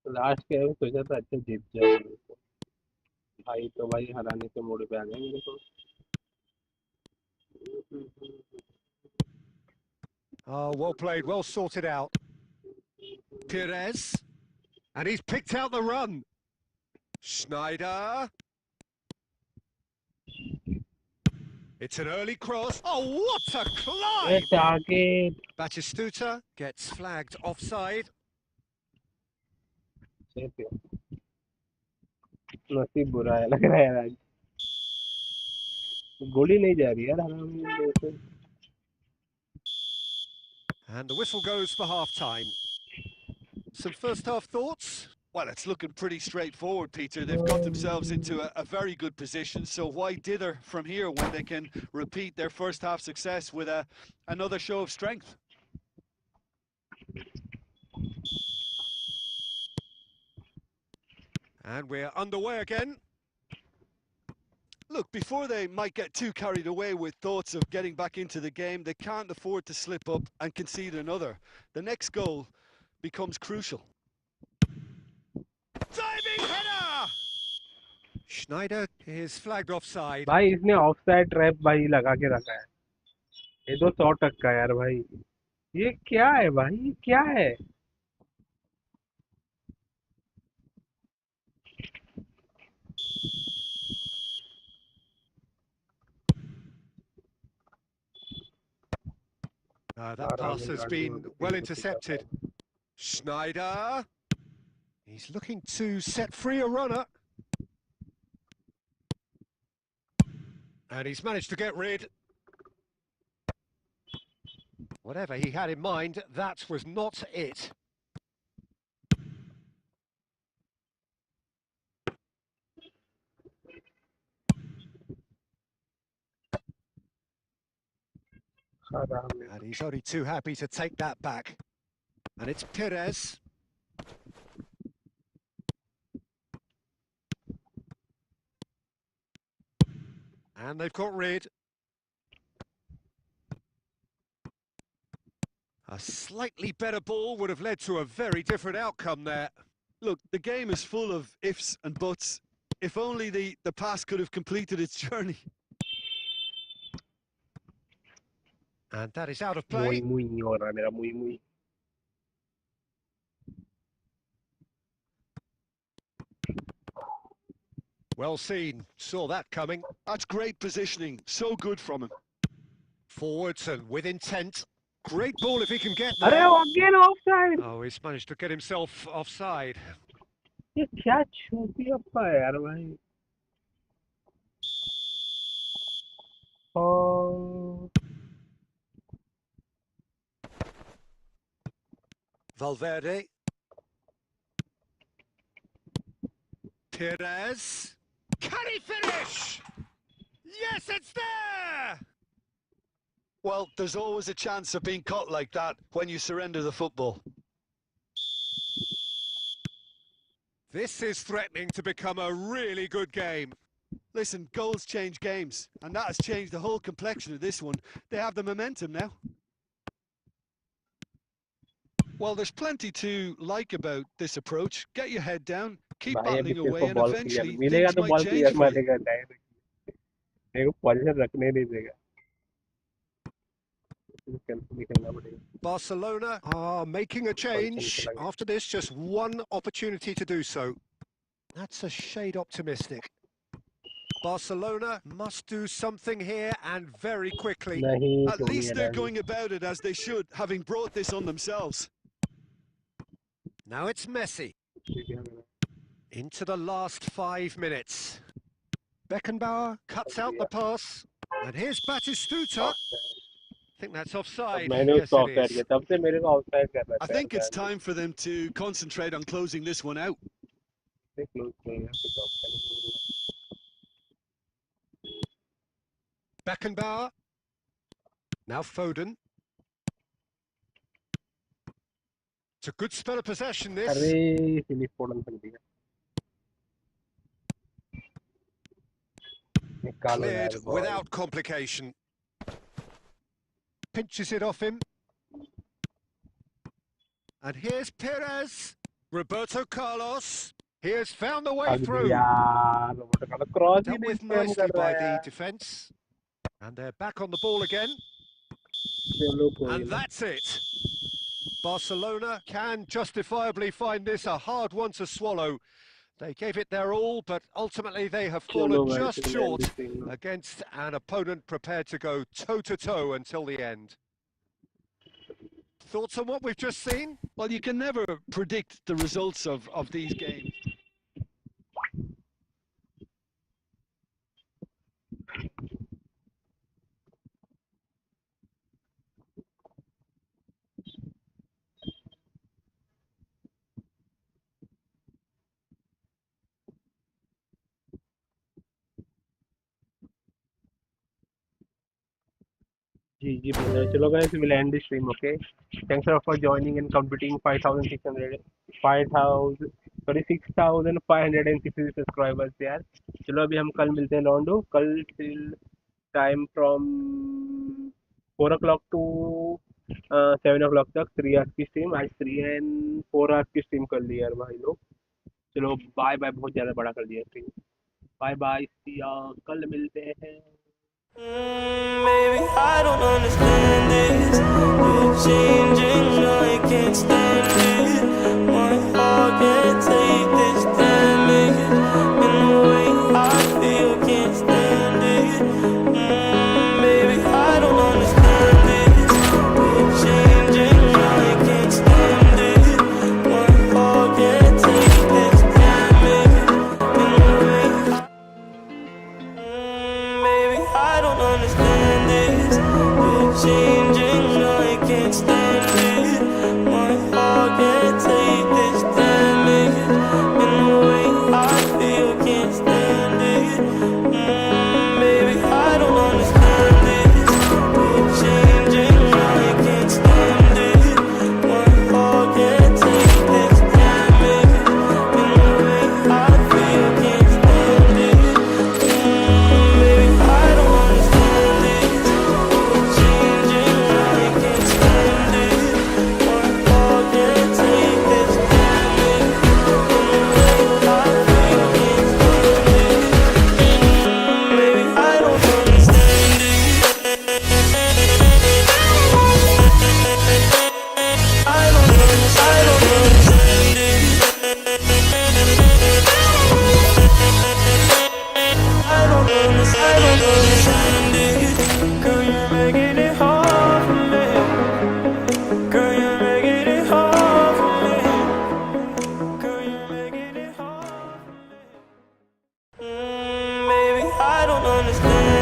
Speaker 1: Last के सोचा था अच्छा जीत जाएंगे. भाई तो भाई हराने के मोड़ पे आ गए मेरे को.
Speaker 2: Oh, well played, well sorted out. Perez. And he's picked out the run. Schneider. It's an early cross. Oh, what a climb!
Speaker 1: Target.
Speaker 2: Batistuta gets flagged offside.
Speaker 1: नसीब बुरा है लग रहा है यार. गोली नहीं जा रही यार हराम से.
Speaker 2: And the whistle goes for half-time. Some first-half thoughts?
Speaker 3: Well, it's looking pretty straightforward, Peter. They've got themselves into a very good position, so why dither from here when they can repeat their first-half success with another show of strength?
Speaker 2: And we're underway again.
Speaker 3: Look, before they might get too carried away with thoughts of getting back into the game, they can't afford to slip up and concede another. The next goal becomes crucial.
Speaker 2: Diving header! Schneider is flagged offside.
Speaker 1: भाई इसने offside trap भाई लगा के रखा है. ये तो 100% यार भाई. ये क्या है भाई? ये क्या है?
Speaker 2: That pass has been well intercepted. Schneider. He's looking to set free a runner. And he's managed to get rid. Whatever he had in mind, that was not it. And he's only too happy to take that back. And it's Perez. And they've got rid. A slightly better ball would have led to a very different outcome there.
Speaker 3: Look, the game is full of ifs and buts. If only the pass could have completed its journey.
Speaker 2: And that is out of
Speaker 1: Muy,
Speaker 2: play.
Speaker 1: muy हो रहा है मेरा muy, muy.
Speaker 2: Well seen, saw that coming.
Speaker 3: That's great positioning. So good from him.
Speaker 2: Forwards and with intent. Great ball if he can get
Speaker 1: अरे
Speaker 2: there.
Speaker 1: again offside.
Speaker 2: Oh, he's managed to get himself offside.
Speaker 1: ये क्या छूटी अप्पा है यार भाई. Oh.
Speaker 2: Valverde. Perez. Can he finish? Yes, it's there!
Speaker 3: Well, there's always a chance of being caught like that when you surrender the football.
Speaker 2: This is threatening to become a really good game.
Speaker 3: Listen, goals change games, and that has changed the whole complexion of this one. They have the momentum now. Well, there's plenty to like about this approach. Get your head down, keep
Speaker 1: भाई अभी
Speaker 3: battling
Speaker 1: तेरे
Speaker 3: away,
Speaker 1: को
Speaker 3: and
Speaker 1: ball clear
Speaker 3: eventually
Speaker 1: मिलेगा
Speaker 3: things
Speaker 1: तो
Speaker 3: might
Speaker 1: ball
Speaker 3: change
Speaker 1: clear
Speaker 3: for you.
Speaker 1: मारेगा direct. मेरे को position रखने नहीं देगा. निकलना पड़ेगा.
Speaker 2: Barcelona are making a change. After this, just one opportunity to do so. That's a shade optimistic. Barcelona must do something here and very quickly.
Speaker 1: नहीं
Speaker 3: At least they're going about it as they should, having brought this on themselves.
Speaker 2: Now it's Messi. Into the last 5 minutes. Beckenbauer cuts out the pass. And here's Batistuta. I think that's offside.
Speaker 1: मैंने
Speaker 2: Yes,
Speaker 1: उसको
Speaker 2: it
Speaker 1: offside
Speaker 2: is.
Speaker 1: किया. तब से मेरे को offside कर रहा
Speaker 3: I
Speaker 1: था.
Speaker 3: think it's time for them to concentrate on closing this one out.
Speaker 2: Beckenbauer. Now Foden. It's a good spell of possession, this.
Speaker 1: अरे फिनिश फोड़न कर दिया. निकालो यार
Speaker 2: Cleared
Speaker 1: ball.
Speaker 2: without complication. Pinches it off him. And here's Perez. Roberto Carlos. He has found the way through.
Speaker 1: यार Roboto Carlos cross ही
Speaker 2: Dealt
Speaker 1: नहीं
Speaker 2: with
Speaker 1: spam
Speaker 2: nicely
Speaker 1: कर रहा
Speaker 2: by
Speaker 1: है
Speaker 2: the
Speaker 1: यार.
Speaker 2: defence. And they're back on the ball again.
Speaker 1: चलो कोई
Speaker 2: And
Speaker 1: ना.
Speaker 2: that's it. Barcelona can justifiably find this a hard one to swallow. They gave it their all, but ultimately they have fallen
Speaker 1: भाई,
Speaker 2: just
Speaker 1: चलो
Speaker 2: short
Speaker 1: everything.
Speaker 2: against an opponent prepared to go toe-to-toe until the end. Thoughts on what we've just seen?
Speaker 3: Well, you can never predict the results of these games.
Speaker 1: Ji brother. चलो guys, we'll end the stream, okay? Thanks a lot for joining and completing 6,560 subscribers यार. चलो अभी हम कल मिलते हैं लॉन्डो. कल till time from 4 o'clock to 7 o'clock तक 3 hours की स्ट्रीम. आज 3 and 4 hours की स्ट्रीम कर ली यार भाई लोग. चलो बाय बाय. बहुत ज़्यादा बड़ा कर दिया स्ट्रीम. Bye bye. कल मिलते हैं.
Speaker 6: Baby, I don't understand this. You're changing, I can't stand it. My heart can't take this damage. In the way I feel, can't stand it. Baby, I don't understand this. You're changing, I can't stand it. My heart can't take this damage. In the way baby, I don't understand this. You're changing, I can't stand it. My heart can't take this damage. In the way I feel, can't stand it. Baby, I don't understand this. You're changing, I can't stand it. My heart can't take this damage. In the way I feel, can't stand it. Baby, I don't understand this. You're changing, I don't understand